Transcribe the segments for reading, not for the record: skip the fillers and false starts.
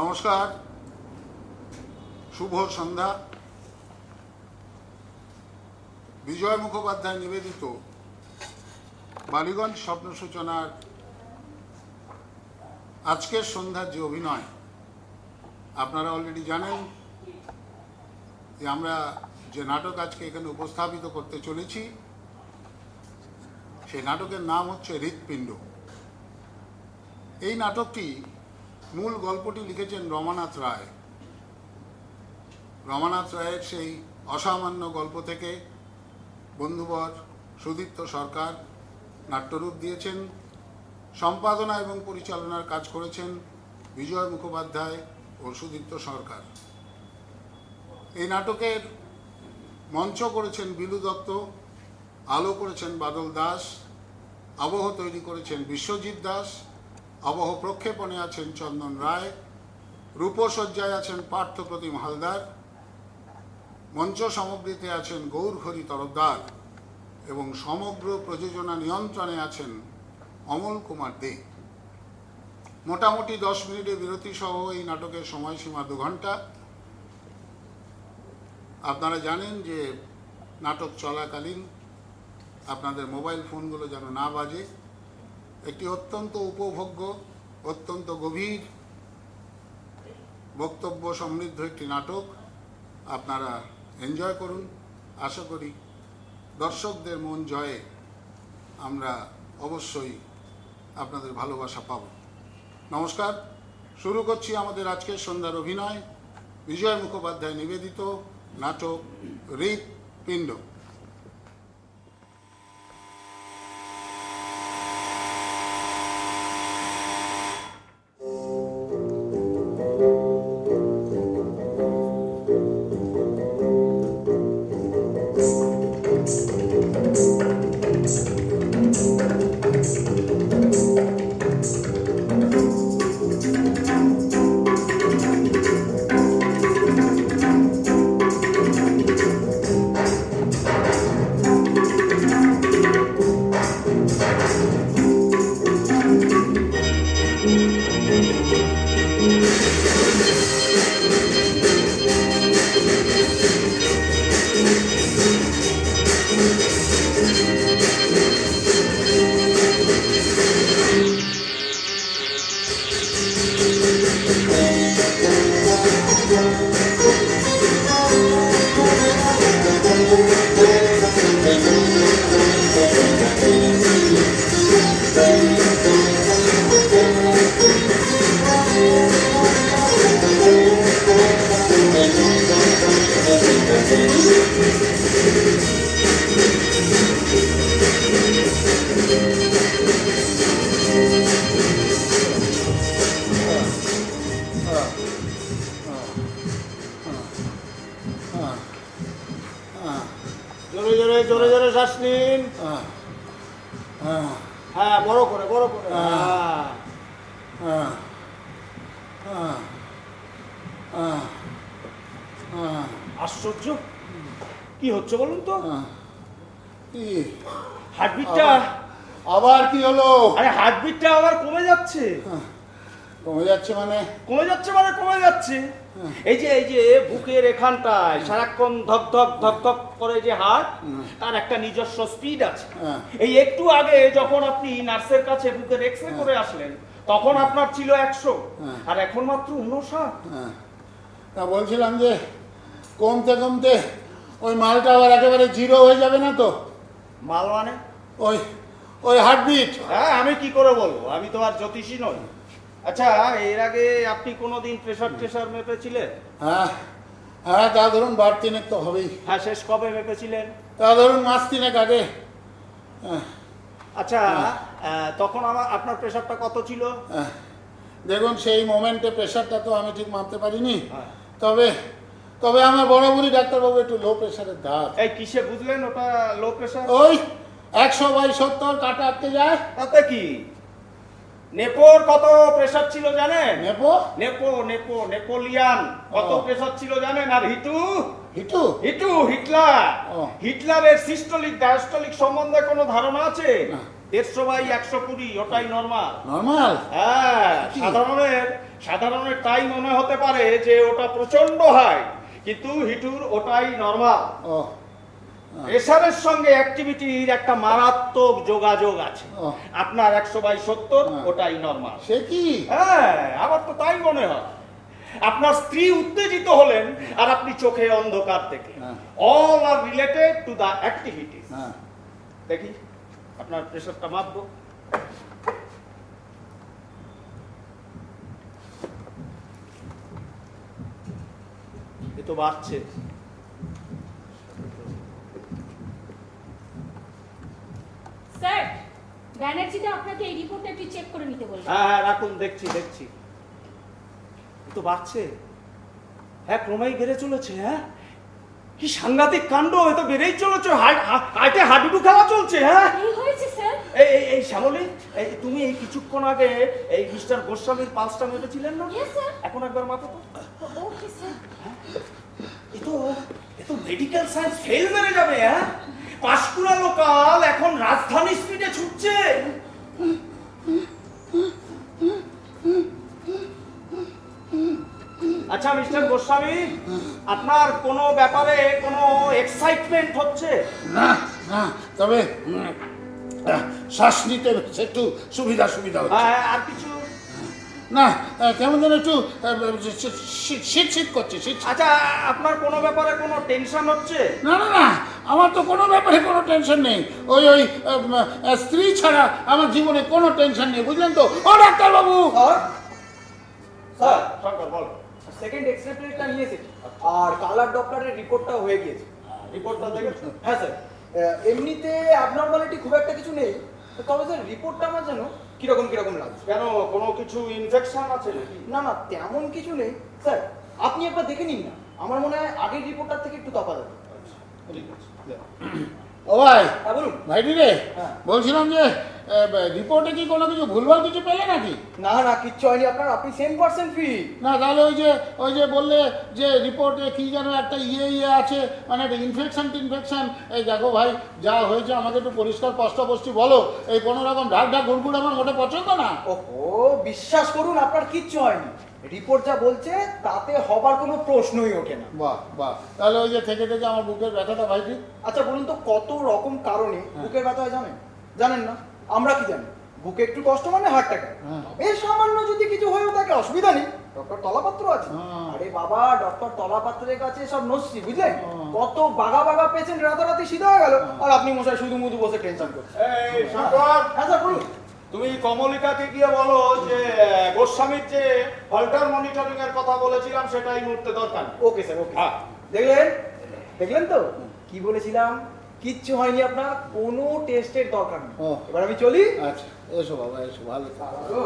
নমস্কার, শুভ সন্ধ্যা। বিজয় মুখোপাধ্যায় নিবেদিত বালিগঞ্জ স্বপ্ন সূচনার আজকের সন্ধ্যার যে অভিনয়, আপনারা অলরেডি জানেন যে আমরা যে নাটক আজকে এখানে উপস্থাপিত করতে চলেছি সেই নাটকের নাম হচ্ছে হৃৎপিণ্ড। এই নাটকটি মূল গল্পটি লিখেছেন রমানাথ রায়। রমানাথ রায়ের সেই অসামান্য গল্প থেকে বন্ধুবর সুদীপ্ত সরকার নাট্যরূপ দিয়েছেন। সম্পাদনা এবং পরিচালনার কাজ করেছেন বিজয় মুখোপাধ্যায় ও সুদীপ্ত সরকার। এই নাটকের মঞ্চ করেছেন বিলু দত্ত, আলো করেছেন বাদল দাস, আবহ তৈরি করেছেন বিশ্বজিৎ দাস, আবহ প্রক্ষেপণে আছেন চন্দন রায়, রূপসজ্জায় আছেন পার্থপ্রতিম হালদার, মঞ্চ সামগ্রীতে আছেন গৌরহরি তরফদার এবং সমগ্র প্রযোজনা নিয়ন্ত্রণে আছেন অমল কুমার দে। মোটামুটি 10 মিনিটের বিরতি সহ এই নাটকের সময়সীমা 2 ঘন্টা। আপনারা জানেন যে নাটক চলাকালীন আপনাদের মোবাইল ফোনগুলো যেন না বাজে। একটি অত্যন্ত উপভোগ্য, অত্যন্ত গভীর বক্তব্য সমৃদ্ধ একটি নাটক। আপনারা এনজয় করুন। আশা করি দর্শকদের মন জয়ে আমরা অবশ্যই আপনাদের ভালোবাসা পাব। নমস্কার, শুরু করছি আমাদের আজকের সন্ধ্যার অভিনয়, বিজয় মুখোপাধ্যায় নিবেদিত নাটক হৃৎপিণ্ড। জোরে জোরে শ্বাস নিন। হ্যাঁ, বড় করে বড় করে। আশ্চর্য, কি হচ্ছে বলুন তো? হার্টবিটটা আবার কি হলো? আরে হার্টবিটটা আবার কমে যাচ্ছে। কমে যাচ্ছে মানে? কমে যাচ্ছে মানে কমে যাচ্ছে। এই যে বুকের এখানটায় সারাক্ষণ ধক ধক ধক ধক করে যে হার্ট, তার একটা নিজস্ব স্পিড আছে। এই একটু আগে যখন আপনি নার্সের কাছে বুকের এক্সরে করে আসলেন, তখন আপনার ছিল 100 আর এখন মাত্র 59। তা বলছিলাম যে কমতে কমতে ওই মালটা আবার একেবারে 0 হয়ে যাবে না তো? মাল মানে? ওই হার্টবিট। হ্যাঁ, আমি কি করে বলবো, আমি তো আর জ্যোতিষী নই। আচ্ছা, এর আগে আপনি কোনোদিন প্রেশার মেপেছিলেন? হ্যাঁ, তা ধরুন 3 তো হবেই। হ্যাঁ, শেষ কবে মেপেছিলেন? তা ধরুন 3 মাস আগে। আচ্ছা, তখন আপনার প্রেশারটা কত ছিল? দেখুন, সেই মোমেন্টে প্রেশারটা তো আমি ঠিক মাপতে পারিনি। তবে আমার বরাবরই ডাক্তারবাবু একটু লো প্রেশারের ধার। এই কিসে বুঝলেন ওটা লো প্রেশার? ওই 100/70 কাটা আটকে যায়। তাতে কি? নেপোর কত প্রেসার ছিল জানেন? নেপোলিয়ান কত প্রেসার ছিল জানেন? আর হিটলারের সিস্টোলিক ডায়াস্টোলিক সম্বন্ধে কোনো ধারণা আছে? 150/120 ওটাই নরমাল। নর্মাল? হ্যাঁ, সাধারণের তাই মনে হতে পারে যে ওটা প্রচন্ড হাই, কিন্তু হিটুর ওটাই নরমাল। ও প্রেসারের সঙ্গে অ্যাক্টিভিটির একটা মারাত্মক যোগাযোগ আছে। ও। আপনার 100/70 হ্যাঁ। ওটাই নরমাল। সে কি? হ্যাঁ, আমার তো তাই মনে হয়। আপনার স্ত্রী উত্তেজিত হলেন আর আপনি চোখে অন্ধকার দেখলেন। হ্যাঁ। All are related to the activities. হ্যাঁ। দেখি আপনার প্রেসারটা মাপবো। এ তো বাড়ছে। স্যার, ব্যানার্জিটা আপনাকে এই রিপোর্টটা একটু চেক করে নিতে বলবেন। হ্যাঁ, রাখুন, দেখছি। এ তো বাড়ছে। হ্যাঁ, ক্রমেই বেড়ে চলেছে। হ্যাঁ, কি সাংঘাতিক কাণ্ড! এ তো বেড়েই চলেছে। হাইটে হাডুডু খেলা চলছে। হ্যাঁ, কি হয়েছে স্যার? এই শ্যামলী, তুমি এই কিছুক্ষণ আগে এই মিস্টার গোস্বামীর পালসটা মেপেছিলেন না? Yes, sir. এখন একবার মাপো তো। Okay sir. এ তো মেডিকেল সায়েন্স ফেল মেরে যাবে। হ্যাঁ, পাঁশকুড়া লোকাল এখন রাজধানী স্পিডে ছুটছে। আচ্ছা মিস্টার গোস্বামী, আপনার কোনো ব্যাপারে কোনো এক্সাইটমেন্ট হচ্ছে? না না, তবে শ্বাস নিতে একটু সুবিধা হচ্ছে। হ্যাঁ, আর কিছু? না, কেমন যেন একটু শীত করছে। আচ্ছা, আপনার কোনো ব্যাপারে কোনো টেনশন হচ্ছে? না না না, আমার তো কোনো ব্যাপারে কোনো টেনশন নেই। ওই স্ত্রী ছাড়া আমার জীবনে কোনো টেনশন নেই, বুঝলেন তো? ও ডাক্তারবাবু! স্যার, শঙ্কর বল। সেকেন্ড এক্সরে প্লেটটা নিয়ে এসেছি আর কালার ডপলারের রিপোর্টটা হয়ে গিয়েছে। রিপোর্টটা দেখেছো? হ্যাঁ স্যার, এমনিতে অ্যাবনর্মালিটি খুব একটা কিছু নেই, তবে স্যার রিপোর্টটা আমার যেন কিরকম লাগছে। কেন, কোনো কিছু ইনফেকশন আছে নাকি? না না, তেমন কিছু নেই স্যার, আপনি একবার দেখে নিন না। আমার মনে হয় আগের রিপোর্টটার থেকে একটু তফাৎ আছে। ঠিক আছে। ও ভাই, হ্যাঁ বলুন। ভাইটি রে, হ্যাঁ। বলছিলাম যে রিপোর্টে কি কোনো কিছু ভুলভাল কিছু পেলে নাকি? না না, কিচ্ছু হয়নি আপনার, আপনি 100% ফিট। না, তাহলে ওই যে বললে যে রিপোর্টে কি যেন একটা ইয়ে আছে, মানে একটা ইনফেকশন। এই দেখো ভাই, যা হয়েছে আমাকে একটু পরিষ্কার স্পষ্ট বলো। এই কোনো রকম ঢাক গুড়গুড় আমার মোটে পছন্দ না। ওহো, বিশ্বাস করুন আপনার কিচ্ছু হয়নি। রিপোর্ট যা বলছে তাতে হবার কোনো প্রশ্নই ওঠে না। বাহ, তাহলে ওই যে থেকে আমার বুকের ব্যথাটা ভাইটি। আচ্ছা বলুন তো, কত রকম কারণে বুকের ব্যথা হয় জানেন না? আমরা কি জানি? বুকে একটু কষ্ট মানে হার্ট অ্যাটাক। তবে সামান্য যদি কিছু হয়েও থাকে অসুবিধা নেই, ডক্টর তলাপাত্র আছে। আরে বাবা, ডক্টর তলাপাত্রের কাছে সব নস্যি, বুঝলেন? কত বাগা পেশেন্ট রাতারাতি সিধা হয়ে গেল, আর আপনি মশাই শুধু মুধু বসে টেনশন করছেন। এই শঙ্কর, হ্যাঁ স্যার বলুন। তুমি কমলিকাকে গিয়ে বলো যে গোস্বামীর যে হল্টার মনিটরিং এর কথা বলেছিলাম সেটা এই মুহূর্তে দরকার। ওকে স্যার, ওকে। হ্যাঁ। দেখলেন তো কি বলেছিলাম? কিচ্ছু হয়নি আপনার, কোনো টেস্টের দরকার নেই। ও। এবার আমি চলি। আচ্ছা, এসো বাবা, এসো, ভালো থাকো।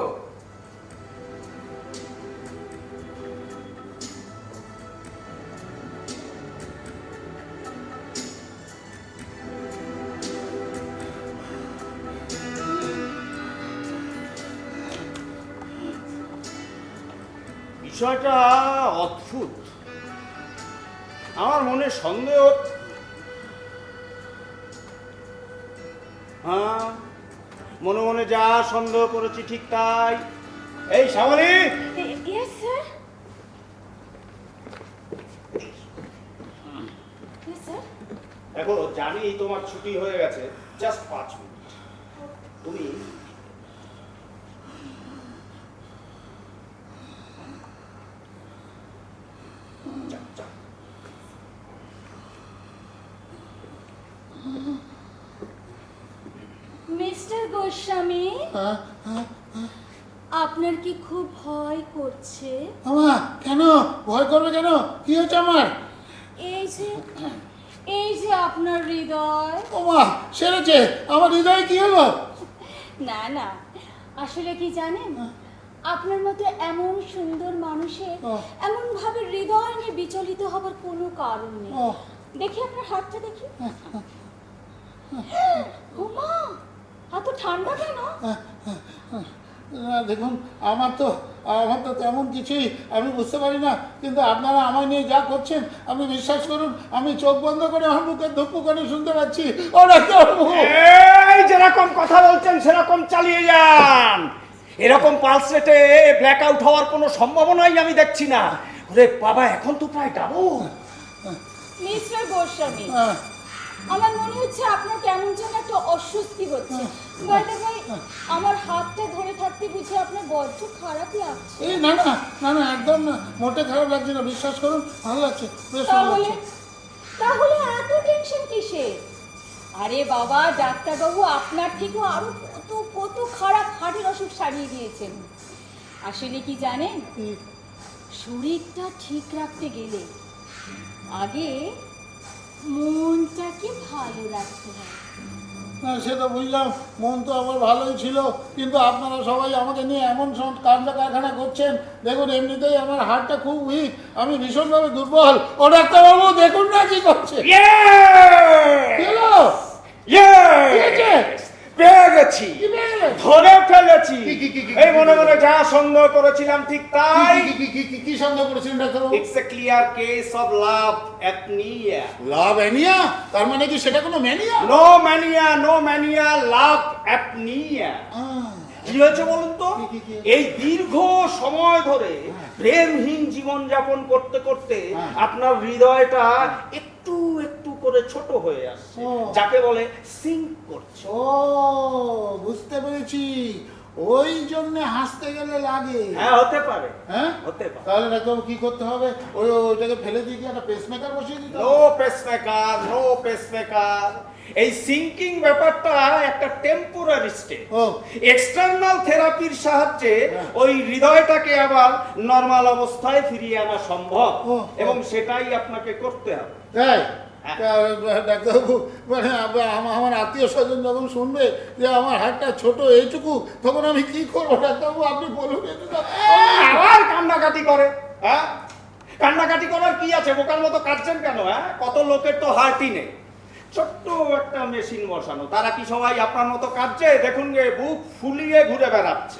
বিষয়টা অদ্ভুত। আমার মনে সন্দেহ। হ্যাঁ, মনে যা সন্দেহ করেছি ঠিক তাই। এই Shyamali, yes sir. Yes sir. দেখো, জানি তোমার ছুটি হয়ে গেছে, জাস্ট 5 মিনিট। তুমি যা। মিস্টার গোস্বামী, হ্যাঁ, আপনার কি খুব ভয় করছে? আমা, কেন ভয় করবে কেন? কি হয়েছে আমার? এই যে আপনার হৃদয়। ওমা, সেরেছে আমার হৃদয়ে। কি হলো? না, আসলে কি জানেন, আপনার মতো এমন সুন্দর মানুষের এমন ভাবে হৃদয় নিয়ে বিচলিত হবার কোনো কারণ নেই। দেখি আপনার হাতটা দেখি। ওমা, এত ঠান্ডা কেন? না, দেখুন, আমার তো তেমন কিছুই আমি বুঝতে পারি না, কিন্তু আপনারা আমায় নিয়ে যা করছেন, আপনি বিশ্বাস করুন, আমি চোখ বন্ধ করে আমার বুকের ধুকপুকানি শুনতে পাচ্ছি। ও ডাক্তারবাবু! এই এই যেরকম কথা বলছেন সেরকম চালিয়ে যান। এরকম পালস রেটে ব্ল্যাক আউট হওয়ার কোনো সম্ভাবনাই আমি দেখছি না। ওরে বাবা, এখন তো প্রায় ডাবল। মিস্টার গোস্বামী, আমার মনে হচ্ছে আপনার কেমন যেন একটা অস্বস্তি হচ্ছে। বাই দ্য ওয়ে, আমার হাতটা ধরে থাকতে বুঝে আপনার বড্ড খারাপ লাগছে। এই না না না না, একদম না, মোটে খারাপ লাগছে না, বিশ্বাস করুন, ভালো লাগছে, বেশ ভালো তাহলে লাগছে। তাহলে এত টেনশন কিসের? আরে বাবা, ডাক্তারবাবু আপনার থেকেও আরো কত কত খারাপ হার্টের অসুখ সারিয়ে দিয়েছেন। আসলে কি জানেন, শরীরটা ঠিক রাখতে গেলে আগে মনটাকে ভালো রাখতে হয়। না সে তো বুঝলাম, মন তো আমার ভালোই ছিল, কিন্তু আপনারা সবাই আমাকে নিয়ে এমন সব কাণ্ড কারখানা করছেন। দেখুন, এমনিতেই আমার হার্টটা খুব উইক, আমি ভীষণভাবে দুর্বল। ও ডাক্তারবাবু দেখুন না কি করছে। কি হলো? কি হয়েছে? পেয়ে গেছি, কি পেয়ে গেলেন? ধরে ফেলেছি। কি? এই মনে মনে যা সন্দেহ করেছিলাম ঠিক তাই। কি সন্দেহ করেছিলেন ডাক্তারবাবু? It's a clear case of love apnoea. Love অ্যানিয়া? তার মানে কি সেটা কোনো mania? No mania, love apnoea. কি হয়েছে বলুন তো? কি? এই দীর্ঘ সময় ধরে প্রেমহীন জীবন যাপন করতে করতে আপনার হৃদয়টা একটু একটু করে ছোট হয়ে আসছে, ও। যাকে বলে সিঙ্ক করছে। ও বুঝতে পেরেছি, ওই জন্য হাসতে গেলে লাগে। হ্যাঁ, হতে পারে, হ্যাঁ হতে পারে। তাহলে ডাক্তারবাবু কি করতে হবে? ওইটাকে ফেলে দিয়ে কি একটা পেসমেকার বসিয়ে দিতে নো হবে? পেসমেকার। এই সিঙ্কিং ব্যাপারটা একটা টেম্পোরারি স্টেট। ও। এক্সটার্নাল থেরাপির সাহায্যে ওই হৃদয়টাকে আবার নরমাল অবস্থায় ফিরিয়ে আনা সম্ভব, ও। এবং সেটাই আপনাকে করতে হবে। তাই? ডাক্তারবাবু, মানে আমার আত্মীয় স্বজন যখন শুনবে যে আমার হাতটা ছোট এইটুকু, তখন আমি কি করবো ডাক্তারবাবু? আপনি বলুন একটু। আবার কান্নাকাটি করে, হ্যাঁ? কান্নাকাটি করার কি আছে? বোকার মতো কাঁদছেন কেন? হ্যাঁ, কত লোকের তো হার্টই নেই। ছোট্ট একটা মেশিন বসানো, তারা কি সবাই আপনার মতো কাঁদছে? দেখুন গে, বুক ফুলিয়ে ঘুরে বেড়াচ্ছে।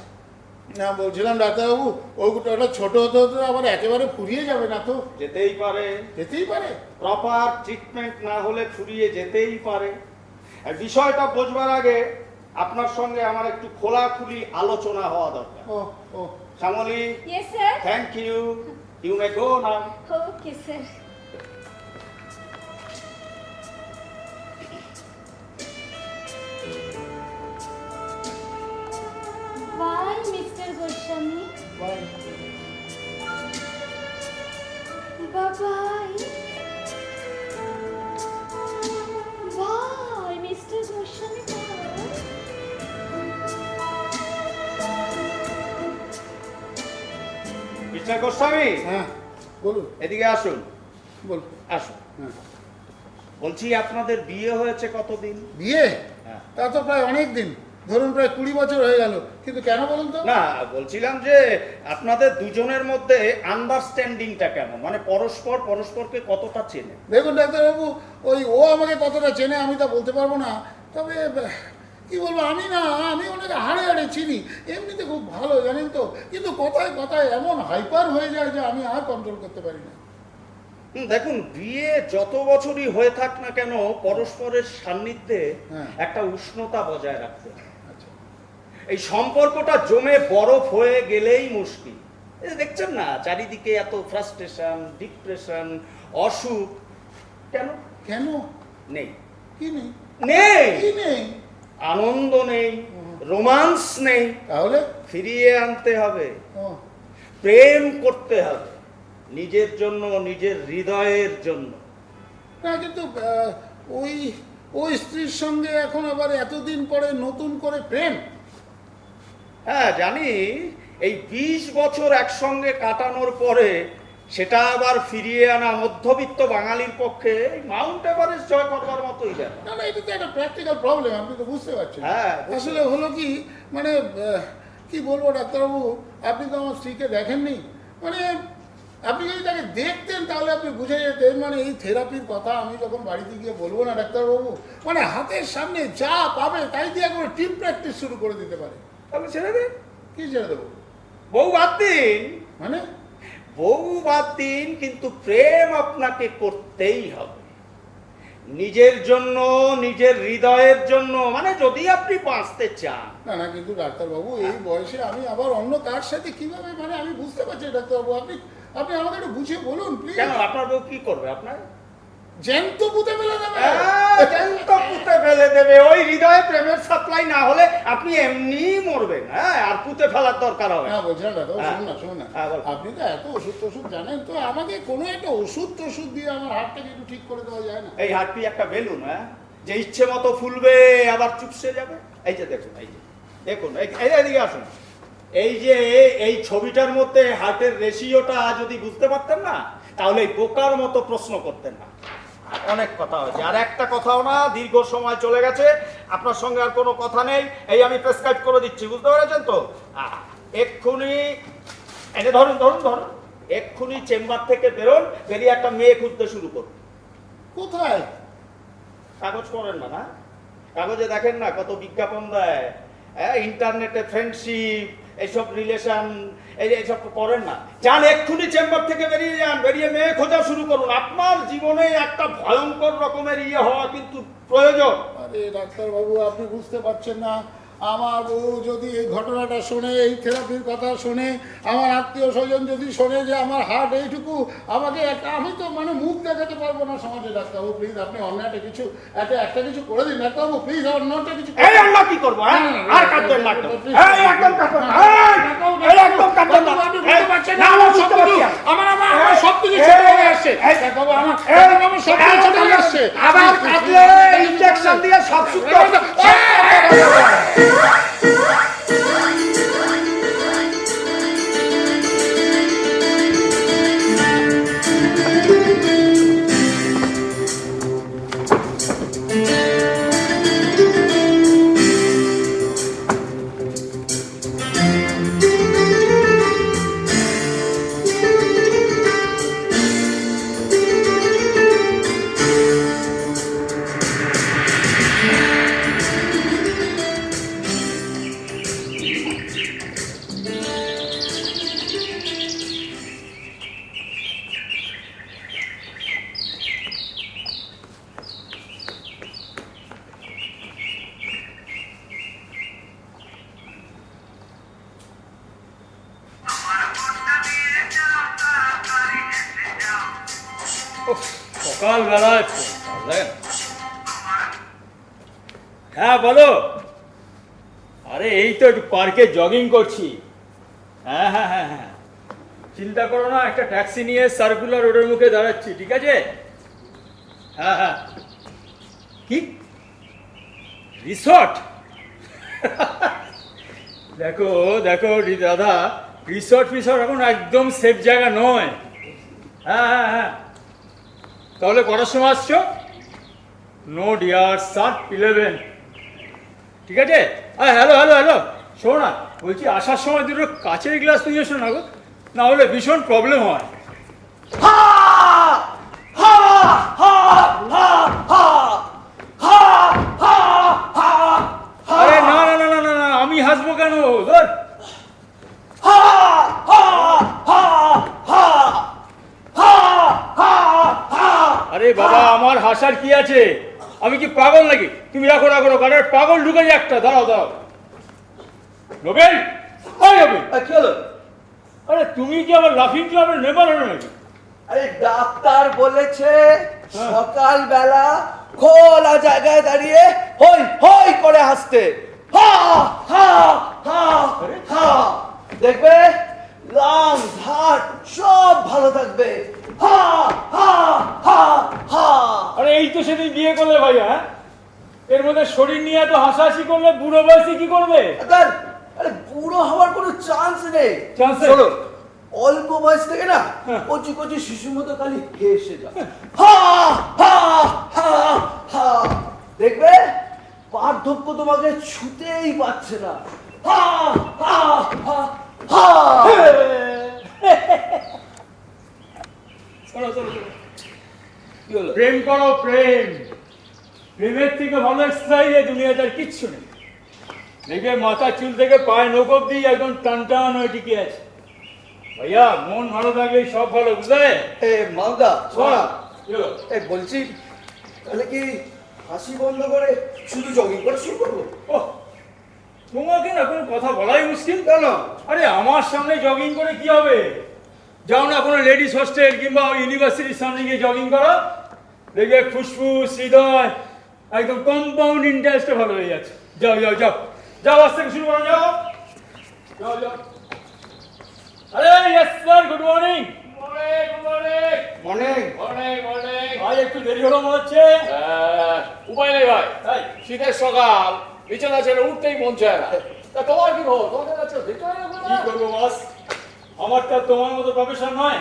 না, বলছিলাম ডাক্তারবাবু, ওটা ছোট হতে হতে আবার একেবারে ফুরিয়ে যাবে না তো? যেতেই পারে, যেতেই পারে। প্রপার ট্রিটমেন্ট না হলে ফুরিয়ে যেতেই পারে। আর বিষয়টা বোঝবার আগে আপনার সঙ্গে আমার একটু খোলাখুলি আলোচনা হওয়া দরকার। ও Shyamali, yes sir. Thank you, you may go now. Okay sir. Why, Mr. Goswami? Bye-bye. Why, Mr. Goswami? Bye. Mister Goswami, হ্যাঁ বলুন, এদিকে আসুন, বলুন। আসুন। হ্যাঁ। বলছি, আপনাদের বিয়ে হয়েছে কতদিন? বিয়ে? হ্যাঁ। তা তো প্রায় অনেক দিন, ধরুন প্রায় 20 বছর হয়ে গেল। কিন্তু কেন বলুন তো? না, বলছিলাম যে আপনাদের দুজনের মধ্যে আন্ডারস্ট্যান্ডিংটা কেমন, মানে পরস্পরকে কতটা চেনে? দেখুন ডাক্তারবাবু, ও আমাকে কতটা চেনে আমি তা বলতে পারবো না, তবে কি বলবো, আমি ওনাকে হাড়ে হাড়ে চিনি। এমনিতে খুব ভালো, জানেন তো, কিন্তু কথায় কথায় এমন হাইপার হয়ে যায় যে আমি আর কন্ট্রোল করতে পারি না। দেখুন, বিয়ে যত বছরই হয়ে থাক না কেন, পরস্পরের সান্নিধ্যে হ্যাঁ। একটা উষ্ণতা বজায় রাখতে হয়। আচ্ছা। এই সম্পর্কটা জমে বরফ হয়ে গেলেই মুশকিল। এই যে দেখছেন না, চারিদিকে এত ফ্রাস্ট্রেশন, ডিপ্রেশন, অসুখ। কেন? কেন? নেই, কি নেই? নেই কি নেই? আনন্দ নেই, রোমান্স নেই। তাহলে? ফিরিয়ে আনতে হবে, ও, প্রেম করতে হবে, নিজের জন্য, নিজের হৃদয়ের জন্য। না কিন্তু ওই স্ত্রীর সঙ্গে এখন আবার এতদিন পরে নতুন করে প্রেম? হ্যাঁ জানি, এই 20 বছর একসঙ্গে কাটানোর পরে সেটা আবার ফিরিয়ে আনা মধ্যবিত্ত বাঙালির পক্ষে মাউন্ট এভারেস্ট জয় করবার মতোই ব্যাপার। না এটা তো একটা প্র্যাকটিক্যাল প্রবলেম, আপনি তো বুঝতে পারছেন। হ্যাঁ, আসলে হলো কি, মানে কি বলবো ডাক্তারবাবু, আপনি তো আমার স্ত্রীকে দেখেননি। মানে আপনি যদি তাকে দেখতেন তাহলে আপনি বুঝে যেতেন, মানে এই থেরাপির কথা আমি যখন বাড়িতে গিয়ে বলবো না ডাক্তারবাবু, মানে হাতের সামনে যা পাবে তাই দিয়ে একবার টিম প্র্যাকটিস শুরু করে দিতে পারে। তাহলে ছেড়ে দেন, কি ছেড়ে দেবো? বউ বাদ দিন, মানে বউ বাদ দিন, কিন্তু প্রেম আপনাকে করতেই হবে। নিজের জন্য, নিজের হৃদয়ের জন্য, মানে যদি আপনি বাঁচতে চান। না না, কিন্তু ডাক্তারবাবু এই বয়সে আমি আবার অন্য কার সাথে কিভাবে, মানে আমি বুঝতে পারছি ডাক্তারবাবু, আপনি আপনি আমাকে একটু বুঝিয়ে বলুন প্লিজ। কেন আপনার বউ কি করবে আপনার? জ্যান্ত পুঁতে ফেলে দেবে। জ্যান্ত পুঁতে ফেলে দেবে। ওই হৃদয়ে প্রেমের সাপ্লাই না হলে আপনি এমনি মরবেন। হ্যাঁ, আর পুঁতে ফেলার দরকার হবে না বলছিলাম ডাক্তারবাবু, হ্যাঁ। শুনুন না হ্যাঁ, বল। আপনি তো এত ওষুধ টষুধ জানেন, তো আমাকে কোনো একটা ওষুধ টষুধ দিয়ে আমার হাতটাকে একটু ঠিক করে দেওয়া যায় না? এই হার্টটি একটা বেলুন, হ্যাঁ, যে ইচ্ছে মতো ফুলবে আবার চুপসে যাবে। এই যে দেখুন, এই যে দেখুন, এইদিকে আসুন। এই যে এই ছবিটার মধ্যে হার্টের রেশিওটা যদি বুঝতে পারতেন না, তাহলে এই বোকার মতো প্রশ্ন করতেন না। অনেক কথা হয়েছে, আর একটা কথাও না, দীর্ঘ সময় চলে গেছে, আপনার সঙ্গে আর কোনো কথা নেই। এই আমি প্রেসক্রাইব করে দিচ্ছি, বুঝতে পেরেছেন তো? এক্ষুনি এটা ধরুন ধরুন ধরুন, এক্ষুনি চেম্বার থেকে বেরোন, বেরিয়ে একটা মেয়ে খুঁজতে শুরু করুন। কোথায়? কাগজ পড়েন না? না, কাগজে দেখেন না কত বিজ্ঞাপন দেয়, ইন্টারনেটে ফ্রেন্ডশিপ, এইসব রিলেশন, এইসব পড়েন না? যান, এক্ষুনি চেম্বার থেকে বেরিয়ে যান, বেরিয়ে মেয়ে খোঁজা শুরু করুন। আপনার জীবনে একটা ভয়ঙ্কর রকমের হওয়া কিন্তু প্রয়োজন। আরে ডাক্তারবাবু, আপনি বুঝতে পারছেন না, আমার বউ যদি এই ঘটনাটা শোনে, এই থেরাপির কথা শোনে, আমার আত্মীয় স্বজন যদি শোনে যে আমার হার্ট এইটুকু, আমাকে আমি তো মানে মুখ দেখাতে পারবো না সমাজে। ডাক্তারবাবু প্লিজ, আপনি অন্য একটা কিছু করে দিন ডাক্তারবাবু প্লিজ, অন্য একটা কিছু। এই আমরা কি করবো? হ্যাঁ, আর কাঁদবেন না একদম। এই একদম কাঁদবেন না, এই একদম কাঁদবেন না। আপনি বুঝতে পারছেন না, না, আমার বুঝতে পারছি। আমার সবকিছু ছেড়ে হয়ে আসছে ডাক্তারবাবু, আমার সবকিছু ছেড়ে হয়ে আসছে। আবার কাঁদলে ইনজেকশন দিয়ে সব সুস্থ। সকালবেলায় হ্যাঁ বলো। আরে এই তো একটু পার্কে জগিং করছি। হ্যাঁ হ্যাঁ হ্যাঁ হ্যাঁ, চিন্তা করো না, একটা ট্যাক্সি নিয়ে সার্কুলার রোডের মুখে দাঁড়াচ্ছি, ঠিক আছে? হ্যাঁ হ্যাঁ। কি রিসর্ট? দেখো দেখো দাদা, রিসর্ট ফিসর্ট এখন একদম সেফ জায়গা নয়। হ্যাঁ হ্যাঁ হ্যাঁ, তাহলে কটার সময় আসছো? নো ডিয়ার, 7:11, ঠিক আছে? হ্যালো হ্যালো হ্যালো, শোনো না, বলছি আসার সময় দুটো কাচের গ্লাস নিয়ে এসো না গো, না হলে ভীষণ প্রবলেম হয়। আরে না না না না না না, আমি হাসবো কেন? ধর। আরে বাবা, আমার হাসার কি আছে? আমি কি পাগল নাকি? তুমি রাখো রাখো রাখো, আরে পাগল ঢুকে যায় একটা। দাঁড়াও দাঁড়াও, নবীন, ওই নবীন, কি হলো? আরে তুমি কি আমার লাফিং ক্লাবের মেম্বার হলো নাকি? আরে ডাক্তার বলেছে সকালবেলা খোলা জায়গায় দাঁড়িয়ে হই হই করে হাসতে। হা হা হা হা, দেখবে লাংস হার্ট সব ভালো থাকবে। হা হা হা হা। আরে এই তো সেদিন বিয়ে করলে ভাইয়া, হ্যাঁ? এর মধ্যে শরীর নিয়ে এত হাসাহাসি করলে বুড়ো বয়সে কি করবে? আরে বুড়ো হওয়ার কোনো চান্স নেই। Chance নেই? চলো, অল্প বয়স থেকে না কচি কচি শিশুর মতো খালি হেসে যা। হা হা হা হা, দেখবে বার্ধক্য তোমাকে ছুতেই পাচ্ছে না। হা হা হা হা। চলো চলো চলো, কি হলো? প্রেম করো, প্রেম। প্রেমের থেকে ভালো এক্সারসাইজ এই দুনিয়াতে আর কিচ্ছু নেই। দেখবে মাথা চুল থেকে পায়ে নখ অব্দি একদম টান টান হয়ে টিকে আছে। ভাইয়া, মন ভালো থাকলে সব ভালো, বুঝলে? এ মালদা, শোনা, কি হলো? বলছি তাহলে কি হাসি বন্ধ করে শুধু জগিং করে শুরু করবো? ওহ, তোমাকে না কোনো কথা বলাই মুশকিল। কেন? আরে আমার সামনে জগিং করে কি হবে? যাও না কোনো লেডিস হোস্টেল কিংবা ইউনিভার্সিটির সামনে গিয়ে জগিং করো, দেখবে ফুসফুস হৃদয় একদম কম্পাউন্ড ইন্টারেস্টে ভালো হয়ে যাচ্ছে। যাও যাও যাও যাও, আজ থেকে শুরু করো, যাও যাও যাও। আরে ইয়েস স্যার, গুড মর্নিং। মনে আজ একটু দেরি হলো মনে হচ্ছে। উপায় নেই ভাই, তাই? শীতের সকাল, বিছানা ছেড়ে উঠতেই মন চায় না। তা তোমার কি খবর? তোমাকে যাচ্ছে ভিক্টোরিয়া কি করবো বস, আমারটা তোমার মতো প্রফেশন নয়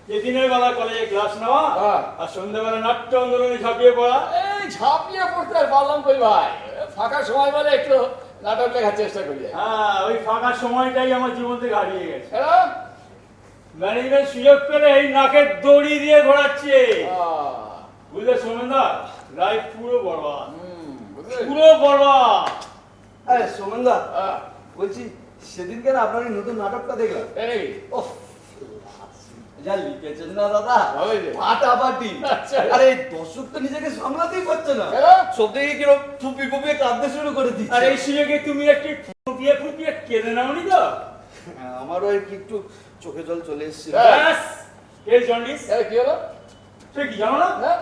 যে দিনের বেলা কলেজে ক্লাস নেওয়া হ্যাঁ। আর সন্ধ্যাবেলা নাট্য আন্দোলনে ঝাঁপিয়ে পড়া। এই ঝাঁপিয়ে পড়তে আর পারলাম কই ভাই, ফাঁকা সময় বলে একটু নাটক লেখার চেষ্টা করি। হ্যাঁ, ওই ফাঁকা সময়টাই আমার জীবন থেকে হারিয়ে গেছে। হ্যাঁ? ম্যানেজমেন্ট সুযোগ পেলে এই নাকের দড়ি দিয়ে ঘোরাচ্ছে, বুঝলে সোমেনদা? লাইফ পুরো বরবাদ, বুঝলে? পুরো বরবাদ। আরে সোমেনদা, বলছি সেদিনকে না আপনার এই নতুন নাটকটা দেখলাম। এই নাকি? ওহ, যা লিখেছেন না দাদা, ভালোই যে। ফাটাফাটি। আচ্ছা। আরে দর্শক তো নিজেকে সামলাতেই পারছে না, কেন? সব থেকে কিরকম ফুপিয়ে ফুপিয়ে কাঁদতে শুরু করে আর দিচ্ছে। এই সুযোগে তুমি একটি ফুপিয়ে ফুপিয়ে কেঁদে নাওনি তো? আমারও আর কি একটু চোখে জল চলে এসেছিল। হ্যাঁ। ব্যাস, এই জন্ডিস। এই কি হলো? সে কি জানো না? হ্যাঁ?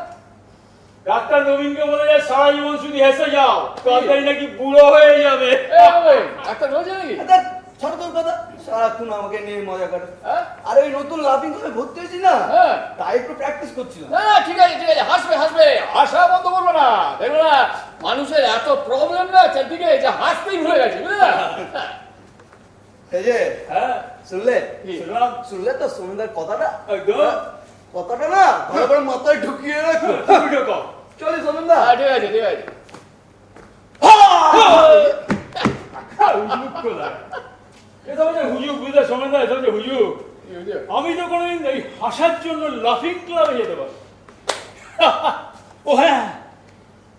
ডাক্তার নবীনকে বলে যায় সারা জীবন শুধু হেসে যাও, তাড়াতাড়ি নাকি বুড়ো হয়ে যাবে। এই হবে, একটা রয়েছে নাকি? দেখ, ছোট তোর কথা, সারাক্ষণ আমাকে নিয়ে মজা করে। হ্যাঁ? আর ওই নতুন লাফিং ক্লাবে ভর্তি হয়েছি না, হ্যাঁ। তাই একটু প্র্যাকটিস করছিলাম। না না, ঠিক আছে ঠিক আছে, হাসবে হাসবে, হাসা বন্ধ করবো না। দেখো না, মানুষের এত প্রবলেম না চারদিকে যে হাসতেই ভুলে গেছে, বুঝলে? এই যে, হ্যাঁ, শুনলে? শুনলাম। শুনলে তো সোমেনদার কথাটা? একদম। কথাটা না ভালো করে মাথায় ঢুকিয়ে রাখো। তুমি ঢোকো। চলি সোমেনদা। হ্যাঁ, ঠিক আছে ঠিক আছে। হুজুক কোথায়? এটা হচ্ছে হুজুক, বুঝলে সোমেনদা? এটা হচ্ছে হুজুক। কি বুঝলে? আমি তো কোনোদিন এই হাসার জন্য লাফিং ক্লাবে যেতে পারি। ও হ্যাঁ,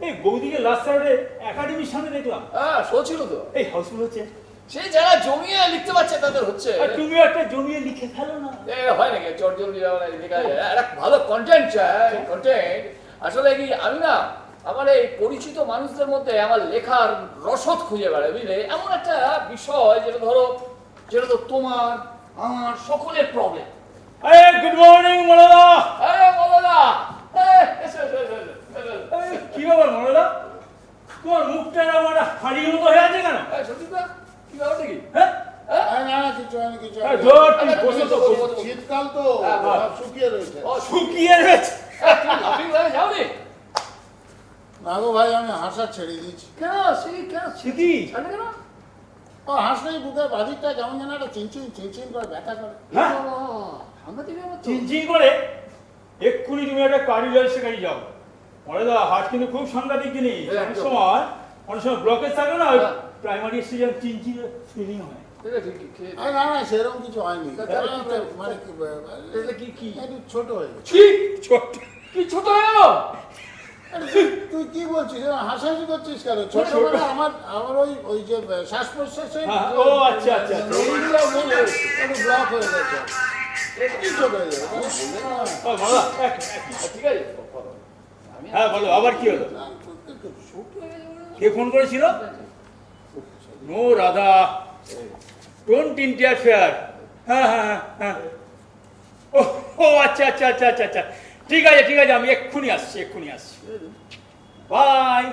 এই বৌদিকে লাস্ট সাইডে একাডেমির সামনে দেখলাম। হ্যাঁ, শো ছিল তো। এই হাউসফুল হচ্ছে, সেই যারা জমিয়ে লিখতে পারছে তাদের হচ্ছে। আর তুমি একটা জমিয়ে লিখে ফেলো না। এ হয় নাকি চট জলদি লেখা যায়? একটা ভালো কন্টেন্ট চাই, কন্টেন্ট। আসলে কি আমি না আমার এই পরিচিত মানুষদের মধ্যে আমার লেখার রসদ খুঁজে বেড়াই, বুঝলে? এমন একটা বিষয় যেটা ধরো, যেটা তো তোমার আমার সকলের প্রবলেম। আরে গুড মর্নিং মনোদা। আরে বলো না, এসো, এসো, এসো, এসো, এসো। কি ব্যাপার মনোদা, তোমার মুখটা আমার হাড়ির মতো হয়ে আছে কেন? সত্যি তো? কি ব্যাপার নাকি? হ্যাঁ? আরে না না, কিছু হয়নি, কিছু আরে হয়নি। ধর, তুমি বসো তো, বসো। শীতকাল তো হ্যাঁ, সব শুকিয়ে রয়েছে। ও, শুকিয়ে রয়েছে। তুমি লাফিং ক্লাবে যাওনি? না গো ভাই, আমি হাসা ছেড়ে দিয়েছি। কেন? সেই কেন? সে কি? জানে কেন? ও হাসলেই বুকের বাদিকটা কেমন যেন একটা চিনচিন চিনচিন করে ব্যথা করে। হ্যাঁ? সাংঘাতিক ব্যাপার তো। চিনচিন করে এক্ষুনি তুমি একটা কার্ডিওলজিস্ট কাছে যাও। মনোদা, হার্ট কিন্তু খুব সাংঘাতিক জিনিস। একদম। অনেক সময় ব্লকেজ থাকে না, হ্যাঁ। প্রাইমারি স্টেজে চিনচিন ফিলিং হয়। ঠিক আছে, খেয়ে- আরে না না, সেরকম কিছু হয়নি। তাহলে মানে তাহলে কি? একটু ছোট হয়ে গেছে। কি? ছোট। কি ছোট হয়ে গেল? আরে তুই কি বলছিস? হাসাহাসি করছিস কেন? ছোট মানে আমার ওই যে শ্বাস প্রশ্বাসের হ্যাঁ, ও আচ্ছা আচ্ছা আচ্ছা। এইগুলো একটু ব্লক হয়ে গেছে। কি ছোট হয়ে গেছে? ও, মনোদা, ঠিক আছে, আমি হ্যাঁ বলো, আবার কি হলো? ছোট হয়ে গেছে বলে? কে ফোন করেছিল? No Radha, don't interfere. হ্যাঁ হ্যাঁ হ্যাঁ হ্যাঁ। ও ও আচ্ছা আচ্ছা আচ্ছা আচ্ছা আচ্ছা, ঠিক আছে ঠিক আছে, আমি এক্ষুনি আসছি, এক্ষুনি আসছি। Bye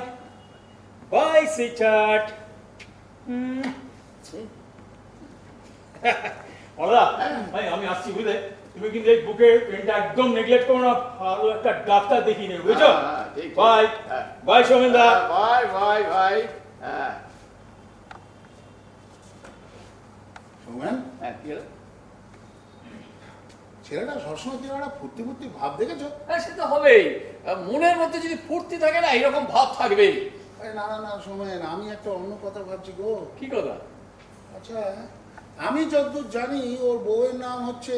bye sweetheart. ওরা ভাই, আমি আসছি, বুঝলে? তুমি কিন্তু এই বুকের পেনটা একদম নেগলেক্ট করো না, ভালো একটা ডাক্তার দেখিয়ে নেবে, বুঝছো? হ্যাঁ, ঠিক, ঠিক। বাই হ্যাঁ। বাই সোমেনদা। ভাই ভাই ভাই, হ্যাঁ শোনেন, হ্যাঁ, কি হলো? ছেলেটা সবসময় কিরকম একটা ফুর্তি ফুর্তি ভাব দেখেছো? হ্যাঁ, সে তো হবেই। মনের মধ্যে যদি ফুর্তি থাকে না, এরকম ভাব থাকবেই। আরে না না না, শোনেন, আমি একটা অন্য কথা ভাবছি গো। কি কথা? আচ্ছা, আমি যতদূর জানি ওর বউয়ের নাম হচ্ছে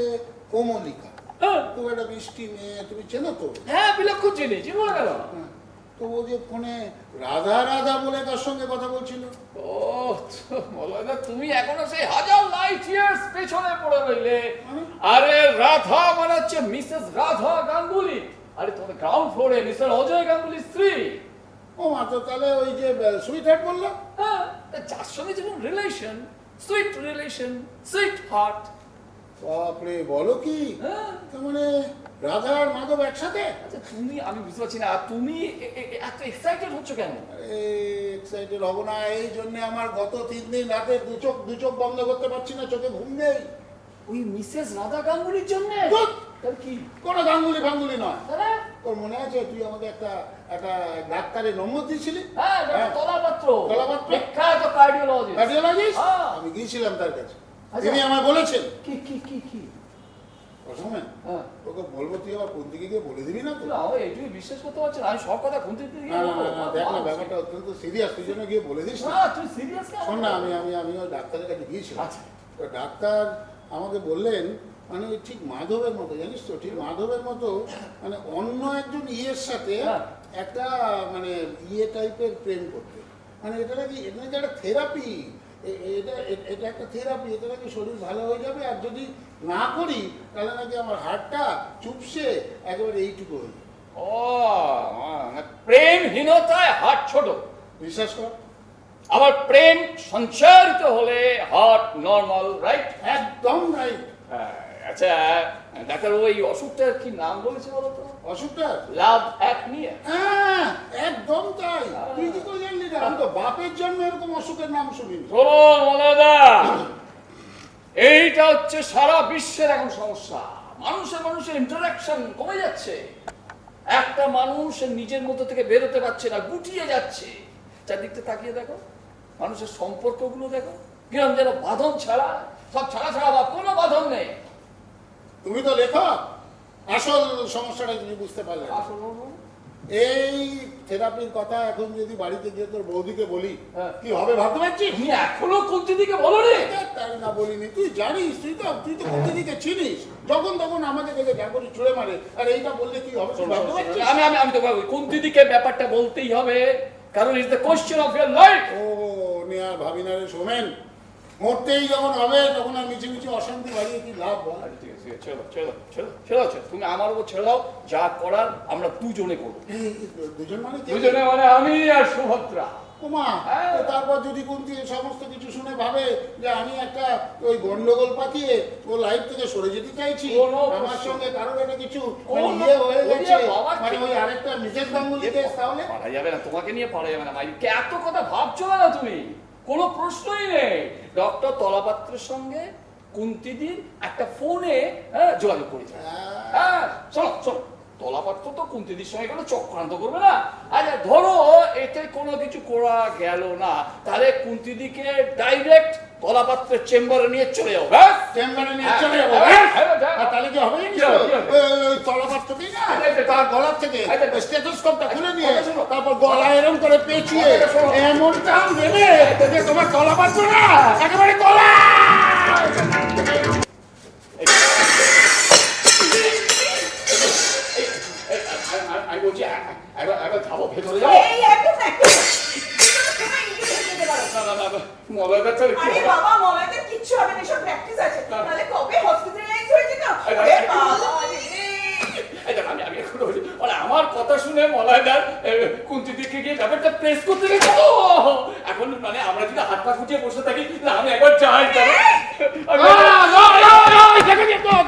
কোমলিকা। হ্যাঁ, খুব একটা মিষ্টি মেয়ে, তুমি চেনো তো? হ্যাঁ, বিলক্ষণ চিনি, চিনবো না কেন? হ্যাঁ। তো ও যে ফোনে রাধা রাধা বলে তার সঙ্গে কথা বলছিল। ও মলয়দা, তুমি এখনো সেই হাজার লাইট ইয়ার্স পেছনে পড়ে রইলে। আরে রাধা মানে হচ্ছে মিসেস রাধা গাঙ্গুলি, আরে তোমাদের গ্রাউন্ড ফ্লোরে মিস্টার অজয় গাঙ্গুলির স্ত্রী। ও মা, তো তাহলে ওই যে সুইট হার্ট বললো? হ্যাঁ, যার সঙ্গে যেমন relation, sweet relation, sweet heart. বাপরে, বলো কি? হ্যাঁ। তার মানে রাধা আর মাধব একসাথে? আচ্ছা তুমি, আমি বুঝতে পারছি না তুমি এত এক্সাইটেড হচ্ছ কেন? এক্সাইটেড হব না, এই জন্য আমার গত 3 দিন রাতে দু চোখ বন্ধ করতে পারছি না, চোখে ঘুম নেই। ওই মিসেস রাধা গাঙ্গুলির জন্য? ধুৎ! তার কি? কোনো গাঙ্গুলি ফাঙ্গুলি নয়। তাহলে? তোর মনে আছে তুই আমাকে একটা ডাক্তারের নম্বর দিয়েছিলি? হ্যাঁ, তলাপাত্র। তলাপাত্র? বিখ্যাত কার্ডিওলজিস্ট। কার্ডিওলজিস্ট? হ্যাঁ। আমি গিয়েছিলাম তার কাছে, আচ্ছা। তিনি আমায় বলেছেন, কি কি কি কি? অসময় হ্যাঁ। তোকে বলবো, তুই আবার কোন দিকে গিয়ে বলে দিবি না তো? না, আমি এইটুকু বিশ্বাস করতে পারছি না, আমি সব কথা খুঁজতে না না না, না, দেখ না, ব্যাপারটা অত্যন্ত সিরিয়াস, তুই জন্য গিয়ে বলে দিস না। না, তুই সিরিয়াস কেন? শোন না, আমি ওই ডাক্তারের কাছে গিয়েছিলাম। আচ্ছা। তো ডাক্তার আমাকে বললেন, মানে ওই ঠিক মাধবের মতো, জানিস তো, ঠিক মাধবের মতো, মানে অন্য একজন ইয়ের সাথে হ্যাঁ। একটা মানে ইয়ে টাইপের প্রেম করতে, মানে এটা নাকি একটা থেরাপি, এটা একটা থেরাপি, এটা নাকি শরীর ভালো হয়ে যাবে, আর যদি না করি তাহলে নাকি আমার হাড়টা চুপসে একেবারে এইটুকু হয়ে যাবে। ও, প্রেমহীনতায় হার্ট ছোট। বিশ্বাস কর। আবার প্রেম সঞ্চারিত হলে হার্ট নর্মাল, রাইট? একদম রাইট। আচ্ছা ডাক্তারবাবু, এই অসুখটার কি নাম বলেছে বলো তো? অসুখটা? লাভ অ্যাপনিয়া। হ্যাঁ, একদম তাই। তুই কি করে জানলি রে? আমি তো বাপের জন্য এরকম অসুখের নাম শুনিনি। শোনো মলাদা, এইটা হচ্ছে সারা বিশ্বের এখন সমস্যা। মানুষের ইন্টারাকশন কমে যাচ্ছে। একটা মানুষ নিজের মধ্যে থেকে বেরোতে পারছে না, গুটিয়ে যাচ্ছে। চারদিকটা তাকিয়ে দেখো, মানুষের সম্পর্কগুলো দেখো, কিরম যেন বাঁধন ছাড়া, সব ছাড়া বা কোনো বাঁধন নেই। তুমি তো লেখক, আসল সমস্যাটা তুমি বুঝতে পারলে না। এই থেরাপির কথা এখন যদি বাড়িতে গিয়ে তোর বৌদিকে বলি, হ্যাঁ। কি হবে ভাবতে পারছিস? তুমি এখনো কুন্তিদিকে বলো রে? তাই না বলিনি, তুই জানিস, তুই তো কুন্তিদিকে চিনিস, যখন তখন আমাকে দেখে ঝাঁকুনি ছুঁড়ে মারে, আর এইটা বললে কি হবে তুই ভাবতে পারছিস? আমি তো কুন্তিদিকে ব্যাপারটা বলতেই হবে, কারণ it's the question of your life. ও নেয়ার ভাবি না রে সোমেন, মরতেই যখন হবে তখন আর মিছিমিছি অশান্তি বাড়িয়ে কি লাভ বল? ঠিক আছে, ছেড়ে দাও। তুমি আমার উপর ছেড়ে দাও, যা করার আমরা দুজনে করবো। দুজন মানে কে? দুজনে মানে আমি আর সুভদ্রা। ওমা, হ্যাঁ। তো তারপর যদি কুন্তি সমস্ত কিছু শুনে ভাবে যে আমি একটা ওই গন্ডগোল পাকিয়ে ও লাইফ থেকে সরে যেতে চাইছি, কোনো আমার প্রশ্ন। সঙ্গে কারোর একটা কিছু কোনো মানে ইয়ে হয়ে ওরে গেছে, বাবা, মানে কি- ওই আরেকটা মিসেস গাঙ্গুলি কেস, তাহলে পারা যাবে না, তোমাকে নিয়ে পারা যাবে না মাই। এত কথা ভাবছো না তুমি, কোনো প্রশ্নই নেই। ডক্টর তলাপাত্রের সঙ্গে কুন্তিদির একটা ফোনে যোগাযোগ করেছে। হ্যাঁ, শোনো, তলাপাত্র তো কুন্তিদির সঙ্গে কোনো চক্রান্ত করবে না। আচ্ছা ধরো এতে কোনো কিছু করা গেল না, তাহলে কুন্তিদিকে ডাইরেক্ট তলাপাত্রের চেম্বারে নিয়ে চলে যাবো। ব্যাস, চেম্বারে নিয়ে হ্যাঁ, চলে যাবো। হ্যাঁ, হ্যাঁ, হ্যাঁ। আর তাহলে কি হবে জানিস কি তো? হবে, কি হবে? ওই তলাপাত্রকেই না, আচ্ছা, তার গলার থেকে আচ্ছা, স্টেথোস্কোপটা খুলে নিয়ে কথা শোনো। তারপর গলা এরম করে পেঁচিয়ে কথা শোনো। এমন টান দেবে যে তোমার তলাপাত্র না একেবারে গলা। আমি বলছি একবার যাবো, ভেতরে যাবো। এই একদম একদম তোমায় নিজে যেতে পারো। না, মলাদা চলে কি আরে হবে? বাবা, মলাদের কিচ্ছু হবে না, সব প্র্যাকটিস আছে। না। তাহলে কবে হসপিটালাইজ হয়েছে তো? আরে, আরে আরে, বাবা রে। এই দেখো, আমি এখনো বলি, মানে আমার কথা শুনে মলায়দার কুন্তি দিকে গিয়ে ব্যাপারটা প্রেস করতে গেছে তো। এখন মানে আমরা যদি হাত পা ফুটিয়ে বসে থাকি, না আমি একবার চাই যাবো।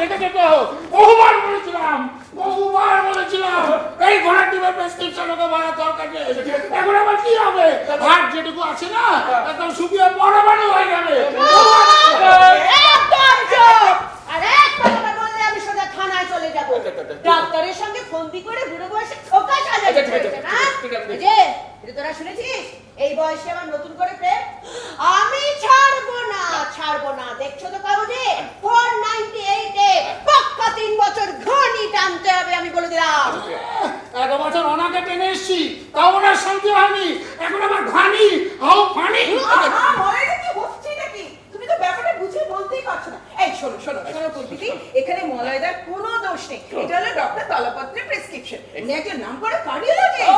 দেখে যেত বহুবার বলেছিলাম এই ঘোড়ার ডিমের প্রেসক্রিপশন ওকে বলা দরকার নেই। এখন আবার কি হবে? হার্ট যেটুকু আছে না একদম শুকিয়ে বড় হয়ে যাবে। একদম চুপ! আর একটা কথা বললে আমি সোজা থানায় চলে যাব। ডাক্তারের সঙ্গে ফন্দি করে বুড়ো বয়সে খোকা সাজাতে আচ্ছা, ঠিক আছে, হয়েছে না? ঠিক আছে। এই যে, এটা তোরা শুনেছিস? এই বয়সে আবার নতুন করে প্রেম? আমি ছাড়বো না। দেখছো তো কাগজে 498 এ পাক্কা 3 বছর ঘনি টানতে হবে, আমি বলে দিলাম। 1 বছর ওনাকে টেনে এসছি, তাও ওনার শান্তি হয়নি। এখন আবার ঘানি হাও ফানি। আহা, মলাইদা কি হচ্ছে নাকি? তুমি তো ব্যাপারটা বুঝে বলতেই পারছো না। এই শোনো কুন্তি, এখানে মলাইদার কোনো দোষ নেই। এটা হলো ডক্টর তলাপত্রের প্রেসক্রিপশন। উনি একজন নাম করা কার্ডিওলজিস্ট।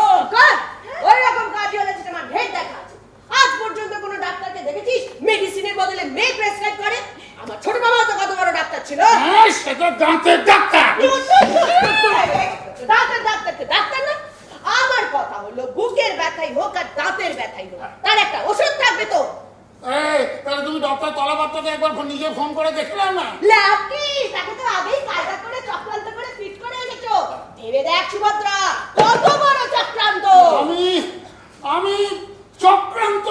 ওই রকম কার্ডিওলজিস্ট আমার ঢের দেখা আছে। আজ পর্যন্ত কোনো ডাক্তারকে দেখেছিস মেডিসিনের বদলে মেয়ে প্রেসক্রাইব করে? আমার ছোট বাবা তো কত বড় ডাক্তার ছিল। সেটা দাঁতের ডাক্তার। ডাক্তার লাগবে তো। এই তাহলে তুমি ডক্টর তলাপাত্রকে একবার নিজে ফোন করে দেখলাম না? লাভ কি? তাকে তো আগেই কায়দা করে চক্রান্ত করে ফিট করে এসেছো। ভেবে দেখ সুভদ্রা, কত বড় চক্রান্ত। আমি চক্রান্ত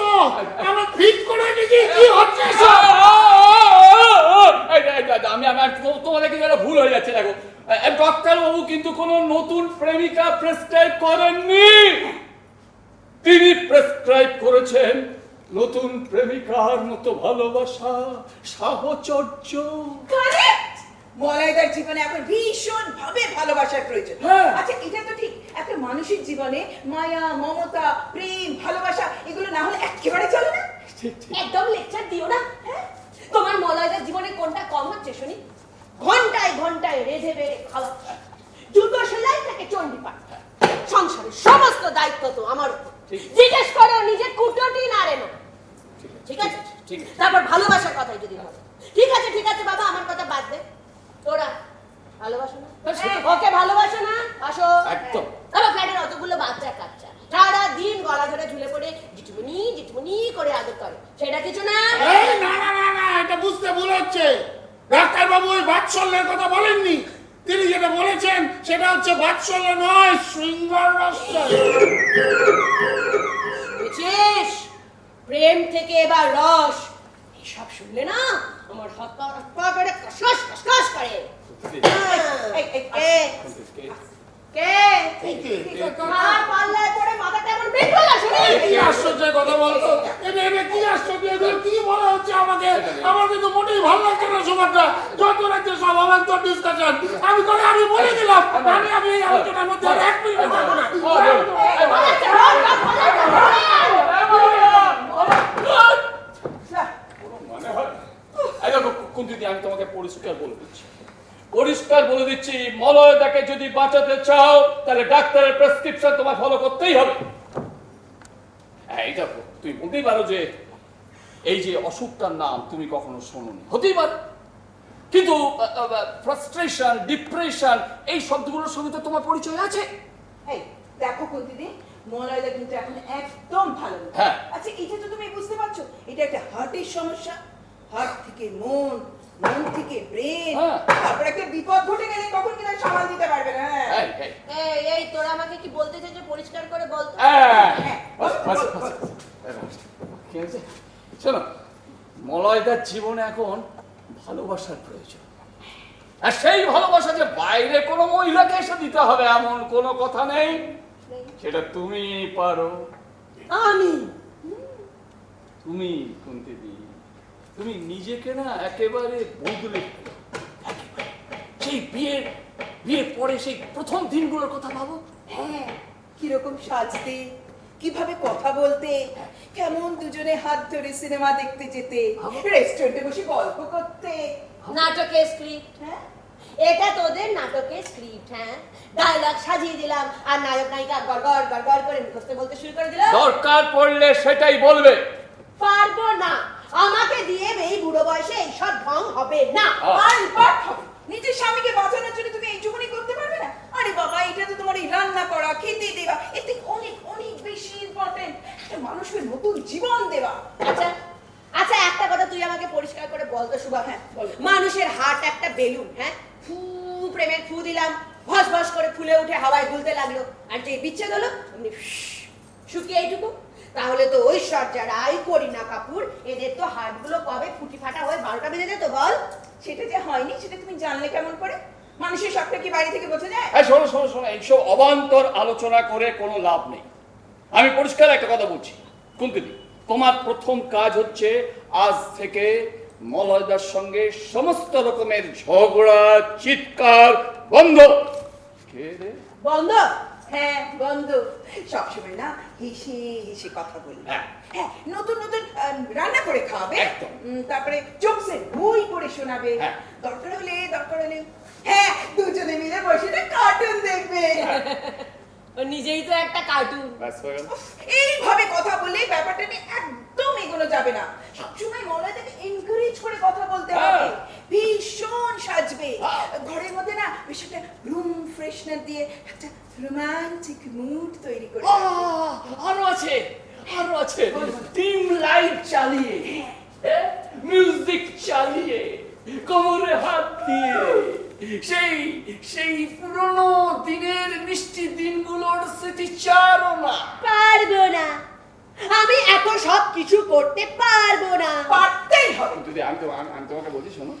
আমি ফিট করে দিছি। কি হচ্ছে এসব? আমি তোমাদের কিছু একটা ভুল হয়ে যাচ্ছে। দেখো, ডক্টর বাবু কিন্তু কোনো নতুন প্রেমিকা প্রেসক্রাইব করেননি। তিনি প্রেসক্রাইব করেছেন নতুন প্রেমিকার মতো ভালোবাসা, সাহচর্য। কারেক্ট। মলয়দার জীবনে এখন ভীষণ ভাবে ভালোবাসার প্রয়োজন। হ্যাঁ। আচ্ছা, এটা তো ঠিক। একটা মানুষের জীবনে মায়া, মমতা, প্রেম, ভালোবাসা এগুলো না হলে একেবারে চলে না। একদম লেকচার দিও না। হ্যাঁ, তোমার মলয়দার জীবনে কোনটা কম হচ্ছে শুনি? ঘন্টায় ঘন্টায় রেধে বেড়ে খাওয়া, জুতো সেলাই থেকে চণ্ডীপাঠ, সংসারের সমস্ত দায়িত্ব তো আমার উপর। জিজ্ঞেস করো নিজের কুটোটি নাড়ে না। ঠিক আছে, ঠিক আছে। তারপর ভালোবাসার কথাই যদি বলো, ঠিক আছে ঠিক আছে বাবা, আমার কথা বাদ দে। তোরা ভালোবাসো না? ওকে ভালোবাসো না? আসো। একদম। আমার ফ্ল্যাটের অতগুলো বাচ্চা কাচ্চা সারা দিন গলা ধরে ঝুলে পড়ে জিটুমনি জিটুমনি করে আদর করে, সেটা কিছু না? এই না না না না, এটা বুঝতে ভুল হচ্ছে। ডাক্তার বাবু ওই বাৎসল্যের কথা বলেননি। তিনি যেটা বলেছেন সেটা হচ্ছে বাৎসল্য নয়, শৃঙ্গার রাষ্ট্র। বুঝছিস? প্রেম থেকে এবার রস, এসব শুনলে না আমার হাত পা করে কসকস কসকস করে। এই, এই, এই, কে তোমার পাল্লায় পড়ে মাথাটা এমন বিকল শুনি? কি আশ্চর্যের কথা বলতো! এটা কি আশ্চর্য! এগুলো কি বলা হচ্ছে আমাকে? আমার কিন্তু মোটেই ভালো লাগছে না সুভদ্রা। যত রাজ্যে সব অবান্তর ডিসকাশন। আমি বলে দিলাম আমি এই আলোচনার মধ্যে আর 1 মিনিট থাকবো না। কুন্তিদি, আমি তোমাকে পরিষ্কার বলে দিচ্ছি, মলয়দাকে যদি বাঁচাতে চাও তাহলে ডাক্তারের প্রেসক্রিপশন তোমার ফলো করতেই হবে। এইটা তুমি বলতেই পারো যে এই যে অসুখটার নাম তুমি কখনো শোনোনি, হতেই পারে, কিন্তু ফ্রাস্ট্রেশন, ডিপ্রেশন এই শব্দগুলোর সঙ্গে তো তোমার পরিচয় আছে। এই দেখো কুন্তিদি, মলয়দা কিন্তু এখন একদম ভালো নেই। হ্যাঁ। আচ্ছা, এটা তো তুমি বুঝতে পারছো, এটা একটা হার্টের সমস্যা। হার্ট থেকে মন, মন থেকে ব্রেন, হ্যাঁ। তারপর একটা বিপদ ঘটে গেলে তখন কিনা সামাল দিতে পারবে না। হ্যাঁ। এই তোরা আমাকে কি বলতে চাইছে পরিষ্কার করে বল তো। কি হয়েছে? শোনো, মলয়দার জীবনে এখন ভালোবাসার প্রয়োজন, আর সেই ভালোবাসা যে বাইরে কোনো মহিলাকে এসে দিতে হবে এমন কোনো কথা নেই। সেটা তুমি পারো। তুমি কুন্তিদি, তুমি নিজেকে না একেবারে বদলে ফেলো। সেই বিয়ের পরে সেই প্রথম দিনগুলোর কথা ভাবো। হ্যাঁ, কিরকম সাজতে, কিভাবে কথা বলতে, কেমন দুজনে হাত ধরে সিনেমা দেখতে যেতে, রেস্টুরেন্টে বসে গল্প করতে। নাটকের স্ক্রিপ্ট, হ্যাঁ, এটা তোদের নাটকের স্ক্রিপ্ট। হ্যাঁ, ডায়লগ সাজিয়ে দিলাম আর নায়ক নায়িকা গড়গড় গড়গড় করে মুখস্থ বলতে শুরু করে দিলাম। দরকার পড়লে সেটাই বলবে। পারবো না, আমাকে দিয়ে এই বুড়ো বয়সে এইসব ঢং হবে না। আনপাট হবে। নিজের স্বামীকে বাঁচানোর জন্য তুমি এইটুকুনি করতে পারবে না? আরে বাবা, এটা তো তোমার এই রান্না করা, খেতে দেওয়া, এতে অনেক অনেক বেশি ইম্পর্টেন্ট। একটা মানুষকে নতুন জীবন দেওয়া। আচ্ছা আচ্ছা, একটা কথা তুই আমাকে পরিষ্কার করে বল তো শুভা। হ্যাঁ, মানুষের হার্ট একটা বেলুন। হ্যাঁ, ফু প্রেমের ফু দিলাম, ভস ভস করে ফুলে উঠে হাওয়ায় দুলতে লাগলো, আর যে বিচ্ছেদ হলো এমনি শুকিয়ে এইটুকু। তাহলে তো ঐশ্বর্যা রায়, করিনা কাপুর এদের তো হার্ট গুলো কবে ফুটি ফাটা হয়ে 12টা বেজে যেত বল। সেটা যে হয়নি সেটা তুমি জানলে কেমন করে? মানুষের সবটা কি বাড়ি থেকে বোঝা যায়? শোনো শোনো শোনো, এইসব অবান্তর আলোচনা করে কোনো লাভ নেই। আমি পরিষ্কার একটা কথা বলছি, কুন্তিদি, তোমার প্রথম কাজ হচ্ছে আজ থেকে মলয়দার সঙ্গে সমস্ত রকমের ঝগড়া, চিৎকার বন্ধ। কে রে? বন্ধ? হ্যাঁ, বন্ধ। সবসময় না হেসে হেসে কথা বলবে। হ্যাঁ। হ্যাঁ, নতুন নতুন রান্না করে খাওয়াবে। একদম। তারপরে জোকসের বই পড়ে শোনাবে। হ্যাঁ। দরকার হলে হ্যাঁ, দুজনে মিলে বসে কার্টুন দেখবে। ও নিজেই তো একটা কার্টুন। ব্যাস হয়ে গেল। এইভাবে কথা বললে ব্যাপারটা নিয়ে একদম এগোনো যাবে না। সবসময় মলয়দাকে এনকারেজ করে কথা বলতে হবে। ভীষণ সাজবে। ঘরের মধ্যে না বেশ একটা রুম ফ্রেশনার দিয়ে একটা রোমান্টিক মুড তৈরি করে। আরো আছে, আরো আছে টিম লাইট চালিয়ে, মিউজিক চালিয়ে, কোমরে হাত দিয়ে সেই সেই পুরনো দিনের মিষ্টি দিনগুলোর স্মৃতিচারণা। পারবো না, আমি এত সব কিছু করতে পারবো না। পারতেই হবে। যদি আমি তোমাকে বলছি, শোনো,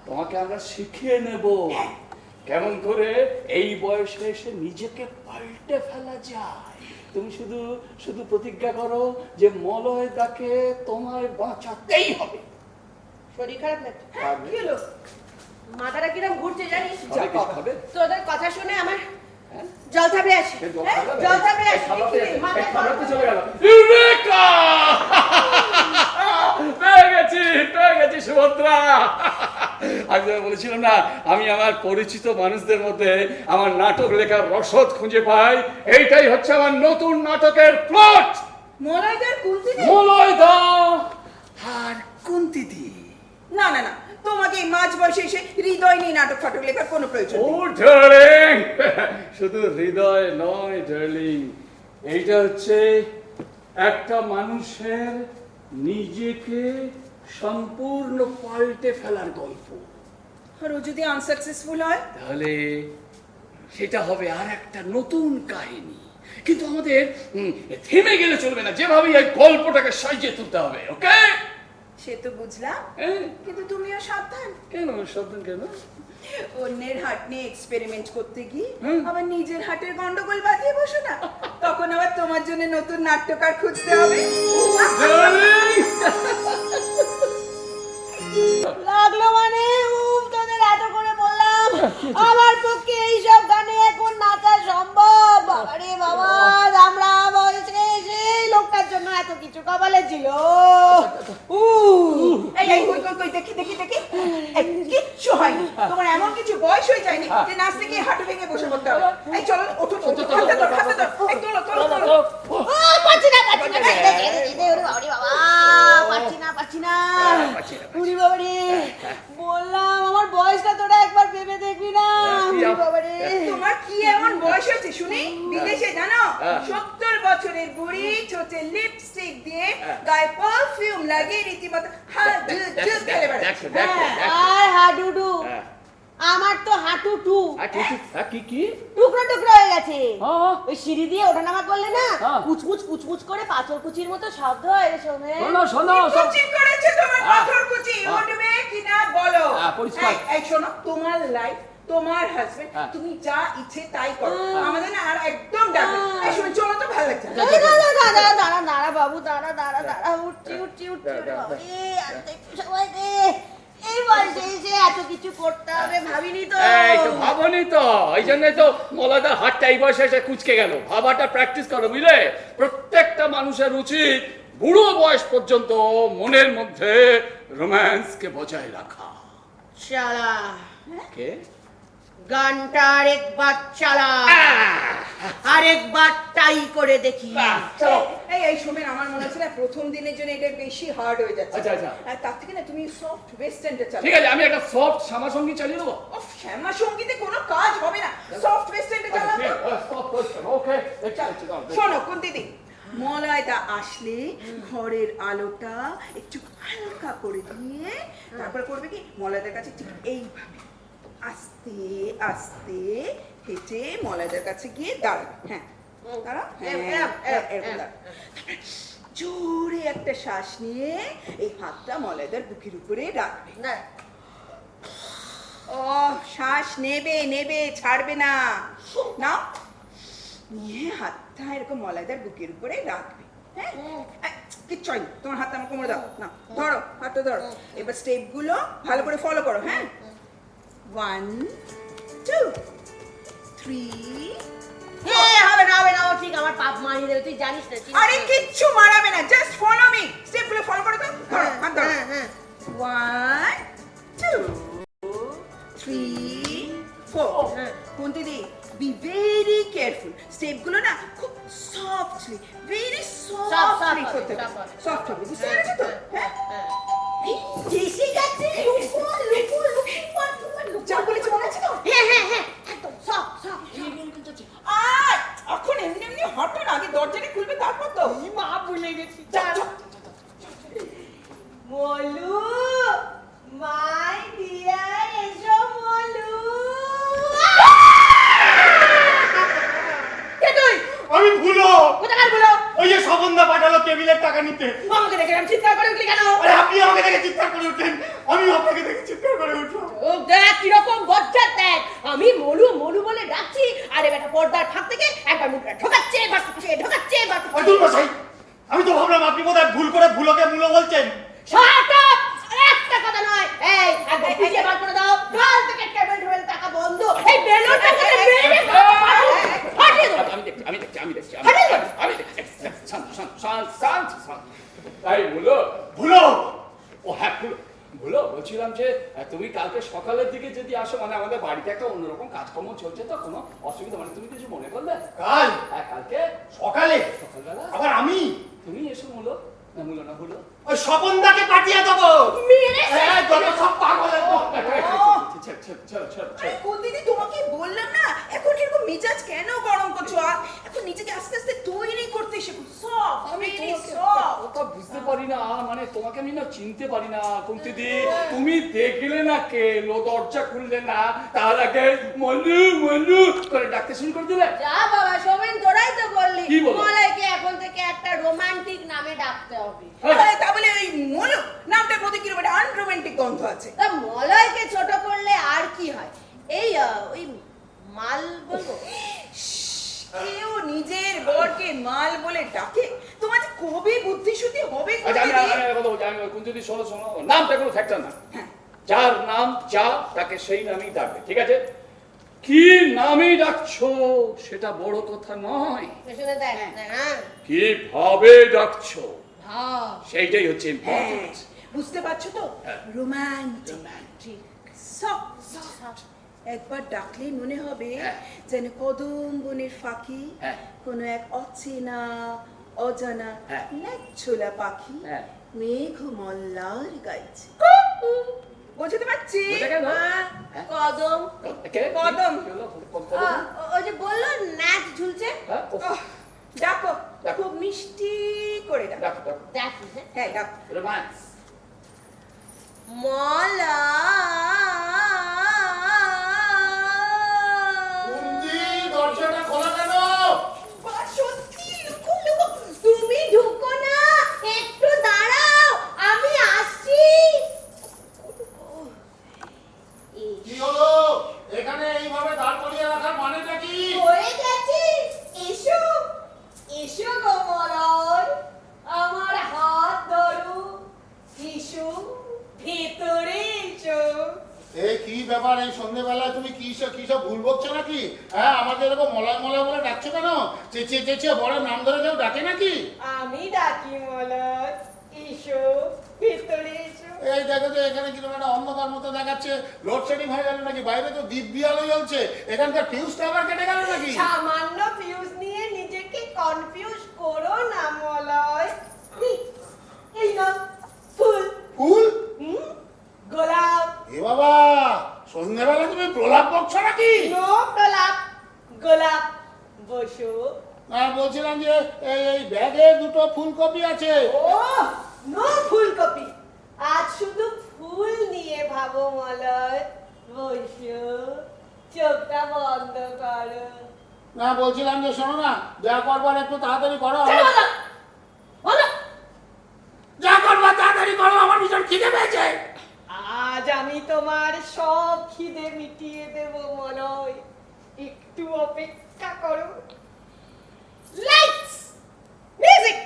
তোমাকে আমরা শিখিয়ে নেব কেমন করে এই বয়সে এসে নিজেকে পাল্টে ফেলা যায়। তুমি শুধু শুধু প্রতিজ্ঞা করো যে মলয়দাকে তোমায় বাঁচাতেই হবে। শরীর খারাপ লাগছে, কি হলো? মাথাটা কিরম ঘুরছে জানিস? খাবে কিছু খাবে? তোদের কথা শুনে আমার জল থাপড়ে আসে, জল থাপড়ে আসে। খাবারতে চলে গেল। ইউরেকা! পেয়ে গেছি সুভদ্রা। আমি তো বলেছিলাম না, আমি আমার পরিচিত মানুষদের মধ্যে আমার নাটক লেখার রসদ খুঁজে পাই। এইটাই হচ্ছে আমার নতুন নাটকের প্লট। মলয়দার কুন্তিদি? মলয়দা আর কুন্তিদি। না না না, তোমাকে এই মাঝ বয়সে এসে হৃদয় নিয়ে নাটক ফাটক লেখার কোনো প্রয়োজন ও নেই। ডার্লিং, শুধু হৃদয় নয় ডার্লিং, এইটা হচ্ছে একটা মানুষের নিজেকে সম্পূর্ণ পাল্টে ফেলার গল্প। আর ও যদি আনসাকসেসফুল হয়? তাহলে সেটা হবে আর একটা নতুন কাহিনী। কিন্তু আমাদের থেমে গেলে চলবে না, যেভাবে এই গল্পটাকে সাজিয়ে তুলতে হবে। ওকে? সে তো বুঝলাম, হ্যাঁ। কিন্তু তুমিও সাবধান। কেন সাবধান কেন? অন্যের হাট নিয়ে এক্সপেরিমেন্ট করতে গিয়ে হুম। আবার নিজের হাটের গন্ডগোল বাঁধিয়ে বসো না, তখন আবার তোমার জন্য নতুন নাট্যকার খুঁজতে হবে। ডার্লিং, লাগলো মানে তোদের এত করে বললাম, আমার পক্ষে এইসব গানে এখন নাচা সম্ভব? বাবারে বাবা, আমরা বয়সে সেই লোকটার জন্য এত কিছু কপালে ছিল। এই এই কই কই কই, দেখি দেখি দেখি, এই, কিচ্ছু হয়নি। তোমার এমন কিছু বয়স হয়ে যায়নি যে নাচতে গিয়ে হাঁটু ভেঙে বসে পড়তে হবে। এই চলো, ওঠো, হাতে ধরো, হাতে ধরো, এই তোলো তোলো তোলো। পারছি না, বাবারে বাবা, পারছি না। উড়ি বাবারে, বললাম আমার বয়সটা তোরা একবার ভেবে দেখবি না? উড়ি বাবারে, তোমার কি এমন বয়স হয়েছে শুনি বিদেশে, জানো? 70 বছরের বুড়ি ঠোঁটে লিপস্টিক দিয়ে গায়ে পারফিউম লাগিয়ে রীতিমতো হাডু ডু খেলে বেড়াচ্ছে। আর হাডুডু, আমার তো হাঁটু টু কি টুকরো টুকরো হয়ে গেছে। হ্যাঁ। ওই সিঁড়ি দিয়ে ওঠানামা করলে না হ্যাঁ। কুচকুচ কুচকুচ করে পাথর কুচির মতো শব্দ হয় রে সোমে। শোনো সব কুচি করেছে তোমার পাথর কুচি, উঠবে কিনা বলো। পরিষ্কার। এই শোনো, তোমার লাইফ, তোমার হাজবেন্ড, তুমি যা ইচ্ছে তাই করো, আমাদের না আর একদম ডাকবে। এই শুনে চলো তো, ভালো লাগছে। দাঁড়া বাবু, দাঁড়া, উঠছি ওরে বাবারে, আর তো একটু সময় দে। এই বয়সে এসে এত কিছু করতে হবে ভাবিনি তো। এই তো ভাবনি তো, এই জন্যই তো মলাদার হাতটা এই বয়সে এসে কুচকে গেল। ভাবাটা প্র্যাকটিস করো, বুঝলে? প্রত্যেকটা মানুষের উচিত বুড়ো বয়স পর্যন্ত মনের মধ্যে রোম্যান্সকে বজায় রাখা। চালা কে? গানটা আরেকবার চালা, আরেকবার টাই করে দেখি। চলো। এই শোনেন, আমার মনে হচ্ছে না প্রথম দিনের জন্য এটা বেশি হার্ড হয়ে যাচ্ছে। আচ্ছা, আচ্ছা। আর তার থেকে না তুমি সফট ওয়েস্টার্নটা চালাও। ঠিক আছে, আমি একটা সফট শ্যামা সঙ্গীত চালিয়ে দেবো। ওফ, শ্যামা সঙ্গীতে কোনো কাজ হবে না, সফট ওয়েস্টার্নটা চালাও তো। ওকে, শোনো কুন্তিদি, মলয়দা আসলে ঘরের আলোটা একটু হালকা করে দিয়ে তারপর করবে কি, মলয়দার কাছে ঠিক এইভাবে আস্তে আস্তে হেঁটে মলয়দার কাছে গিয়ে দাঁড়াবে। হ্যাঁ, দাঁড়াও। এরকম দাঁড়াও। জোরে একটা শ্বাস নিয়ে এই হাতটা মলয়দার বুকের উপরে রাখবে। ও, শ্বাস নেবে নেবে, ছাড়বে না। নাও, নিয়ে হাতটা এরকম মলয়দার বুকের উপরে রাখবে। হ্যাঁ, কিচ্ছু হয়নি, তোমার হাতটা আমার কোমরে দাও। না, ধরো, হাতটা ধরো। এবার স্টেপ গুলো ভালো করে ফলো করো। হ্যাঁ, 1 2 3। হবে না, ও ঠিক আমার পাপ মারিয়ে দেবে, তুই জানিস না। আরে কিচ্ছু মারাবে না, জাস্ট ফলো মি। স্টেপ গুলো ফলো করো তো। ধরো, হাত ধরো। 1 2 3 4। কুন্তিদি, বি ভেরি কেয়ারফুল। স্টেপ গুলো না খুব সফটলি, ভেরি সফটলি করতে হবে। সফট হবে, বুঝতে পেরেছো তো? হ্যাঁ, এসে গেছে, যা বলেছি মনে আছে তো? হ্যাঁ, একদম সব। আর এখন এমনি এমনি হঠাৎ আগে দরজাটা খুলবে, তারপর তো। মা উঠে। আমাকে দেখে আমি চিৎকার করে উঠলি কেন? আরে আপনি আমাকে দেখে চিৎকার করে উঠলেন, আমি আপনাকে দেখে চিৎকার করে উঠলাম। ও দেখ কিরকম বজ্জাত দেখ, আমি মলু মলু বলে ডাকছি, আরে বেটা পর্দার ফাঁক থেকে একবার মুখটা ঢোকাচ্ছে, এবার ঢোকাচ্ছে, এবার অতুল মশাই, আমি তো ভাবলাম আপনি বোধহয় ভুল করে ভুলকে মূল বলছেন। Shut up! একটা কথা নয়, এই একবার পিছিয়ে বার করে দাও, কাল থেকে টেবিল টাকা বন্ধ, এই বেলুনটা করে মেরে ফাটিয়ে দাও। আমি দেখছি হাঁটিয়ে দাও। শান্ত তাই বলো ভুলো ও হ্যাঁ বলো বলছিলাম যে তুমি কালকে সকালের দিকে যদি আসো, মানে আমাদের বাড়িতে একটা অন্যরকম কাজকর্ম চলছে, তো কোনো অসুবিধা মানে তুমি কিছু মনে করলে? কাল হ্যাঁ কালকে সকালে সকালবেলা আবার আমি তুমি এসো মুলো না ভুলো ওই স্বপনদাকে পাঠিয়ে দেবো। এই যত সব পাগলের দল। আরে কোন দিদি তোমাকে বললাম না, এখন এরকম মেজাজ কেন গরম করছো? এখন নিজেকে আস্তে আস্তে তৈরি করতে শেখো। সব আমি ভেরি তোমাকে সব। কথা বুঝতে পারি না, মানে তোমাকে আমি না চিনতে পারি না কুন্তিদি। তুমি দেখলে না কে লো, দরজা খুললে না, তার আগে মনু মনু করে ডাকতে শুরু করে দিলে। যা বাবা সোমেন, তোরাই তো বললি কি বলবো? মলাইকে এখন থেকে একটা রোমান্টিক নামে ডাকতে হবে। আরে তা বলে ওই মলো নামটার মধ্যে কিরকম একটা আনরোমান্টিক গন্ধ আছে। তা মলয়কে ছোট করলে আর কি হয়? এই ওই মাল বলবো? কেউ নিজের বরকে মাল বলে ডাকে? তোমার যে কবি বুদ্ধিশুদ্ধি হবে আচ্ছা আমি কোথায়? কথা বলছি, আমি কুন্তিদি শোনো, নামটা কোনো ফ্যাক্টর না। যার নাম যা তাকে সেই নামেই ডাকবে, ঠিক আছে? কি নামে ডাকছো সেটা বড় কথা নয়, শুনে দেখ হ্যাঁ কিভাবে ডাকছো ভাব সেইটাই হচ্ছে হ্যাঁ, ইম্পর্টেন্ট। বুঝতে পারছো তো? হ্যাঁ। Romantic soft. একবার ডাকলেই মনে হবে হ্যাঁ। যেন কদম বনের ফাঁকি হ্যাঁ। কোনো এক অচেনা অজানা হ্যাঁ। ছোলা পাখি হ্যাঁ। মেঘ মল্লার গাইছে। বোঝাতে পারছি? বোঝা গেল? হ্যাঁ, কদম কে? কদম। কি হলো? কদম? ওই যে বললো নাচ ঝুলছে, হ্যাঁ? ও, ডাকো, ডাকো। খুব মিষ্টি করে ডাকো। ডাকো, ডাকো। দেখিস হ্যাঁ ডাকো। রোম্যান্স। মলা কুন্তি, দরজাটা খোলা কেন? বা, সত্যি লুকো লুকো। তুমি ঢুকো না, একটু দাঁড়াও, আমি আসছি। কি হলো? এখানে এইভাবে দাঁড় করিয়ে রাখার মানেটা কি? হয়ে গেছে, এসো এসো গো মলয়, আমার হাত ধরো, এসো ভেতরে এসো। এই কি ব্যাপার, এই সন্ধ্যেবেলায় তুমি কি সব ভুল বকছো নাকি? হ্যাঁ, আমাকে এরকম মলয় মলয় বলে ডাকছো কেন? চেঁচিয়ে চেঁচিয়ে বড় নাম ধরে কেউ ডাকে নাকি? আমি ডাকি মলয়, এসো ভেতরে এসো। এই দেখো তো, এখানে কিরকম একটা অন্ধকার মতো দেখাচ্ছে। লোডশেডিং হয়ে গেল নাকি? বাইরে তো দিব্যি আলো জ্বলছে, এখানকার ফিউজটা আবার কেটে গেল নাকি? সামান্য ফিউজ নিয়ে নিজেকে কনফিউজ করো না মলয়। এই না ফুল, ফুল? গোলাপ। এ বাবা, সন্ধ্যেবেলা তুমি প্রলাপ বকছো নাকি? নো গোলাপ, গোলাপ। বসো। বলছিলাম যে এই ব্যাগে দুটো ফুলকপি আছে। ও নো ফুলকপি, আজ শুধু ফুল নিয়ে ভাবো মলয়। বসো, চোখটা বন্ধ করো। না, বলছিলাম যে শোনো না, যা করবার একটু তাড়াতাড়ি করো। বলো, বলো। যা করবার তাড়াতাড়ি করো, আমার ভীষণ খিদে পেয়েছে। আজ আমি তোমার সব খিদে মিটিয়ে দেব মলয়, একটু অপেক্ষা করো। Lights, music.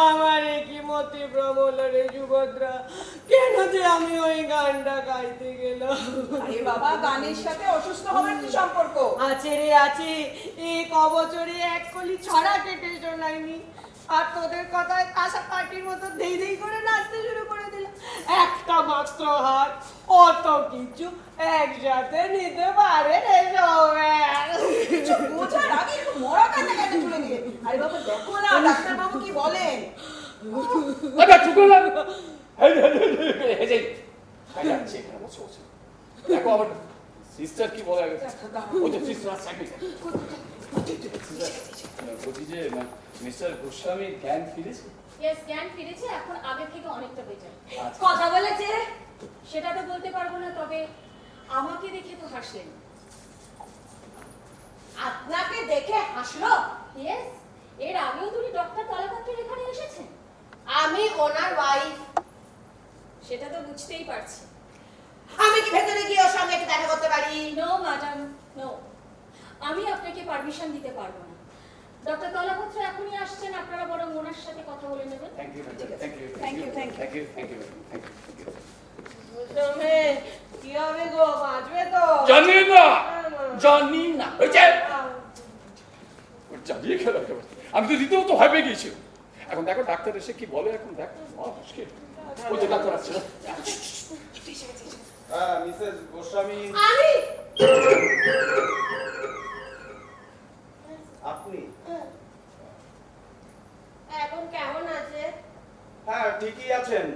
আমারে কি মতি প্রবল রে সুভদ্রা, কেন যে আমি ওই গানটা গাইতে গেলাম? আরে বাবা, গানের সাথে অসুস্থ হওয়ার কি সম্পর্ক? আছে রে আছে, এক অবচরে এক কলি ছড়া কেটে শোনায়নি, আর তোদের কথায় কাঁসা পাটির মতো ধেই ধেই করে নাচতে শুরু করে দিলাম। একটা মাত্র হাত, অত কিছু একসাথে নিতে পারে রে সৌমেন। কিছু বোঝার আগে একটু মরা কান্নাকাটি তুলে দিলে। আরে বাবা দেখো না, ডাক্তারবাবু কি বলেন? আচ্ছা চুপ করে লাগো। এই যে যাচ্ছে এখানে বসে বসে দেখো আবার সিস্টার কি বলে আগে ওই তো সিস্টার বলছি যে মিস্টার গোস্বামী জ্ঞান ফিরেছে? ইয়েস, জ্ঞান ফিরেছে, এখন আগে থেকে অনেকটা বেটার। আচ্ছা। কথা বলেছে? সেটা তো বলতে পারবো না, তবে আমাকে দেখে তো হাসলেন। আপনাকে দেখে হাসলো? ইয়েস, এর আগেও তুমি ডক্টর তলাপাত্রের এখানে এসেছেন। আমি ওনার ওয়াইফ। সেটা তো বুঝতেই পারছি। আমি কি ভেতরে গিয়ে ওর সঙ্গে একটু দেখা করতে পারি? নো ম্যাডাম, নো, আমি আপনাকে পারমিশন দিতে পারবো না। ডক্টর তলাপাত্র এখনই আসছেন, আপনারা বরং ওনার সাথে কথা বলে নেবেন। Thank you thank you Thank you, thank you. Thank you thank you thank you. কি হবে গো, বাঁচবে তো? জানি না জানি না ওই যে জানিয়ে খেলো একেবারে। আমি তো রীতিমতো ভয় পেয়ে গিয়েছি। এখন দেখো ডাক্তার এসে কি বলে, এখন দেখো মুশকিল। ওই যে ডাক্তার আসছে। মিসেস গোস্বামী, আমি আপনি? এখন কেমন আছে? হ্যাঁ, ঠিকই আছেন,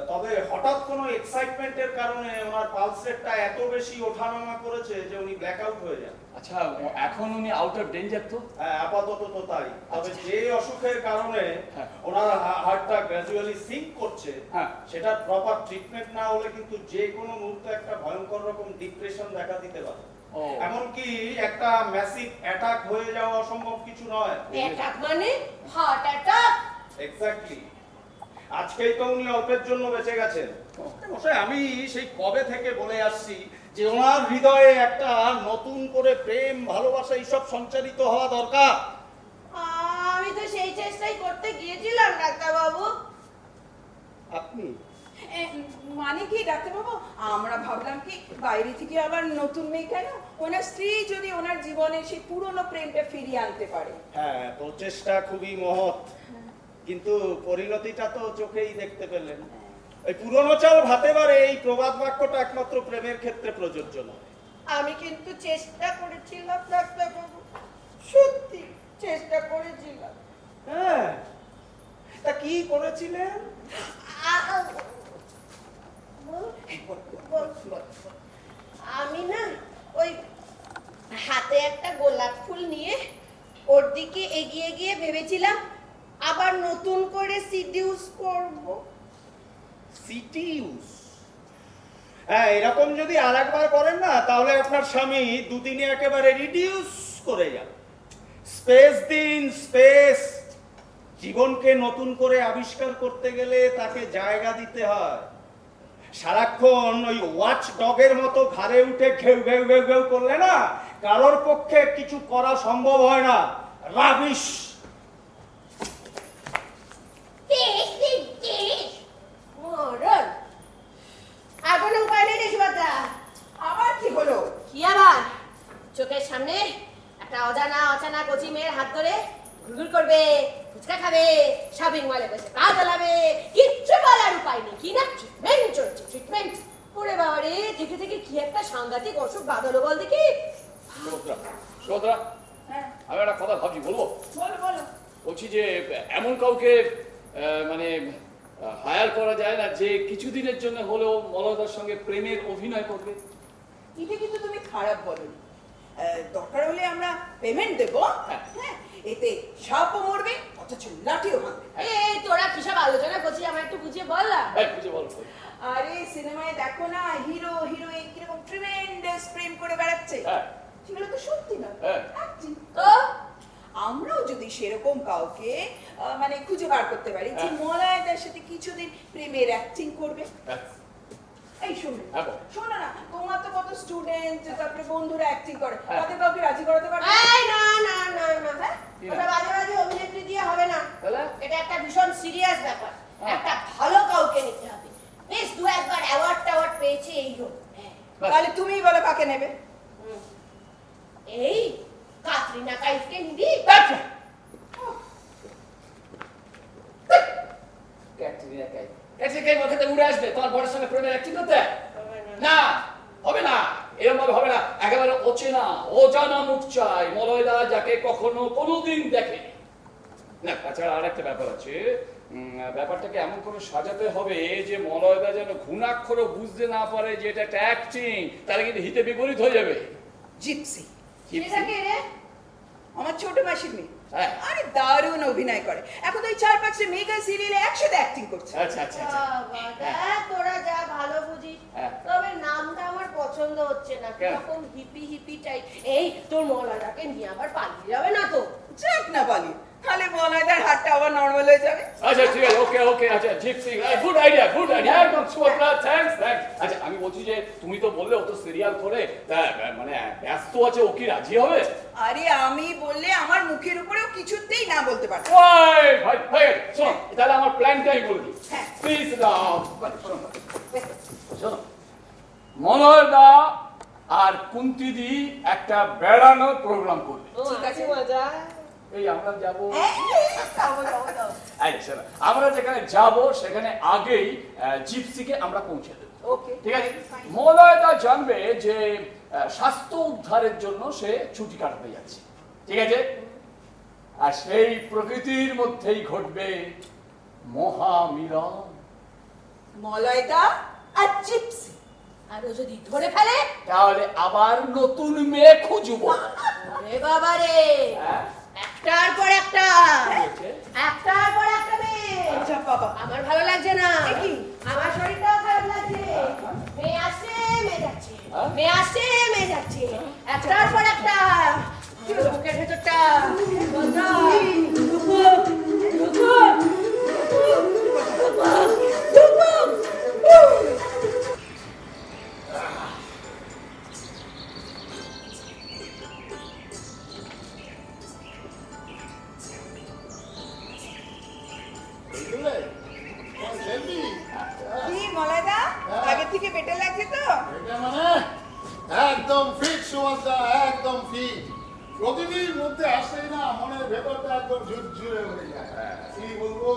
তবে হঠাৎ কোনো এক্সাইটমেন্টের কারণে ওনার পালস রেটটা এত বেশি ওঠানামা করেছে যে উনি ব্ল্যাক আউট হয়ে যান। আচ্ছা, এখন উনি আউট অফ ডেঞ্জার তো? হ্যাঁ, আপাতত তো তাই। তবে যে অসুখের কারণে হ্যাঁ। ওনার হার্টটা গ্র্যাজুয়ালি সিঙ্ক করছে, হ্যাঁ। সেটার প্রপার ট্রিটমেন্ট না হলে কিন্তু যে কোনো মুহূর্তে একটা ভয়ঙ্কর রকম ডিপ্রেশন দেখা দিতে পারে। ও। এমনকি একটা ম্যাসিভ অ্যাটাক হয়ে যাওয়া অসম্ভব কিছু নয়। অ্যাটাক মানে? Heart attack? এক্স্যাক্টলি। আজকেই তো উনি অল্পের জন্য বেঁচে গেছেন। মশাই, আমি সেই কবে থেকে বলে আসছি যে ওনার হৃদয়ে একটা নতুন করে প্রেম, ভালোবাসা এইসব সঞ্চারিত হওয়া দরকার। আমি তো সেই চেষ্টাই করতে গিয়েছিলাম ডাক্তারবাবু। আপনি? মানে কি ডাক্তারবাবু, আমরা ভাবলাম কি বাইরে থেকে আবার নতুন মেয়ে কেন, ওনার স্ত্রী যদি ওনার জীবনে সেই পুরনো প্রেমটা ফিরিয়ে আনতে পারে। হ্যাঁ, প্রচেষ্টা খুবই মহৎ, কিন্তু পরিণতিটা তো চোখেই দেখতে পেলেন। এই পুরনো চাল ভাতে বাড়ে, এই প্রবাদ বাক্যটা একমাত্র প্রেমের ক্ষেত্রে প্রযোজ্য নয়। আমি কিন্তু চেষ্টা করেছিলাম ডাক্তারবাবু, সত্যি চেষ্টা করেছিলাম। হ্যাঁ, তা কি করেছিলেন? আমি না ওই হাতে একটা গোলাপ ফুল নিয়ে ওর দিকে এগিয়ে গিয়ে ভেবেছিলাম আবার নতুন করে সিডিউস করব। সিটিউস? হ্যাঁ, এরকম যদি আরেকবার করেন না, তাহলে আপনার স্বামী দুদিনে একেবারে রিডিউস করে যাবে। স্পেস দিন, স্পেস। জীবনকে নতুন করে আবিষ্কার করতে গেলে তাকে জায়গা দিতে হয়। সারাক্ষণ ওই ওয়াচ ডগের মতো ঘাড়ে উঠে ঘেউ ঘেউ ঘেউ ঘেউ করলে না, কারোর পক্ষে কিছু করা সম্ভব হয় না। রাবিশ। মরণ। আর কোনো উপায় নেই রে সুভদ্রা? আবার কি হলো? কি আবার? চোখের সামনে একটা অজানা কচি মেয়ের হাত ধরে ঘুরঘুর করবে, ফুচকা খাবে, শপিং মলে বসে পা চালাবে, কিচ্ছু বলার উপায় নেই। কি না ট্রিটমেন্ট চলছে, ট্রিটমেন্ট। ওরে বাবা রে, থেকে থেকে কি একটা সাংঘাতিক অসুখ বাঁধলো বল দেখি। সুভদ্রা, হ্যাঁ, আমি একটা কথা ভাবছি, বলবো? বলো বলো। বলছি যে এমন কাউকে মানে হায়ার করা যায় না যে কিছুদিনের জন্য হলেও মলয়দার সঙ্গে প্রেমের অভিনয় করবে? এটা কিন্তু তুমি খারাপ বলো। দরকার হলে আমরা পেমেন্ট দেবো, হ্যাঁ। হ্যাঁ, এতে সাপও মরবে অথচ লাঠিও ভাঙবে। এই তোরা কিসব আলোচনা করছিস, আমার একটু বুঝিয়ে বল না। বুঝে বল। আরে সিনেমায় দেখো না, হিরো হিরোইন কিরকম ট্রিমেন্ডাস প্রেম করে বেড়াচ্ছে, হ্যাঁ। সেগুলো তো সত্যি না, হ্যাঁ। acting। তো আমরাও যদি সেরকম কাউকে মানে খুঁজে বার করতে পারি যে হ্যাঁ। মলয়দার সাথে কিছুদিন প্রেমের অ্যাক্টিং করবে। এই শোনো, হ্যাঁ, বল। শোনো না, তোমার তো কত স্টুডেন্ট, তারপরে বন্ধুরা অ্যাক্টিং করে, হ্যাঁ। তাদের কাউকে রাজি করাতে পারবে? এই না না না না, কি না? ওটা বাজে বাজে অভিনেত্রী দিয়ে হবে না। তাহলে? এটা একটা ভীষণ সিরিয়াস ব্যাপার। হ্যাঁ। একটা ভালো কাউকে নিতে হবে। বেশ দু একবার অ্যাওয়ার্ড টাওয়ার্ড পেয়েছে এই হোক। তাহলে তুমিই বলো কাকে নেবে। এই কাতরিনা কাইফকে নিবি? ক্যাটরিনা কাইফ? ক্যাটরিনা কাইফ ওখানে উড়ে আসবে তোমার বড়ের সঙ্গে প্রেমের অ্যাক্টিং করতে? না, হবে না, এরকম ভাবে হবে না। একেবারে অচেনা অজানা মুখ চাই, মলয়দা যাকে কখনো কোনোদিন দেখেনি। না তাছাড়া আর একটা ব্যাপার আছে, ব্যাপারটাকে এমন করে সাজাতে হবে যে মলয়দা যেন ঘুণাক্ষরও বুঝতে না পারে যে এটা একটা অ্যাক্টিং, তাহলে কিন্তু হিতে বিপরীত হয়ে যাবে। Gypsy gypsy? এটা কে রে? আমার ছোট মাসির মেয়ে। হ্যাঁ। আরে দারুণ অভিনয় করে, এখন তো ওই 4-5টা মেগা সিরিয়ালে একসাথে অ্যাক্টিং করছে। আচ্ছা আচ্ছা আচ্ছা। বাবা, দেখ তোরা যা ভালো বুঝিস, হ্যাঁ। তবে নামটা আমার পছন্দ হচ্ছে না, কেন? কিরকম হিপি হিপি টাইপ। এই তোর মলাটাকে নিয়ে আবার পালিয়ে যাবে না তো? যাক না পালি, তাহলে মলয়দার হাতটা আবার নর্মাল হয়ে যাবে। আচ্ছা ঠিক আছে, ওকে ওকে, আচ্ছা জিপসি, গুড আইডিয়া, একদম সুভদ্রা, থ্যাঙ্কস। আচ্ছা আমি বলছি যে তুমি তো বললে ও তো সিরিয়াল করে, তা মানে ব্যস্ত আছে, ও কি রাজি হবে? আরে আমি বললে আমার মুখের উপরেও কিছুতেই না বলতে পারে। ওই ভাই ভাই শোনো, তাহলে আমার প্ল্যানটাই বলে দিই। হ্যাঁ। প্লিজ দাও, শোনো, মলয়দা আর কুন্তিদি একটা বেড়ানোর প্রোগ্রাম করবে। ও, ঠিক আছে। মজা। এই আমরা যাবো, যাবো, যাবো, যাবো। আরে শোনো, আমরা যেখানে যাব সেখানে আগেই জিপসিকে আমরা পৌঁছে দেবো। ওকে, ঠিক আছে? মলয়দা জানবে যে স্বাস্থ্য উদ্ধারের জন্য সে ছুটি কাটাতে যাচ্ছে, ঠিক আছে? আর সেই প্রকৃতির মধ্যেই ঘটবে মহামিলন। মলয়দা আর জিপসি। আর ও যদি ধরে ফেলে? তাহলে আবার নতুন মেয়ে খুঁজবো। রে বাবা রে, হ্যাঁ? একটার পর একটা, কি হয়েছে? একটার পর একটা মেয়ে। আচ্ছা বাবা, আমার ভালো লাগছে না, এ কি? আমার শরীরটাও খারাপ লাগছে। মেয়ে আসছে, মেয়ে যাচ্ছে, হ্যাঁ? মেয়ে আসছে, মেয়ে যাচ্ছে, একটার পর একটা। বুকের ভেতরটা বন্ধ। বুঝলে? কোন সেলফি? কি মলয়দা, আগে থেকে বেটার লাগছে তো? এটা মানে একদম ফিট সুভদ্রা, একদম ফিট। প্রকৃতির মধ্যে আসলেই না মনের ভেতরটা একদম ঝুরঝুরে হয়ে যায়। কি বলবো,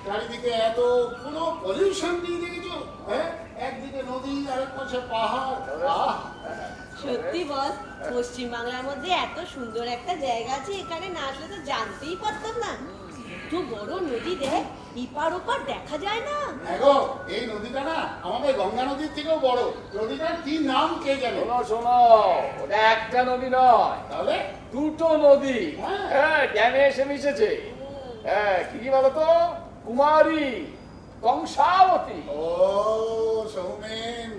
চারিদিকে এত কোনো পলিউশন নেই, দেখেছো? হ্যাঁ, একদিকে নদী, আরেক পাশে পাহাড়। আহ! সত্যি বল, পশ্চিম বাংলার মধ্যে এত সুন্দর একটা জায়গা আছে, এখানে না আসলে তো জানতেই পারতাম না। এত বড় নদী, দেখ ইপার ওপার দেখা যায় না। দেখো, এই নদীটা না আমাদের গঙ্গা নদীর থেকেও বড়। নদীটার কি নাম কে জানে? শোনো শোনো, ওটা একটা নদী নয়, তাহলে দুটো নদী। হ্যাঁ। হ্যাঁ, ড্যামে এসে মিশেছে। হ্যাঁ, কি বলতো, কুমারী, কংসাবতী। ও সৌমেন,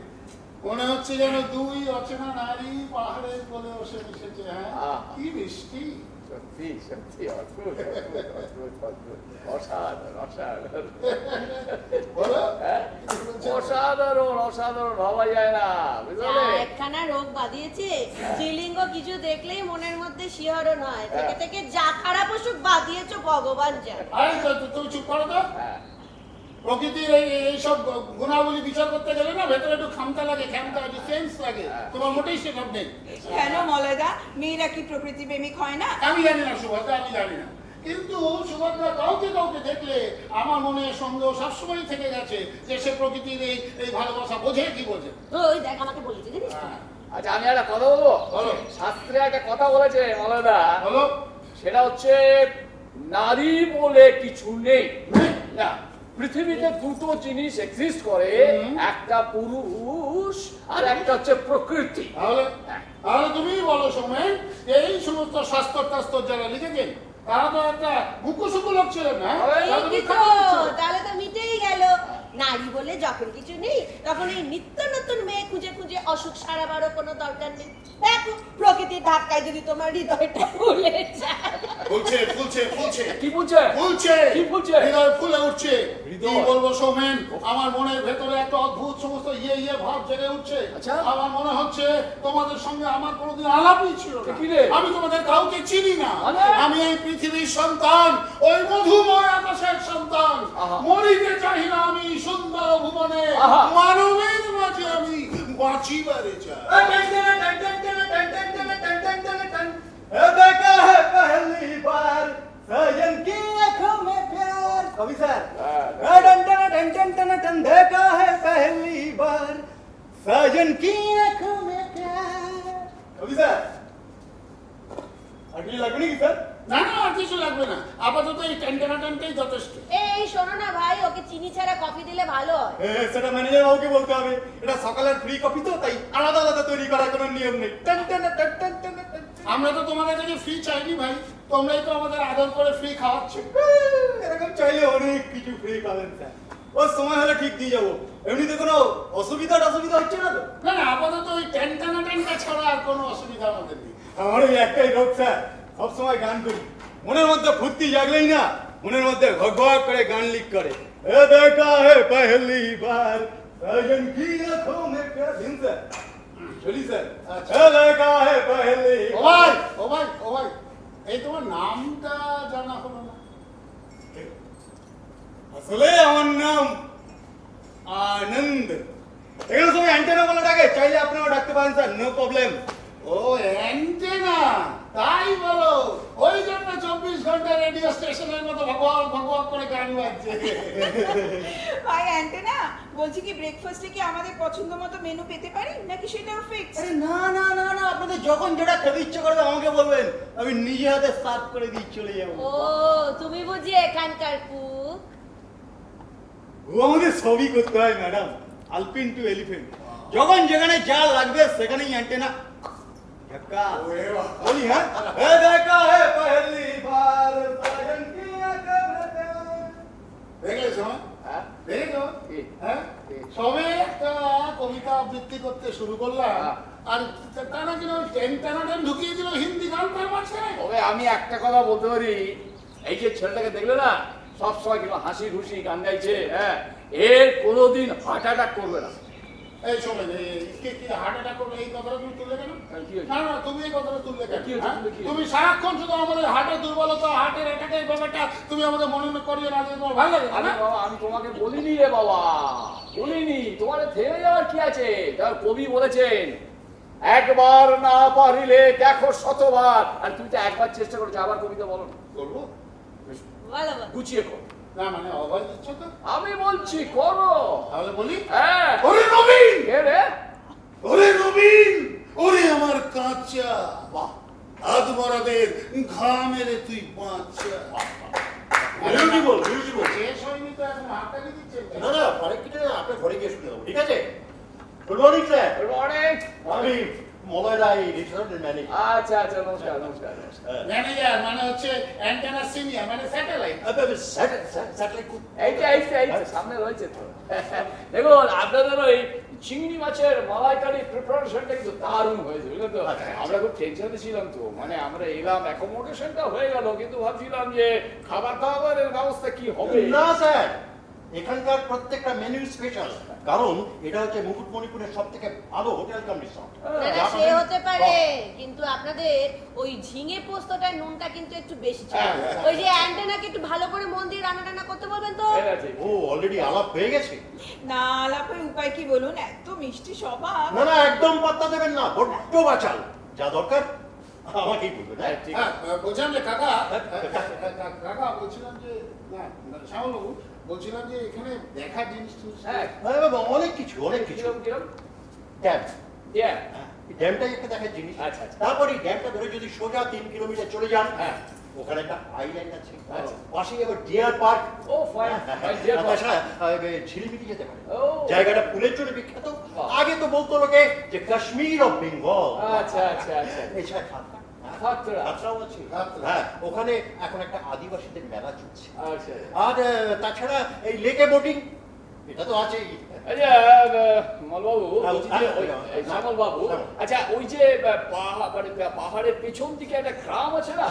মনে হচ্ছে যেন দুই অচেনা নারী পাহাড়ের কোলে বসে মিশেছে। হ্যাঁ, আহ। কি মিষ্টি। সত্যি সত্যি অদ্ভুত, অদ্ভুত, অদ্ভুত, অদ্ভুত। অসাধারণ অসাধারণ। বলো হ্যাঁ? কি বলছো? অসাধারণ অসাধারণ ভাবা যায় না, বুঝলে? একখানা রোগ বাঁধিয়েছে, স্ত্রীলিঙ্গ কিছু দেখলেই মনের মধ্যে শিহরণ হয়। থেকে থেকে যা খারাপ অসুখ বাঁধিয়েছো ভগবান জানে। আরে তুমি চুপ করো তো। হ্যাঁ। প্রকৃতির এইসব গুণাবলী বিচার করতে গেলে না ভেতরে একটু খামতা লাগে, একটু সেন্স লাগে। তোমার মোটেই সেসব নেই। কেন মলয়দা, মেয়েরা কি প্রকৃতি প্রেমিক হয় না? আমি জানি না সুভদ্রা, আমি জানি না, কিন্তু সুভদ্রা কাউকে কাউকে দেখলে আমার মনে সন্দেহ সবসময় থেকে গেছে যে সে প্রকৃতির এই ভালোবাসা বোঝে কি বোঝে। ওই দেখ আমাকে বলেছে, জানিস তো? হ্যাঁ, আচ্ছা আমি একটা কথা বলবো। বলো। শাস্ত্রে একটা কথা বলেছে মলয়দা, বলো। সেটা হচ্ছে নারী বলে কিছু নেই। না, পৃথিবীতে দুটো জিনিস এক্সিস্ট করে, একটা পুরুষ আর একটা হচ্ছে প্রকৃতি। তাহলে তাহলে তুমি বলো সৌমেন, এই সমস্ত শাস্ত্র টাস্ত্র যারা লিখেছেন তারা তো একটা মুখোশুকু লোক ছিলেন না। তারা তো এই মিথ্যা তো, কথা বলছিলেন। তাহলে তো মিটেই গেল। নারী বলে যখন কিছু নেই, তখন এই নিত্য নতুন মেয়ে খুঁজে খুঁজে অসুখ সারাবারও কোনো দরকার নেই। দেখো, প্রকৃতির ধাক্কায় যদি তোমার হৃদয়টা ফুলে যায়। ফুলছে ফুলছে ফুলছে কি বলছে? ফুলছে কি ফুলছে? হৃদয় ফুলে উঠছে। হৃদয়? কি বলবো সৌমেন, আমার মনের ভেতরে একটা অদ্ভুত সমস্ত ইয়ে ভাব জেগে উঠছে। আচ্ছা। আমার মনে হচ্ছে তোমাদের সঙ্গে আমার কোনোদিন আলাপই ছিল না। কি রে? আমি তোমাদের কাউকে চিনি না। মানে? আমি এই পৃথিবীর সন্তান, ওই মধুময় আকাশের সন্তান। আহা। মরিতে চাহি না আমি সুন্দর ভুবনে, আহা। মানবের মাঝে আমি বাঁচিবারে চাই। देखा है पहली बार सजन की आंखों में प्यार। कवि सर, देखा है पहली बार सजन की आंखों में प्यार। कवि सर, अगली लगनी की सर। না না আর কিছু লাগবে না, আপাতত এই টেনটেনাটানটাই যথেষ্ট। এই শোনো না ভাই, ওকে চিনি ছাড়া কফি দিলে ভালো হয়। সেটা ম্যানেজার বাবুকে বলতে হবে। এটা সকালের ফ্রি কফি তো, তাই আলাদা আলাদা তৈরি করার কোনো নিয়ম নেই। আমরা তো তোমাদের কাছে ফ্রি চাইনি ভাই, তোমরাই তো আমাদের আদর করে ফ্রি খাওয়াচ্ছ। এরকম চাইলে অনেক কিছু ফ্রি পাবেন স্যার। ও সময় হলে ঠিক দিয়ে যাবো। এমনিতে কোনো অসুবিধা হচ্ছে না তো? না না, আপাতত ওই টেনটেনাটানটা ছাড়া আর কোনো অসুবিধা আমাদের নেই। আমার ওই একটাই রোগ স্যার, সবসময় গান করি। মনের মধ্যে ফুর্তি জাগলেই না মনের মধ্যে ঘক ঘক করে গান লিক করে। এ দেখা হে পহলি বার সাজন কি আঁখোं में प्यार। দিন স্যার, চলি স্যার। এ দেখা হে পহলি ও ভাই ও ভাই ও ভাই, এই তোমার নামটা জানা হলো না। আসলে আমার নাম আনন্দ। এখানে সবাই অ্যান্টেনা বলে ডাকে, চাইলে আপনারা ডাকতে পারেন স্যার, নো প্রবলেম। ও অ্যান্টেনা, তাই বলো? ওই জন্য 24 ঘন্টা রেডিও স্টেশনের মতো ভগবান ভগবান করে গান বাজছে। ভাই অ্যান্টেনা, বলছি কি ব্রেকফাস্টে কি আমাদের পছন্দ মতো মেনু পেতে পারি নাকি সেটাও ফিক্স? আরে না না না না, আপনাদের যখন যেটা খেতে ইচ্ছে করবে আমাকে বলবেন, আমি নিজে হাতে সার্ভ করে দিয়ে চলে যাবো। ও তুমি বুঝি এখানকার কুক? ও আমাদের সবই করতে হয় ম্যাডাম, আলপিন টু এলিফেন্ট। যখন যেখানে যা লাগবে সেখানেই অ্যান্টেনা ঝক্কাস। বলি হ্যাঁ, এ দেখা হে পহলি বার সাজন কি আঁখোं में प्यार। দেখেছো? হ্যাঁ? দেখেছো? কি? হ্যাঁ? সবে একটা কবিতা আবৃত্তি করতে শুরু করলাম, আর তা না কিনা টেনটেনাটান ঢুকিয়ে দিল হিন্দি গান তার মাঝখানে। তবে আমি একটা কথা বলতে পারি, এই যে ছেলেটাকে দেখলে না, সবসময় কিন্তু হাসি খুশি গান গাইছে, হ্যাঁ, এর কোনোদিন হার্ট অ্যাটাক করবে না। এই শোনেন, কি হার্ট অ্যাটাক করবে এই কথাটা তুমি তুললে কেন? কি হয়েছে? না না, তুমি এই কথাটা তুললে কেন? কি হয়েছে? হ্যাঁ? কি হয়েছে? তুমি সারাক্ষণ শুধু আমাদের হার্টের দুর্বলতা, হার্টের অ্যাটাকের ব্যাপারটা তুমি আমাদের মনে করিয়ে না দিলে তোমার ভালো লাগে আমি না? বাবা, আমি তোমাকে বলিনি রে বাবা, বলিনি। তোমার থেমে যাওয়ার কি আছে? তার কবি বলেছেন, একবার না পারিলে দেখো শতবার। আর তুমি তো একবার চেষ্টা করেছো, আবার কবিতা বলো না। করবো ভালো ভালো। গুছিয়ে করো। না, মানে অভয় দিচ্ছ তো? আমি বলছি করো। তাহলে বলি, হ্যাঁ। ওরে নবীন, কে রে? ওরে নবীন, ওরে আমার কাঁচা, বাহ, হাত মরাদের ঘামেরে তুই বাঁচা। Beautiful beautiful. শেষ হয়নি তো এখন হাততালি দিচ্ছেন কেন? না না, পরে কি আপনার ঘরে গিয়ে শুনে দেবো, ঠিক আছে? Good morning sir. অনেক। আমি মলয় রায়, রেস্টুরেন্টের ম্যানেজার। আচ্ছা আচ্ছা, নমস্কার নমস্কার নমস্কার। ম্যানেজার মানে হচ্ছে অ্যান্টেনা সিনিয়র, মানে স্যাটেলাইট। স্যাটেলাইট এইটা সামনে রয়েছে তো। দেখুন, আপনাদের ওই চিংড়ি মাছের মালাইকারি প্রিপারেশনটা কিন্তু দারুণ হয়েছে, বুঝলেন তো? আমরা খুব টেনশনে ছিলাম তো, মানে আমরা এলাম, অ্যাকোমোডেশনটা হয়ে গেল, কিন্তু ভাবছিলাম যে খাবার দাবারের ব্যবস্থা কি হবে। না স্যার, এখানকার প্রত্যেকটা মেনু স্পেশাল, কারণ এটা হচ্ছে মুকুটমণিপুরের সব থেকে ভালো হোটেল কাম রিসর্ট। না না, সে হতে পারে, কিন্তু আপনাদের ওই ঝিঙে পোস্তটায় নুনটা কিন্তু একটু বেশি ছিল। ওই যে অ্যান্টেনাকে একটু ভালো করে মন দিয়ে রান্না টান্না করতে বলবেন তো। ঠিক আছে। ও অলরেডি আলাপ হয়ে গেছে। না, আলাপের উপায় কি বলুন? এত মিষ্টি স্বভাব। না না, একদম পাত্তা দেবেন না, বড্ড বাচাল। যা দরকার আমাকেই বলবেন। হ্যাঁ, ঠিক হ্যাঁ, আছে। বলছিলাম যে কাকা, কাকা বলছিলাম যে, না শ্যামলবাবু বলছিলাম যে এখানে দেখার জিনিস হ্যাঁ। হ্যাঁ বাবা, অনেক কিছু অনেক কিছু। কিরম কিরম? Dam, Yeah. এই ড্যামটাই একটা দেখার জিনিস। আচ্ছা, আচ্ছা। তারপর এই ড্যামটা ধরে যদি সোজা 3 কিলোমিটার চলে যান, হ্যাঁ। ওখানে একটা আইল্যান্ড আছে, আচ্ছা। পাশেই আবার ডিয়ার পার্ক। ও ফাইন, ফাইন, ডিয়ার পার্ক। তাছাড়া ঝিলিমিলি যেতে পারে। ও। জায়গাটা ফুলের জন্য বিখ্যাত। বাহ। আগে তো বলতো লোকে যে কাশ্মীর অফ বেঙ্গল। আচ্ছা আচ্ছা আচ্ছা। এছাড়া খাতড়া, খাতড়া। খাতড়াও আছে। খাতড়া। হ্যাঁ, ওখানে এখন একটা আদিবাসীদের মেলা চলছে। আচ্ছা। আর তাছাড়া এই লেকে বোটিং, এটা তো আছেই। আচ্ছা, মলবাবু, বলছি যে ওই শ্যামল বাবু, আচ্ছা ওই যে পাহাড়ের পেছন দিকে একটা গ্রাম আছে না?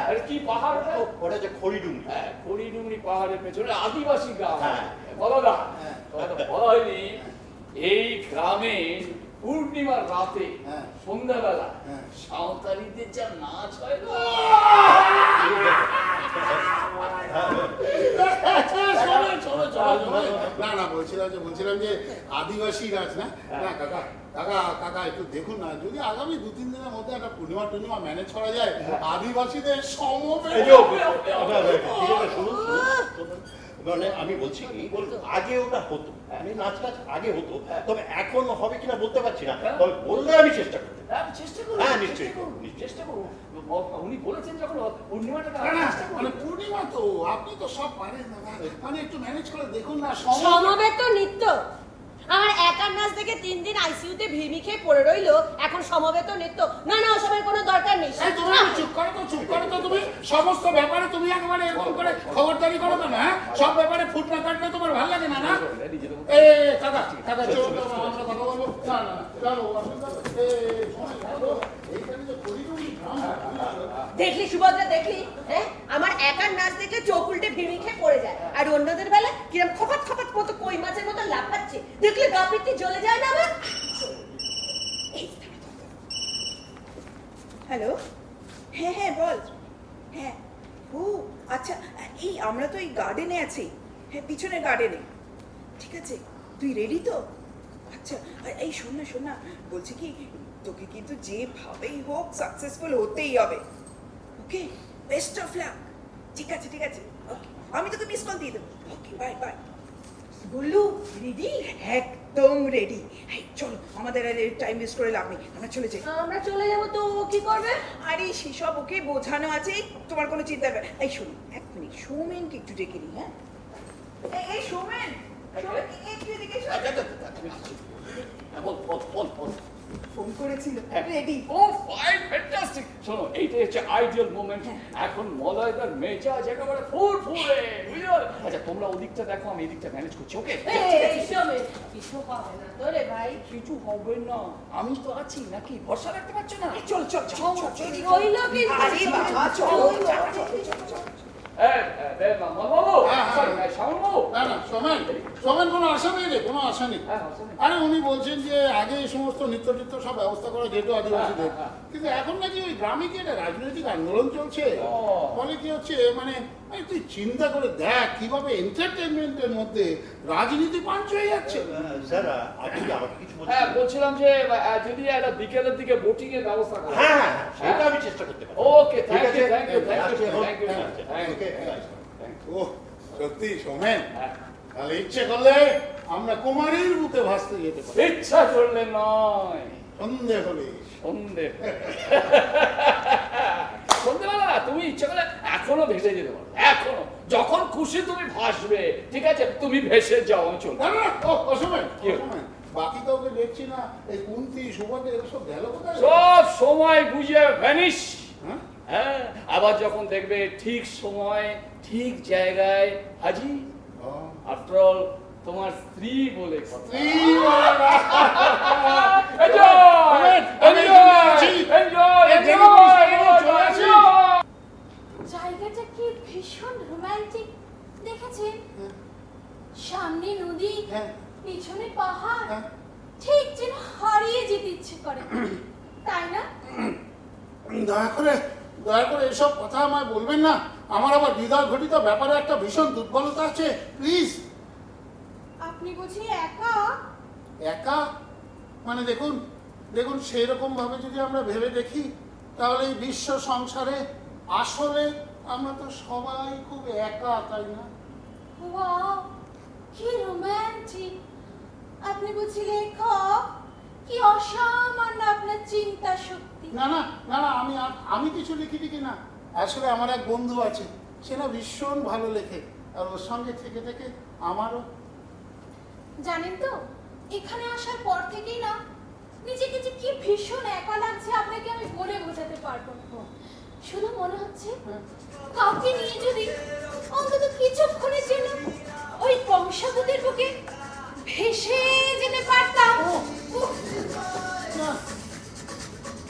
আর কি পাহাড় ওটা? ওটা যে খড়িডুঙ্গি। হ্যাঁ, খড়িডুংরি পাহাড়ের পেছনে আদিবাসী গ্রাম। হ্যাঁ। বলো না, তোমাকে তো বলা হয়নি, এই গ্রামে পূর্ণিমার রাতে হ্যাঁ। সন্ধ্যাবেলা হ্যাঁ। সাঁওতালিদের যা নাচ হয় না, না না, বলছিলাম যে আদিবাসী গাছ না, না কাকা কাকা কাকা একটু দেখুন না, যদি আগামী 2-3 দিনের মধ্যে একটা পূর্ণিমা ম্যানেজ করা যায়, আদিবাসীদের সমবেত। এই যে, ঠিক আছে, শুনুন, মানে আমি বলছি কি, আগে ওটা হতো, নাচ আগে হতো, তবে এখন হবে কিনা বলতে পারছি না, তবে বললে আমি চেষ্টা করবো। চেষ্টা করুন, হ্যাঁ, নিশ্চয়ই, চেষ্টা করুন, নিশ্চয়ই। চেষ্টা করুন। উনি বলেছেন যখন পূর্ণিমাটাকে না, না, চেষ্টা করুন। মানে পূর্ণিমা তো আপনি তো সব পারেন দাদা, মানে একটু ম্যানেজ করে দেখুন না। সমবেত নৃত্য আমার একার নাচ দেখে 3 দিন আইসিইউতে ভিড়মি খেয়ে পড়ে রইলো, এখন সমবেত নৃত্য? না না, ওসবের কোনো দরকার নেই। এই তুমি চুপ করো তো তুমি, সমস্ত ব্যাপারে তুমি একেবারে এরকম করে খবরদারি করো কেন? হ্যাঁ, সব ব্যাপারে ফুট না কাটলে তোমার ভালো লাগে না? না এই কাকা কাকা চলো তো, আমরা কথা বলবো। না না চলো, এইখানে যে করিডোরি দেখলি সুভদ্রা, দেখলি? হ্যাঁ, আমার একার নাচ দেখে চোখ উল্টে ভিড়মি খেয়ে পড়ে যায়, আর অন্যদের বেলা কিরম খপাত খপাত মতো কই মাছের মতো লাফাচ্ছে, দেখলে গা পিত্তি জ্বলে যায় না আমার? হ্যালো, হ্যাঁ হ্যাঁ বল। হ্যাঁ, ও আচ্ছা, এই আমরা তো এই গার্ডেনে আছি, হ্যাঁ পিছনের গার্ডেনে। ঠিক আছে, তুই রেডি তো? আচ্ছা, এই শোন না, বলছি কি, তোকে কিন্তু যেভাবেই হোক সাকসেসফুল হতেই হবে। ওকে, বেস্ট অফ লাক। ঠিক আছে ওকে, আমি তোকে মিস কল দিয়ে দেবো। ওকে, বাই বাই। বললু রেডি? একদম রেডি। এই চলো, আমাদের আর টাইম ওয়েস্ট করে লাভ নেই, আমরা চলে যাই। আমরা চলে যাবো তো ও কি করবে? আরে সেসব ওকে বোঝানো আছে, তোমার কোনো চিন্তা হবে না। এই শোন, এক মিনিট, সৌমেনকে একটু ডেকে নিই। হ্যাঁ, এই সৌমেন, একটু এদিকে এসো। বল। ফোন করেছিল, রেডি? ও ফাইন, ফ্যান্টাস্টিক। শোনো, এইটা হচ্ছে আইডিয়াল মোমেন্ট। এখন মলয়দার মেজাজ একেবারে ফুরফুরে, বুঝলো? আচ্ছা, তোমরা ওদিকটা দেখো, আমি এদিকটা ম্যানেজ করছি। ওকে, এই শোনে, কিছু হবে না তো রে ভাই? কিছু হবে না, আমি তো আছি নাকি? ভরসা রাখতে পারছো না? চল রইল কিন্তু। আরে বাবা, চল। মামাবাবু, শ্যামলবাবু। না না, সোমেন কোনো আশা নেই রে, কোনো আশা নেই। আরে উনি বলছেন যে আগে এই সমস্ত নৃত্য সব ব্যবস্থা করা যেত আদিবাসীদের, কিন্তু এখন নাকি ওই গ্রামে কি একটা রাজনৈতিক আন্দোলন চলছে। ফলে কি হচ্ছে, মানে তুই চিন্তা করে দেখ কিভাবে এন্টারটেনমেন্টের মধ্যে রাজনীতি পাঞ্চ হয়ে যাচ্ছে। স্যার, আপনি কি আমাকে কিছু বলছেন? হ্যাঁ, বলছিলাম যে যদি একটা বিকেলের দিকে বোটিং এর ব্যবস্থা করা। হ্যাঁ, সেটা আমি চেষ্টা করতে পারি। ওকে, ঠিক থ্যাংক আছে, you, thank you, thank you, আসছি, থ্যাংক ইউ, হ্যাঁ, ওকে, ও সত্যি সোমেন, তাহলে ইচ্ছে করলে আমরা কুমারীর বুকে ভাসতে যেতে পারি। ইচ্ছা করলে নয়, সন্ধে হলে। সন্ধ্যেবেলা তুমি ইচ্ছা করলে এখনো ভেসে যেতে পারো, এখনো যখন খুশি তুমি ভাসবে। ঠিক আছে, তুমি ভেসে যাও, আমি চলবো। না না, অসময় কি হলো? বাকি কাউকে দেখছি না, এই কুন্তি সুভাতে এরা সব গেল কোথায়? সব সময় বুঝে ভ্যানিশ। হ্যাঁ? হ্যাঁ, আবার যখন দেখবে ঠিক সময় ঠিক জায়গায় হাজির। আফটার অল তোমার স্ত্রী বলে কথা। জায়গাটা কি ভীষণ রোমান্টিক, দেখেছেন? সামনে নদী, পিছনে পাহাড়, ঠিক যেন হারিয়ে যেতে ইচ্ছে করে, তাই না? দয়া করে এসব কথা আমায় বলবেন না, আমার আবার হৃদয় ঘটিত ব্যাপারে একটা ভীষণ দুর্বলতা আছে, প্লিজ। আপনি বুঝি একা? একা মানে দেখুন সেই রকম ভাবে যদি আমরা ভেবে দেখি, তাহলে এই বিশ্ব সংসারে আসলে আমরা তো সবাই খুব একা, তাই না? ওয়াও, কি রোমান্টিক! আপনি বুঝি লেখক? কি অসামান্য আপনার চিন্তা শক্তি! না না না না, আমি কিছু লিখি না, আসলে আমার এক বন্ধু আছে, সে না ভীষণ ভালো লেখে, আর ওর সঙ্গে থেকে থেকে আমারও। জানেন তো, এখানে আসার পর থেকেই না নিজেকে যে কি ভীষণ একা লাগছে আপনাকে আমি বলে বোঝাতে পারবো না। শুধু মনে হচ্ছে কাউকে নিয়ে যদি অন্তত কিছুক্ষণের জন্য ওই কংসাবতীর বুকে ভেসে যেতে পারতাম,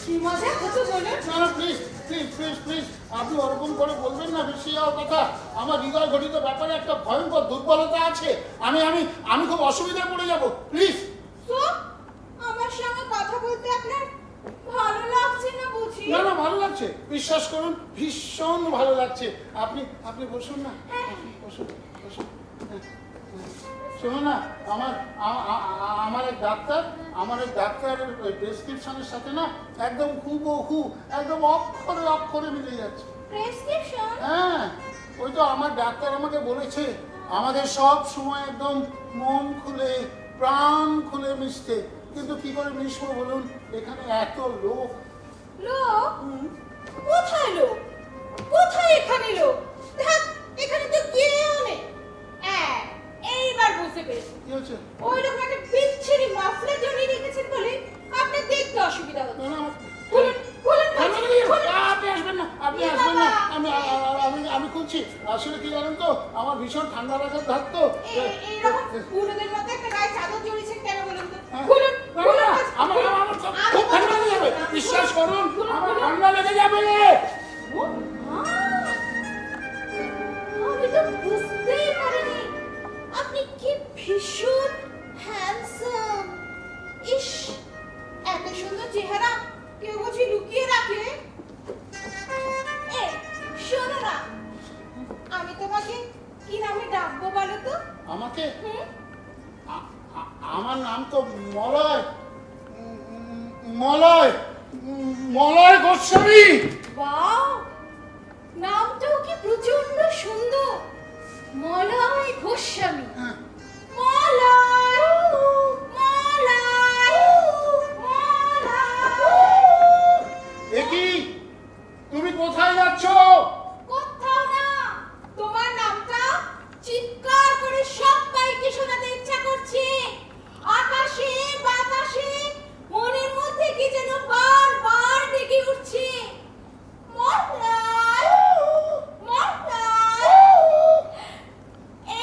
কি মজা হতো বলুন। না না, প্লিজ প্লিজ প্লিজ প্লিজ, আপনি ওরকম করে বলবেন না, ভেসে যাওয়ার কথা। আমার হৃদয় ঘটিত ব্যাপারে একটা ভয়ঙ্কর দুর্বলতা আছে, আমি খুব অসুবিধায় পড়ে যাব, প্লিজ। তো আমার সঙ্গে কথা বলতে আপনার ভালো লাগছে না বুঝি? না না, ভালো লাগছে, বিশ্বাস করুন, ভীষণ ভালো লাগছে। আপনি বসুন না, বসুন। শোনো না, আমার এক ডাক্তার প্রেসক্রিপশনের সাথে না একদম হুবহু একদম অক্ষরে অক্ষরে মিলে যাচ্ছে। প্রেসক্রিপশন? হ্যাঁ, ওই তো আমার ডাক্তার আমাকে বলেছে আমাদের সব সময় একদম মন খুলে প্রাণ খুলে মিশতে, কিন্তু কি করে মিশবো বলুন, এখানে এত লোক। লোক? কোথায় লোক? কোথায় এখানে লোক? ধ্যাৎ, এখানে তো কেউ নেই। হ্যাঁ, এইবার বুঝতে পেরেছি। কি হচ্ছে? ওই লোক একটা বিচ্ছিরি মাফলার জড়িয়ে রেখেছেন বলে আপনার দেখতে অসুবিধা হচ্ছে। না, না, খুলুন, খুলুন, খুলুন। আপনি আসবেন না, আপনি আসবেন না, আমি খুলছি। আসলে কি জানেন তো, আমার ভীষণ ঠান্ডা লাগার ধার তো। এইরকম পুরোদের মতো একটা গায়ে চাদর জড়িয়েছেন কেন বলুন তো? হ্যাঁ। খুলুন, না, খুলুন। না, আমার খুব ঠান্ডা লেগে যাবে, বিশ্বাস করুন, আমার ঠান্ডা লেগে যাবে। আমি তো বুঝতেই পারিনি আপনি কি ভীষণ হ্যান্ডসাম। ইস, এত সুন্দর চেহারা কেউ বুঝি লুকিয়ে রাখে? এই, শোনো না, আমি তোমাকে কি নামে ডাকবো বলো তো? আমাকে? হুম? আমার নাম তো মলয়, মলয়, মলয় গোস্বামী। বাহ, নামটাও কি প্রচন্ড সুন্দর, মলয় গোস্বামী। হ্যাঁ। মলয়, মলয়, মলয়। এ কি, তুমি কোথায় যাচ্ছ? কোথাও না, তোমার নামটা চিৎকার করে সবাইকে শোনাতে ইচ্ছা করছে। আকাশে বাতাসে মনের মধ্যে কি যেন বারবার ডেকে উঠছে। মলয়, মলয়।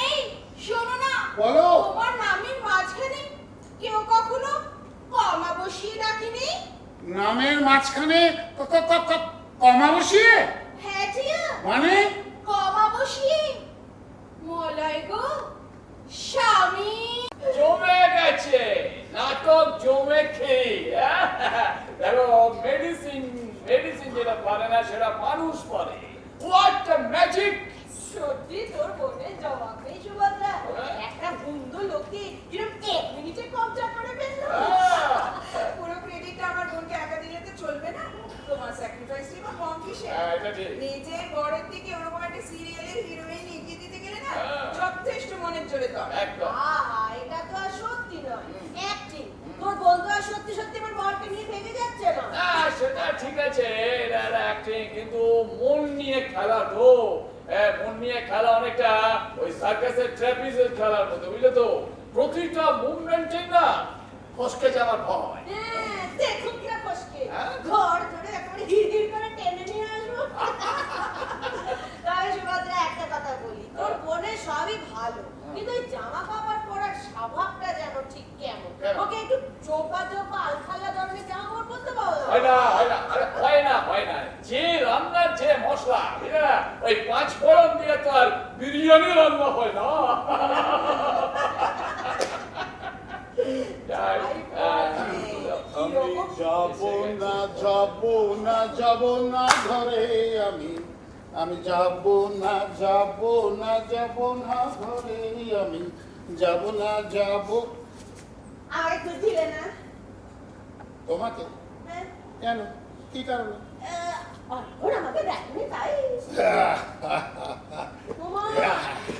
এই শোনো না, বলো। তোমার নামের মাঝখানে কেউ কখনো কমা বসিয়ে ডাকেনি? নামের মাঝখানে কমা বসিয়ে? হ্যাঁ টিয়া, মানে? কমা বসিয়ে। মলয় গো স্বামী। জমে গেছে নাটক, জমে খেয়ে। দেখো, মেডিসিন যেটা পারে না সেটা মানুষ পারে। What a magic! সত্যি তোর বোনের জবাব নেই সুভদ্রা। একটা বন্ধু লোককে যেরকম 1 মিনিটে কবজা করে ফেললো। পুরো ক্রেডিটটা আমার বোনকে একা দিলে তো চলবে না। তোমার স্যাক্রিফাইসটা বা কম কিসে? এটা ঠিক। নিজের বরের দিকে ওরকম একটা সিরিয়ালের হিরোইন এগিয়ে দিতে গেলে না হ্যাঁ। যথেষ্ট মনের জোরে দর। একদম। আহা, এটা তো আর সত্যি নয়, অ্যাক্টিং। তোর বন্ধু আর সত্যি সত্যি আমার বরকে নিয়ে ভেগে যাচ্ছে না। না, সেটা ঠিক আছে, এটা অ্যাক্টিং, কিন্তু মন নিয়ে খেলা তো। মন নিয়ে খেলা অনেকটা ওই সার্কাসের ট্র্যাপিজের খেলার মতো, বুঝলে তো? প্রতিটা মুভমেন্টে না ফসকে যাওয়ার ভয়। হ্যাঁ, দেখুন কি ফসকে। হ্যাঁ? ঘর ধরে একেবারে হিড় করে টেনে নিয়ে আসবো। তবে সুভদ্রা, একটা কথা বলি, তোর বোনের সবই ভালো, কিন্তু ওই জামা কাপড় পরার স্বভাবটা যেন ঠিক কেমন। কেন? ওকে একটু চোপা চোপা আলখাল্লা ধরনের জামা কাপড় পরতে পারো? হয় না, আরে হয় না। যে রান্নার যে মশলা, বুঝলে না? ওই 5 ফোড়ন দিয়ে তো আর বিরিয়ানি রান্না হয় না। আমি যাব না ঘরে, আমি যাব না ঘরে, আমি যাব। আমাকে একটু দিলে না? তোমাকে? হ্যাঁ? কেন, কি কারণে? অর্পণ আমাকে দেখনি তাই। ওমা,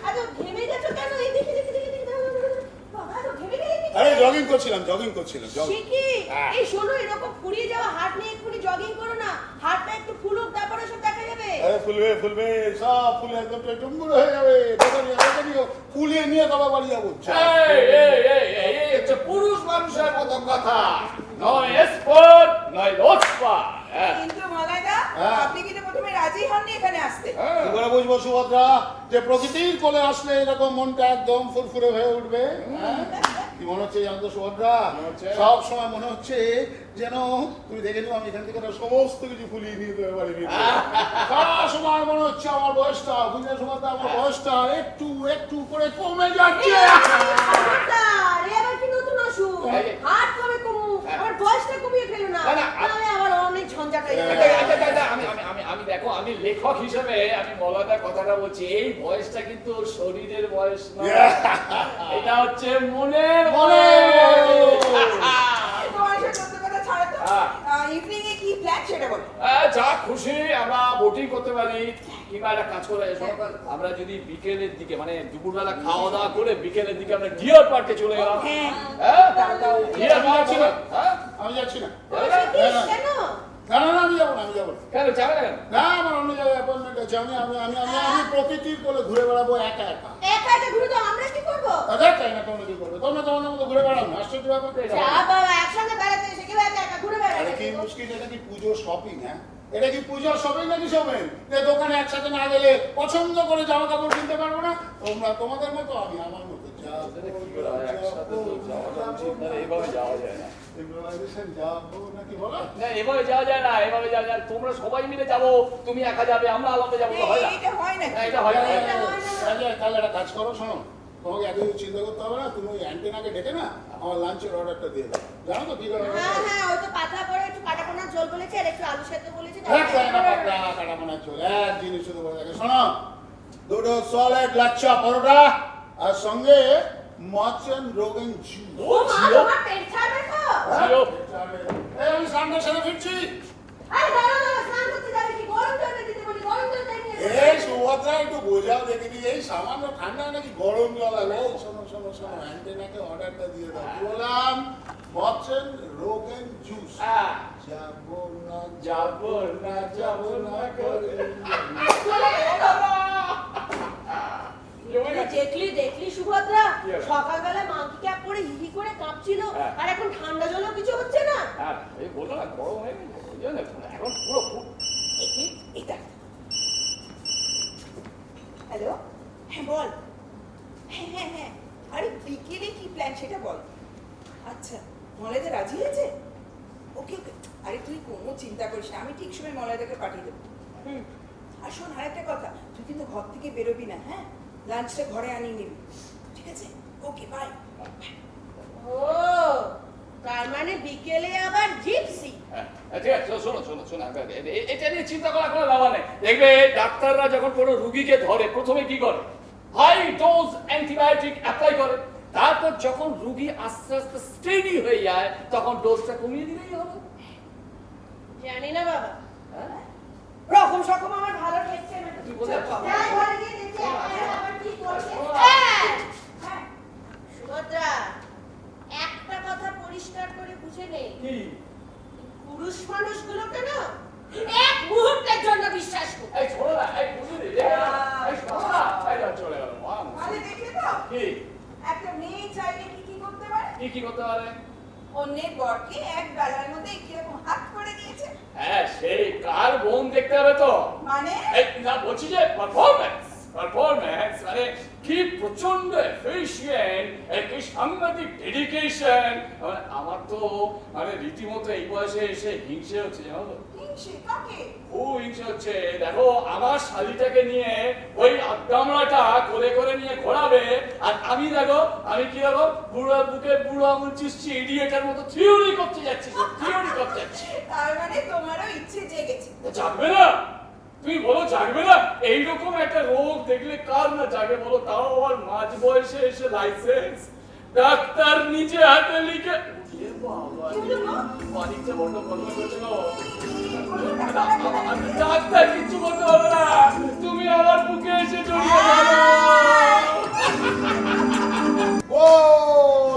এত ঘেমে গেছো কেন? এই দেখি বাবা, এত ঘেমে গেলে কি? আরে জগিং করছিলাম। সে কি? এই শোনো, এরকম ফুরিয়ে যাওয়া হাত নিয়ে এক্ষুনি জগিং করো না। হাতটা একটু ফুলুক, তারপরে সব দেখা যাবে। আরে ফুলবে, সব ফুলে একদম টুমুর হয়ে যাবে। দেখে নিও, ফুলিয়ে নিয়ে তবে বাড়ি যাবো। এই হচ্ছে পুরুষ মানুষের মতো কথা, নয় এক্সপার্ট নয় লোচপাট। কিন্তু মলয়দা, হ্যাঁ। আপনি কিন্তু প্রথমে রাজি হননি এখানে আসতে। কি করে বুঝবো সুভদ্রা যে প্রকৃতির কোলে আসলে এরকম মনটা একদম ফুরফুরে হয়ে উঠবে? হ্যাঁ? কি মনে হচ্ছে জানো তো সুভদ্রা? সব সময় মনে হচ্ছে যেন তুমি দেখে নিও, আমি এখান থেকে সমস্ত কিছু ফুলিয়ে নিয়ে যেতে পারি। সারা সময় মনে হচ্ছে আমার বয়সটা, বুঝলে সুভদ্রা, আমার বয়সটা একটু একটু করে কমে যাচ্ছে। আরে আবার কি নতুন অসুখ? হাত কবে কমুক? আমার বয়সটা কমিয়ে ফেলো না, না, না, তাহলে আমার অনেক ঝঞ্ঝাট হয়ে যাবে। আমি দেখো, আমি লেখক হিসেবে আমি মলাদার কথাটা বলছি, এই বয়সটা কিন্তু শরীরের বয়স নয়, এটা হচ্ছে মনের বয়স। তোমার এসব সত্য কথা ছাড়ো তো। হ্যাঁ। ইভিনিং এ কি প্ল্যান সেটা বলো। যা খুশি আমরা বোটিং করতে পারি, কিংবা একটা কাজ করে আমরা যদি বিকেলের দিকে মানে দুপুরবেলা খাওয়া দাওয়া করে বিকেলের দিকে আমরা ডিয়ার পার্কে চলে গেলাম। হ্যাঁ। হ্যাঁ? দাও। ডিয়ার পার্ক ছিল, হ্যাঁ? আমি যাচ্ছি না। কেন? না না না, আমি যাবো না, আমি যাবো না। কেন যাবে না কেন? না, আমার অন্য জায়গায় অ্যাপয়েন্টমেন্ট আছে। আমি প্রকৃতির কোলে ঘুরে বেড়াবো একা একা। একা একা ঘুরে তো আমরা কি করবো? তাদের তাই না, তোমরা কি করবে? তোমরা তোমাদের মতো ঘুরে বেড়াও না, আশ্চর্য ব্যাপার। যা বাবা, একসঙ্গে বেড়াতে এসে কেউ একা একা ঘুরে আরে বেড়াতে? কি মুশকিল, এটা কি পুজোর শপিং? হ্যাঁ, এটা কি পুজোর শপিং নাকি শপিং? যে দোকানে একসাথে না গেলে পছন্দ করে জামা কাপড় কিনতে পারবো না? তোমরা তোমাদের মতো, আমি আমার মতো। কি করে হয়, একসাথে তো যাওয়াটা উচিত না, এইভাবে যাওয়া যায় না। যাবো নাকি বলো? না, এভাবে যাওয়া যায় না, এভাবে যাওয়া যায় না। তোমরা সবাই মিলে যাবো, তুমি একা যাবে, আমরা আলাদা যাবো, তো হয় না। এটা হয় না। না, এটা হয় না। তাহলে একটা কাজ করো, শোনো, তোমাকে এত কিছু চিন্তা করতে হবে না। তুমি ওই অ্যান্টেনাকে ডেকে না আমার লাঞ্চের অর্ডারটা দিয়ে দাও। জানো তো কি করে? হ্যাঁ হ্যাঁ, ওই তো পাতলা করে একটু কাটাপোনার ঝোল বলেছে আর একটু আলু সেদ্ধ বলেছে। কাটামানা চলে এক জিনিস শুধু বলে থাকে, শোনো, দুটো সলিড লাচ্ছা পরোটা আর সঙ্গে মাচন রোগন জুস। ও মা, তোমার পেট ছাড়বে তো? জিও। আমি সামনের সাথে ফিরছি। আরে দাঁড়াও দাঁড়াও, স্নান করতে যাবে কি? গরম জলটা দিতে বলি, গরম জলটা নিয়ে এসো। এই সুভদ্রা, একটু বোঝাও দেখিনি, এই সামান্য ঠান্ডা নাকি গরম জল আলো? শোনো শোনো শোনো, অ্যান্টেনাকে অর্ডারটা দিয়ে দাও। কি বললাম? মাচন রোগন জুস। হ্যাঁ। যাবো না যাবো না, যাবো না করে। দেখলি সুভদ্রা, কি হলো? সকালবেলা মাংকি ক্যাপ পরে হি হি করে কাঁপছিল, হ্যাঁ। আর এখন ঠান্ডা জলও কিছু হচ্ছে না। হ্যাঁ, এই বললো না গরম হয়ে গেছে, ওই জন্য এখন পুরো এটা। হ্যালো, হ্যাঁ বল। হ্যাঁ হ্যাঁ হ্যাঁ, আরে বিকেলে কি প্ল্যান সেটা বল। আচ্ছা, মলাইদা রাজি হয়েছে? ওকে ওকে, আরে তুই কোনো চিন্তা করিস না, আমি ঠিক সময় মলাইদাকে পাঠিয়ে দেবো। আর শোন, আরেকটা কথা, তুই কিন্তু ঘর থেকে বেরোবি না, হ্যাঁ? লাঞ্চটা ঘরে আনিয়ে নিবি, ঠিক আছে? ওকে, বাই। ও, তার মানে বিকেলে আবার জিপসি। ঠিক আছে, শোনো শোনো শোনো, এটা নিয়ে চিন্তা করা কোনো লাভ নেই। দেখবে ডাক্তাররা যখন কোনো রুগীকে ধরে প্রথমে কি করে, হাই ডোজ অ্যান্টিবায়োটিক অ্যাপ্লাই করে, তারপর যখন রুগী আস্তে আস্তে স্টেডি হয়ে যায় তখন ডোজটা কমিয়ে দিলেই হলো। জানি না বাবা, হ্যাঁ? রকম সকম আমার ভালো ঠেকছে না। তুই কোথায় পাবি? যাই ঘরে গিয়ে দেখি আবার কি করছে। হ্যাঁ, সুভদ্রা, একটা কথা পরিষ্কার করে বুঝে নে, কি? পুরুষ মানুষগুলোকে না এক মুহূর্তের জন্য বিশ্বাস কর। এই ছোড়ো না, এই বুঝে দে, এই শোনো না, এই চলে গেল। তাহলে দেখলে তো, কি একটা মেয়ে চাইলে কি কি করতে পারে? কি করতে পারে? অন্যের বরকে এক বেলার মধ্যে কিরকম হাত করে দিয়েছে। হ্যাঁ, সেই কার বোন দেখতে হবে তো। মানে এই না, বলছি যে পারফরম্যান্স মানে কি প্রচন্ড এফিশিয়েন্ট, কি সাংঘাতিক ডেডিকেশন। আমার তো মানে রীতিমতো এই বয়সে এসে হিংসে হচ্ছে, জানো তো? হিংসে কাকে? খুব হিংসে হচ্ছে। দেখো, আমার শালিটাকে নিয়ে ওই আড্ডামরাটা কোলে করে নিয়ে ঘোরাবে, আর আমি দেখো, আমি কি দেখো, বুড়ো বুকে বুড়ো আঙুল চিসছি, ইডিয়েটার মতো থিওরি করতে যাচ্ছি। তার মানে তোমারও ইচ্ছে জেগেছে। জাগবে না? তুমি বলো জাগবে না? এইরকম একটা রোগ দেখলে কার না জাগে বলো? তাও আবার মাঝ বয়সে এসে লাইসেন্স ডাক্তার নিজে হাতে লিখে। মালিকটা বড্ড গল্প করছিল। ডাক্তার কিচ্ছু করতে হবে না, তুমি আমার বুকে এসে জড়িয়ে ধরো। ও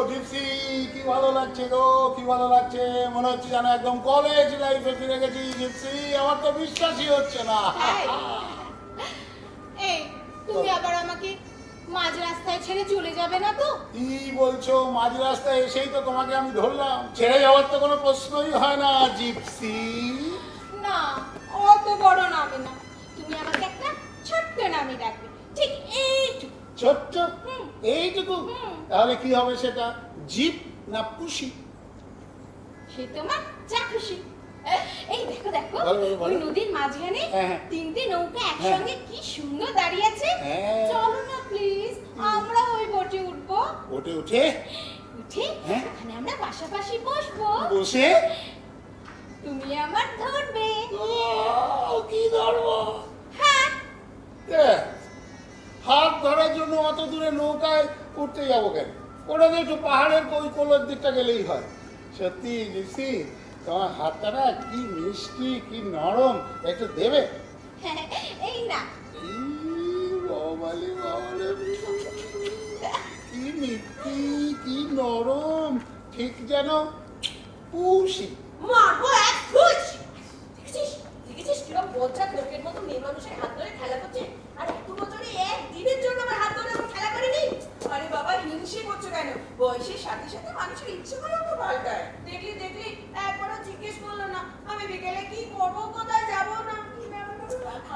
জিপসি, কি ভালো লাগছে গো, কি ভালো লাগছে। মনে হচ্ছে যেন একদম কলেজ লাইফে ফিরে গেছি জিপসি। আমার তো বিশ্বাসই হচ্ছে না। এই, তুমি আবার আমাকে মাঝ রাস্তায় ছেড়ে চলে যাবে না তো? কি বলছো? মাঝ রাস্তায় এসেই তো তোমাকে আমি ধরলাম। ছেড়ে যাওয়ার তো কোনো প্রশ্নই হয় না জিপসি। না, অত বড় নামে না, তুমি আমাকে একটা ছোট্ট নামে ডাকবে, ঠিক এইটুকু। ছোট্ট এইটুকু? তাহলে কি হবে সেটা, জিপ না পুষি? সে তোমার যা খুশি। এই দেখো দেখো, বলো, বলো, বলো। ওই নদীর মাঝখানে হ্যাঁ। তিনটে নৌকা একসঙ্গে কি সুন্দর দাঁড়িয়ে আছে। হ্যাঁ। চলো না প্লিজ, আমরা ওই বোটে উঠবো। ওটে উঠে উঠে হ্যাঁ? এখানে আমরা পাশাপাশি বসবো, বসে তুমি আমার ধরবে। কি ধরবো? হ্যাঁ, হাত ধরার জন্য অত দূরে নৌকায় উঠতে যাবো কেন? ওটা তো একটু পাহাড়ের ওই কোলের দিকটা গেলেই হয়। সত্যি জিপসি, তোমার হাতটা না কি মিষ্টি, কি নরম, একটু দেবে? এই না, বাবালে বাবালে, কি মিষ্টি, কি নরম, ঠিক যেন পুষি। মারবো এক খুশ। দেখেছিস দেখেছিস কিরকম বজ্জাত লোকের মতো মেয়ে মানুষের হাত ধরে খেলা করছে, আর এত বছরে একদিনের জন্য আমার হাত ধরে আমার খেলা করেনি। আরে বাবা, হিংসে করছো কেন? বয়সের সাথে সাথে মানুষের ইচ্ছেগুলো তো পাল্টায়। দেখলি দেখলি একবারও জিজ্ঞেস করলো না আমি বিকেলে কি করবো, কোথায় যাবো না কি ব্যাপার।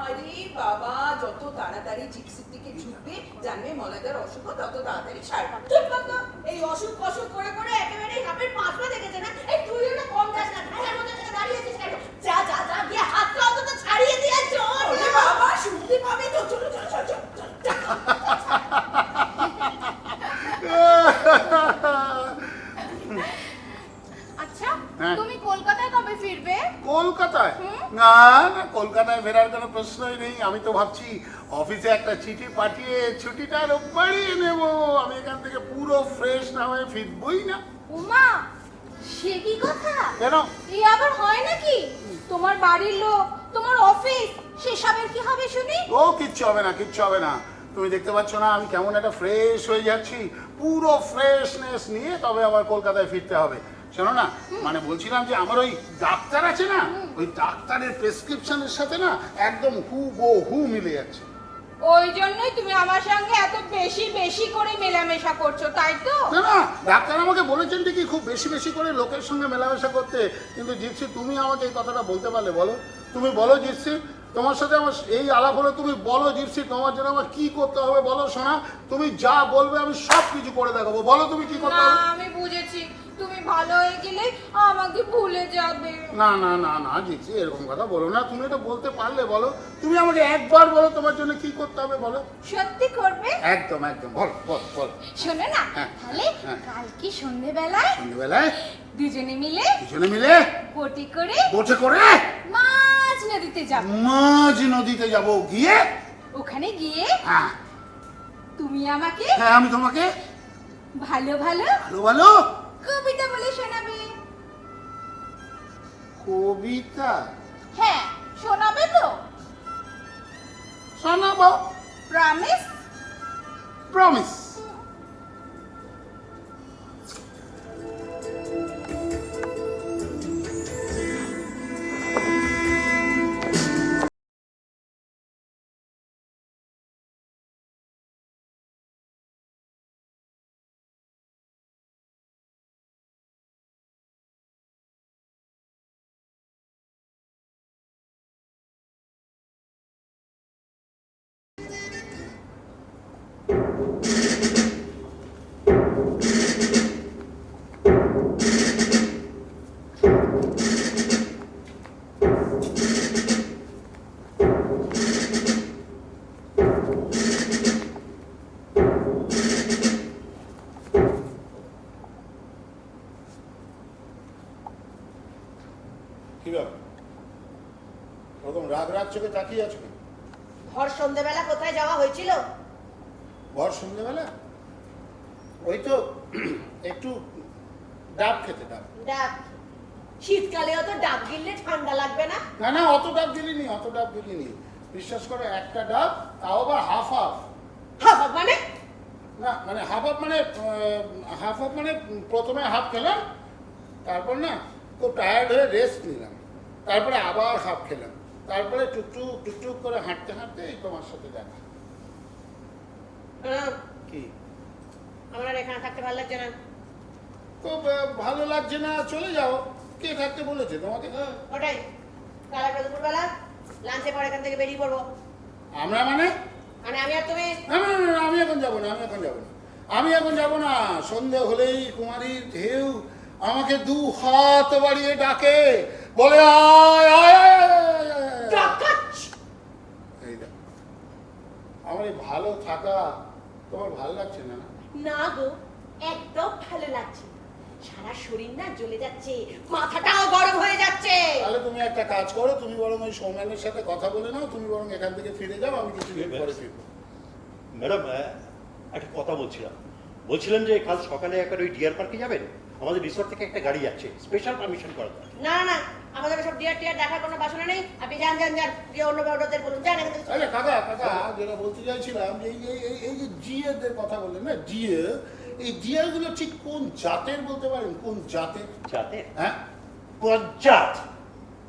আরে বাবা, যত তাড়াতাড়ি জিপসির দিকে ঝুঁকবে, জানবে মলাদার অসুখও তত তাড়াতাড়ি সারবে। চুপ কর তো, এই অসুখ অসুখ করে করে একেবারে হাতের পাঁচটা দেখেছে না। এই তুই না কম যাস না, ঢাকার মধ্যে থেকে দাঁড়িয়ে আছিস কেন? যা যা যা গিয়ে হাতটা অন্তত ছাড়িয়ে দিয়ে চল। আরে বাবা, শুনতে পাবে তো, চলো চলো চলো চলো চলো। আচ্ছা হ্যাঁ। তুমি কলকাতায় কবে ফিরবে? কলকাতায়? না না, কলকাতায় ফেরার কোনো প্রশ্নই নেই। আমি তো ভাবছি অফিসে একটা চিঠি পাঠিয়ে ছুটিটা আরো বাড়িয়ে নেব। আমি এখান থেকে পুরো ফ্রেশ না হয়ে ফিরবই না। উমা, সে কি কথা? কেন? এই আবার হয় নাকি? তোমার বাড়ির লোক, তোমার অফিস, সেসবের কি হবে শুনি? ও কিচ্ছু হবে না, কিচ্ছু হবে না। তুমি দেখতে পাচ্ছ না আমি কেমন একটা ফ্রেশ হয়ে যাচ্ছি। পুরো ফ্রেশনেস নিয়ে তবে আবার কলকাতায় ফিরতে হবে। শোনো না, মানে বলছিলাম যে আমার ওই ডাক্তার আছে না, ওই ডাক্তারের প্রেসক্রিপশনের সাথে না একদম হুবহু মিলে যাচ্ছে। ওই জন্যই তুমি আমার সঙ্গে এত বেশি বেশি করে মেলামেশা করছো, তাই তো? না না, ডাক্তার আমাকে বলেছেন ঠিকই খুব বেশি বেশি করে লোকের সঙ্গে মেলামেশা করতে, কিন্তু জিপসি তুমি আমাকে এই কথাটা বলতে পারলে? বলো, তুমি বলো জিপসি, তোমার সাথে আমার এই আলাপ হলো, তুমি বলো জিপসি, তোমার জন্য আমার কি করতে হবে বলো সোনা। তুমি যা বলবে আমি সব কিছু করে দেখাবো। বলো তুমি কি করতে না, হবে? আমি বুঝেছি, তুমি ভালো হয়ে গেলে আমাকে ভুলে যাবে। না না না না জিপসি, এরকম কথা বলো না। তুমি এটা বলতে পারলে বলো। তুমি আমাকে একবার বলো তোমার জন্য কি করতে হবে বলো। সত্যি করবে? একদম একদম, বল বল বল। শোনো না, হ্যাঁ, তাহলে হ্যাঁ। কালকে সন্ধেবেলায় সন্ধ্যেবেলায় দুজনে মিলে দুজনে মিলে বটি করে বোটে করে মাছ নদীতে যাব। মাঝ নদীতে যাব, গিয়ে ওখানে গিয়ে হ্যাঁ তুমি আমাকে হ্যাঁ আমি তোমাকে ভালো ভালো ভালো ভালো কবিতা বলে শোনাবে। কবিতা হ্যাঁ, শোনাবে তো? শোনাবো। প্রমিস? প্রমিস। কি ব্যাপার, ওরকম রাগ রাগ চোখে তাকিয়ে আছো কেন? ভর সন্ধ্যেবেলা কোথায় যাওয়া হয়েছিল? ভর সন্ধ্যেবেলা ওই তো একটু ডাব খেতে। ডাব? ডাব? শীতকালেও তো ডাব গিললে ঠান্ডা লাগবে না? না না, অত ডাব গিলিনি, অত ডাব গিলিনি। বিশ্বাস করো, একটা ডাব, তাও আবার হাফ হাফ। হাফ মানে? না মানে হাফ হাফ মানে হাফ হাফ মানে প্রথমে হাফ খেলাম, তারপর না খুব টায়ার্ড হয়ে রেস্ট নিলাম, তারপরে আবার হাফ খেলাম, তারপরে টুকটুক টুকটুক করে হাঁটতে হাঁটতে এই তোমার সাথে দেখা। কি? আমার আর এখানে থাকতে ভালো লাগছে না। তো ভালো লাগছে না, চলে যাও। কে থাকতে বলেছে তোমাকে? ওটাই, কাল একটা দুপুরবেলা লাঞ্চে পরে এখান থেকে বেরিয়ে পড়বো। আমরা মানে? মানে আমি আর তুমি? না না না, আমি এখন যাবো না, আমি এখন যাবো না, আমি এখন যাবো না। সন্ধে হলেই কুমারীর ঢেউ আমাকে দু হাত বাড়িয়ে ডাকে, বলে আয় আয় আয় আয়, আয়, আয়, আয়। এই দেখ, আমার এই ভালো থাকা তোমার ভালো লাগছে না? না না গো, একদম ভালো লাগছে না। সারা শরীর না জ্বলে যাচ্ছে, মাথাটাও গরম হয়ে যাচ্ছে। তাহলে তুমি একটা কাজ করো, তুমি বরং ওই সৌমেনের সাথে কথা বলে নাও, তুমি বরং এখান থেকে ফিরে যাও, আমি কিছুদিন পরে ফিরবো। ম্যাডাম একটা কথা বলছিলাম যে কাল সকালে একবার ওই ডিয়ার পার্কে যাবেন? আমাদের রিসোর্ট থেকে একটা গাড়ি যাচ্ছে, স্পেশাল পারমিশন করা দরকার। না না না, আমাদের সব ডিয়ার টিয়ার দেখার কোনো বাসনা নেই। আপনি যান যান যান, গিয়ে অন্য কাউদের বলুন, যান এখান থেকে। আরে কাকা যেটা বলতে চাইছিলাম, যে এই যে জিএদের কথা বললেন না, জিএ, এই জিএ গুলো ঠিক কোন জাতের বলতে পারেন? কোন জাতের? জাতের? হ্যাঁ, বজ্জাত।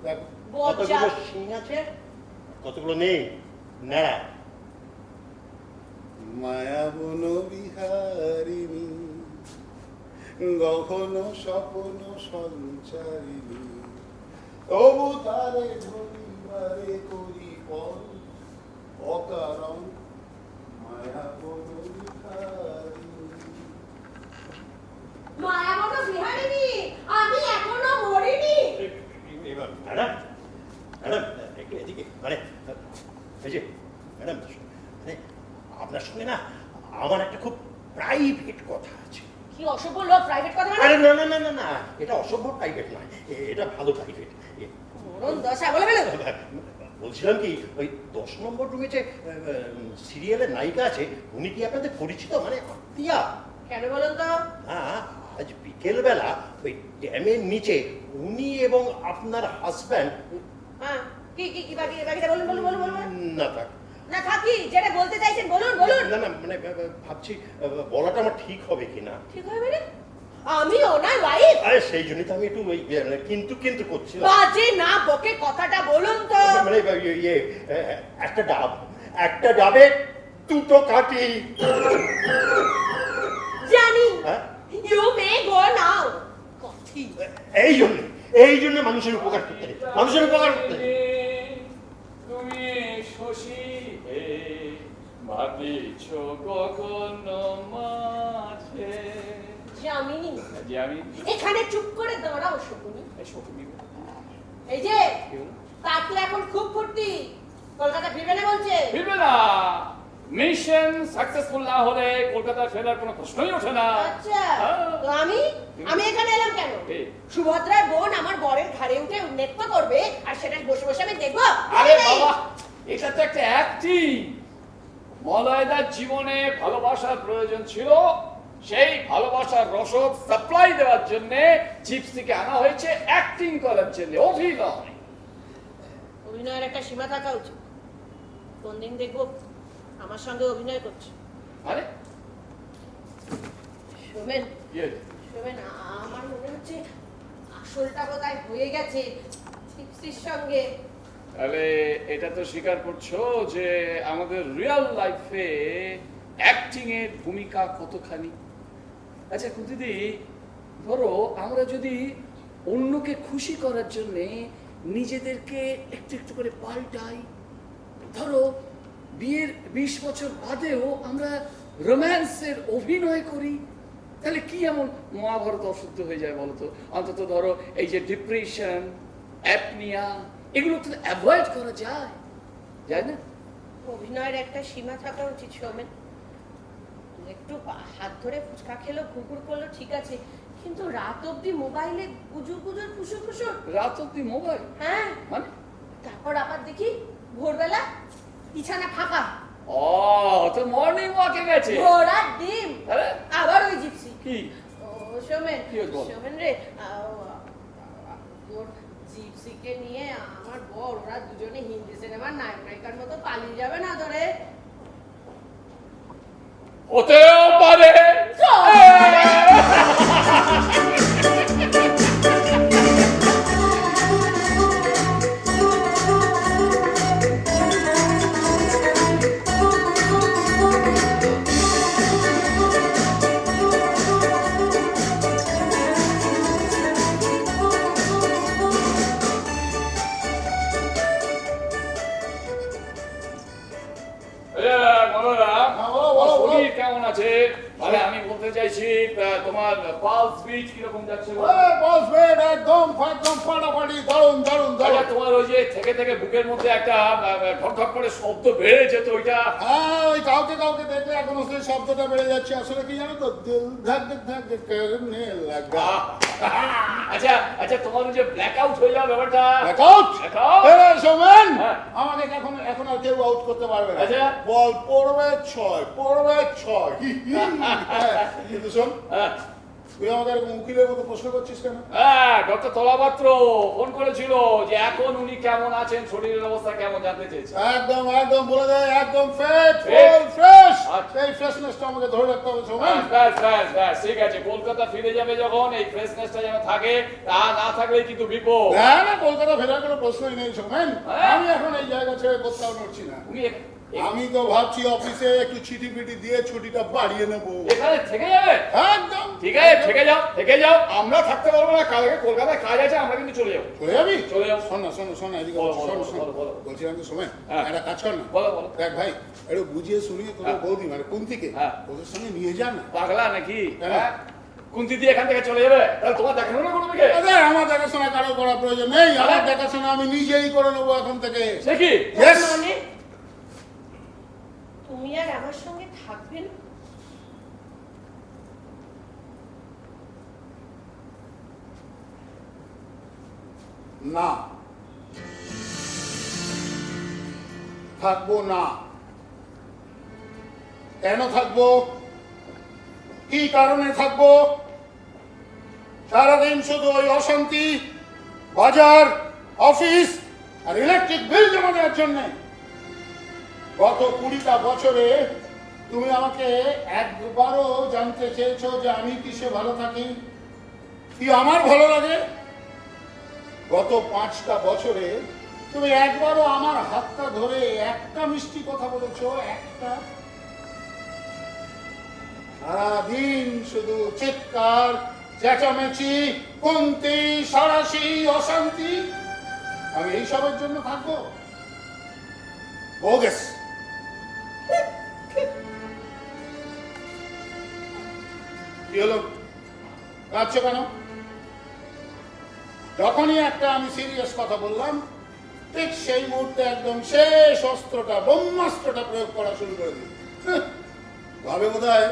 দেখো কতগুলো শিং আছে, কতগুলো নেই, ন্যাড়া। মায়াবন বিহারিণী, গহন স্বপ্ন সঞ্চারিণী, তবু তারে ধরিবারে করি পর অকারণ, মায়াবন বিহারিণী। মায়াবন বিহারিণী, আমি এখনো মরিনি। ম্যাডাম একটু এদিকে, মানে এই যে ম্যাডাম, মানে আপনার সঙ্গে না আমার একটা খুব প্রাইভেট কথা আছে। কি অসভ্য লোক, প্রাইভেট কথা মানে? আরে না না না না না, এটা অসভ্য প্রাইভেট নয়, এটা ভালো প্রাইভেট। মরণ দশা, বলে ফেলুন। বলছিলাম কি, ওই 10 নম্বর রুমে যে সিরিয়ালের নায়িকা আছে, উনি কি আপনাদের পরিচিত, মানে আত্মীয়া? কেন বলুন তো? হ্যাঁ, আজ বিকেলবেলা ওই ড্যামের নিচে উনি এবং আপনার হাজব্যান্ড। হ্যাঁ, কি কি কি বাকিটা বলুন বলুন বলুন বলুন। না থাক না থাকি, যেটা বলতে চাইছেন বলুন বলুন। না না, মানে ভাবছি বলাটা আমার ঠিক হবে কিনা। ঠিক হবে মানে? আমি ওনার ওয়াইফ। আরে সেই জন্যই তো আমি একটু ওই কিন্তু করছিলাম। বাজে না বকে কথাটা বলুন তো। মানে ইয়ে, একটা ডাবে দুটো কাটি। জানি। হ্যাঁ? ইউ মে গো নাও। কঠি। এই জন্য মানুষের উপকার করতে নেই, মানুষের উপকার করতে নেই। তুমি শশী হে ভাবিছ কখনো মাঝে। জামিনী, আমি এখানে চুপ করে দাঁড়াও শকুনি। শকুনি, এই যে তার তো এখন খুব ফুর্তি, কলকাতা ফিরবে না বলছে। ফিরবে না, মিশন সাকসেসফুল না হলে কলকাতা ফেরার কোনো প্রশ্নই ওঠে না। আচ্ছা, তো আমি এখানে এলাম কেন? সুভদ্রার বোন আমার বরের ঘাড়ে উঠে নৃত্য করবে, আর সেটা বসে বসে আমি দেখবো? আরে বাবা, এটা তো একটা অ্যাক্টিং। মলয়দার জীবনে ভালোবাসার প্রয়োজন ছিল, সেই ভালোবাসার রসদ সাপ্লাই দেওয়ার জন্য জিপসিকে আনা হয়েছে অ্যাক্টিং করার জন্য, অভিনয়। অভিনয়ের একটা সীমা থাকা উচিত। কোন দিন দেখবো আমার সঙ্গে অভিনয় করছে? আরে শোভেন, শোভেন, আমার মনে হচ্ছে আসলটা বোধহয় হয়ে গেছে জিপসির সঙ্গে। তাহলে এটা তো স্বীকার করছো যে আমাদের রিয়েল লাইফে অ্যাক্টিং এর ভূমিকা কতখানি। আচ্ছা কুন্তিদি, ধরো আমরা যদি অন্যকে খুশি করার জন্য নিজেদেরকে একটু একটু করে পাল্টাই, ধরো বিয়ের 20 বছর বাদেও আমরা রোম্যান্সের অভিনয় করি, তাহলে কি এমন মহাভারত অশুদ্ধ হয়ে যায় বলতো? অন্তত ধরো এই যে ডিপ্রেশন, অ্যাপনিয়া, এগুলো তো অ্যাভয়েড করা যায় না? অভিনয়ের একটা সীমা থাকা উচিত শোভেন। একটু হাত ধরে ফুচকা খেলো, কুকুর করলো, ঠিক আছে, কিন্তু রাত অব্দি মোবাইলে গুজুর গুজুর ফুসুর ফুসুর। রাত অব্দি মোবাইল? হ্যাঁ, মানে তারপর আবার দেখি ভোরবেলা বিছানা ফাঁকা। ও, তো মর্নিং ওয়াকে গেছে। ঘোড়ার ডিম, আরে আবার ওই জিপসি। কি? ও শোভেন, কি হলো বল? শোভেন রে, তোর জিপসিকে নিয়ে আমার বর, ওরা দুজনে হিন্দি সিনেমার নায়ক নায়িকার মতো পালিয়ে যাবে না ধরে? হতেও পারে। শরীর কেমন আছে? মানে আমি বলতে চাইছি তোমার পালস বিট কিরকম যাচ্ছে? একদম ফাটাফাটি, দারুণ দারুণ দারুণ। তোমার ওই যে থেকে থেকে বুকের মধ্যে একটা ঠক ঠক করে শব্দ বেড়ে যেত, ওইটা? হ্যাঁ, ওই কাউকে কাউকে কাউকে দেখলে এখন সেই শব্দটা বেড়ে যাচ্ছে, আসলে কি জানো তো, দিল ধক ধক করনে লাগা। আচ্ছা আচ্ছা, তোমার ওই যে ব্ল্যাক আউট হয়ে যাওয়া ব্যাপারটা, ব্ল্যাকআউট Blackout? সোমেন, হ্যাঁ। আমাকে এখন আর কেউ আউট করতে পারবে না। আচ্ছা। বল পড়বে 6 পড়বে 6। কিন্তু শোন, হ্যাঁ তুই আমাদের এরকম উকিলের মতো প্রশ্ন করছিস কেন? হ্যাঁ, ডক্টর তলাপাত্র ফোন করেছিল যে এখন উনি কেমন আছেন, শরীরের অবস্থা কেমন জানতে চেয়েছে। একদম একদম বলে দেয়, একদম ফ্রেশ Fit? ফ্রেশ। আচ্ছা। এই ফ্রেশনেসটা আমাকে ধরে রাখতে হবে সোমেন। ব্যাস ব্যাস ব্যাস, ঠিক আছে। কলকাতা ফিরে যাবে যখন, এই ফ্রেশনেসটা যেন থাকে, তা না থাকলেই কিন্তু বিপদ। না না, কলকাতা ফেরার কোনো প্রশ্নই নেই সোমেন। হ্যাঁ। আমি এখন এই জায়গা ছেড়ে কোথাও নড়ছি না। তুমি আমি তো ভাবছি অফিসে একটু চিঠি পিটি দিয়ে ছুটিটা বাড়িয়ে নেবো। এখানে থেকে যাবে? একদম ঠিক আছে, থেকে যাও থেকে যাও। আমরা থাকতে পারবো না, কালকে কলকাতায় কাজ আছে, আমরা কিন্তু চলে যাবো। চলে যাবি? চলে যাবো। শোন না, শোন শোন এদিকে বলো, শোন বলো, শোন। বলো, বলো। বলছিলাম তো সোমেন, হ্যাঁ। একটা কাজ কর না। বলো বলো। দেখ ভাই, একটু বুঝিয়ে শুনিয়ে তোদের হ্যাঁ। বৌদি মানে কুন্তিকে হ্যাঁ। ওদের সঙ্গে নিয়ে যা না। পাগলা নাকি? কেন? হ্যাঁ? কুন্তি দিয়ে এখান থেকে চলে যাবে, তাহলে তোমার দেখাশোনা করবে কে? আরে আমার দেখাশোনা কারো করার প্রয়োজন নেই, আমার হ্যাঁ। দেখাশোনা আমি নিজেই করে নেবো এখন থেকে। সে কি? Yes! মানে তুমি আর আমার সঙ্গে থাকবে না? না, থাকবো না। কেন থাকবো, কি কারণে থাকবো? সারাদিন শুধু ওই অশান্তি, বাজার, অফিস আর ইলেকট্রিক বিল জমা দেওয়ার জন্যে। গত 20টা বছরে তুমি আমাকে একবারও জানতে চেয়েছো যে আমি কিসে ভালো থাকি, কি আমার ভালো লাগে? গত 5টা বছরে তুমি একবারও আমার হাতটা ধরে একটা মিষ্টি কথা বলেছো? একটা? সারাদিন শুধু চিৎকার, চেঁচামেচি, কুন্তি, সারাশি, অশান্তি। আমি এইসবের জন্য থাকবো? বোগেস। কি হলো, কাঁদছো কেন? যখনই একটা আমি সিরিয়াস কথা বললাম, ঠিক সেই মুহূর্তে একদম শেষ অস্ত্রটা, ব্রহ্মাস্ত্রটা প্রয়োগ করা শুরু করে দিই। ভাবে বোধহয়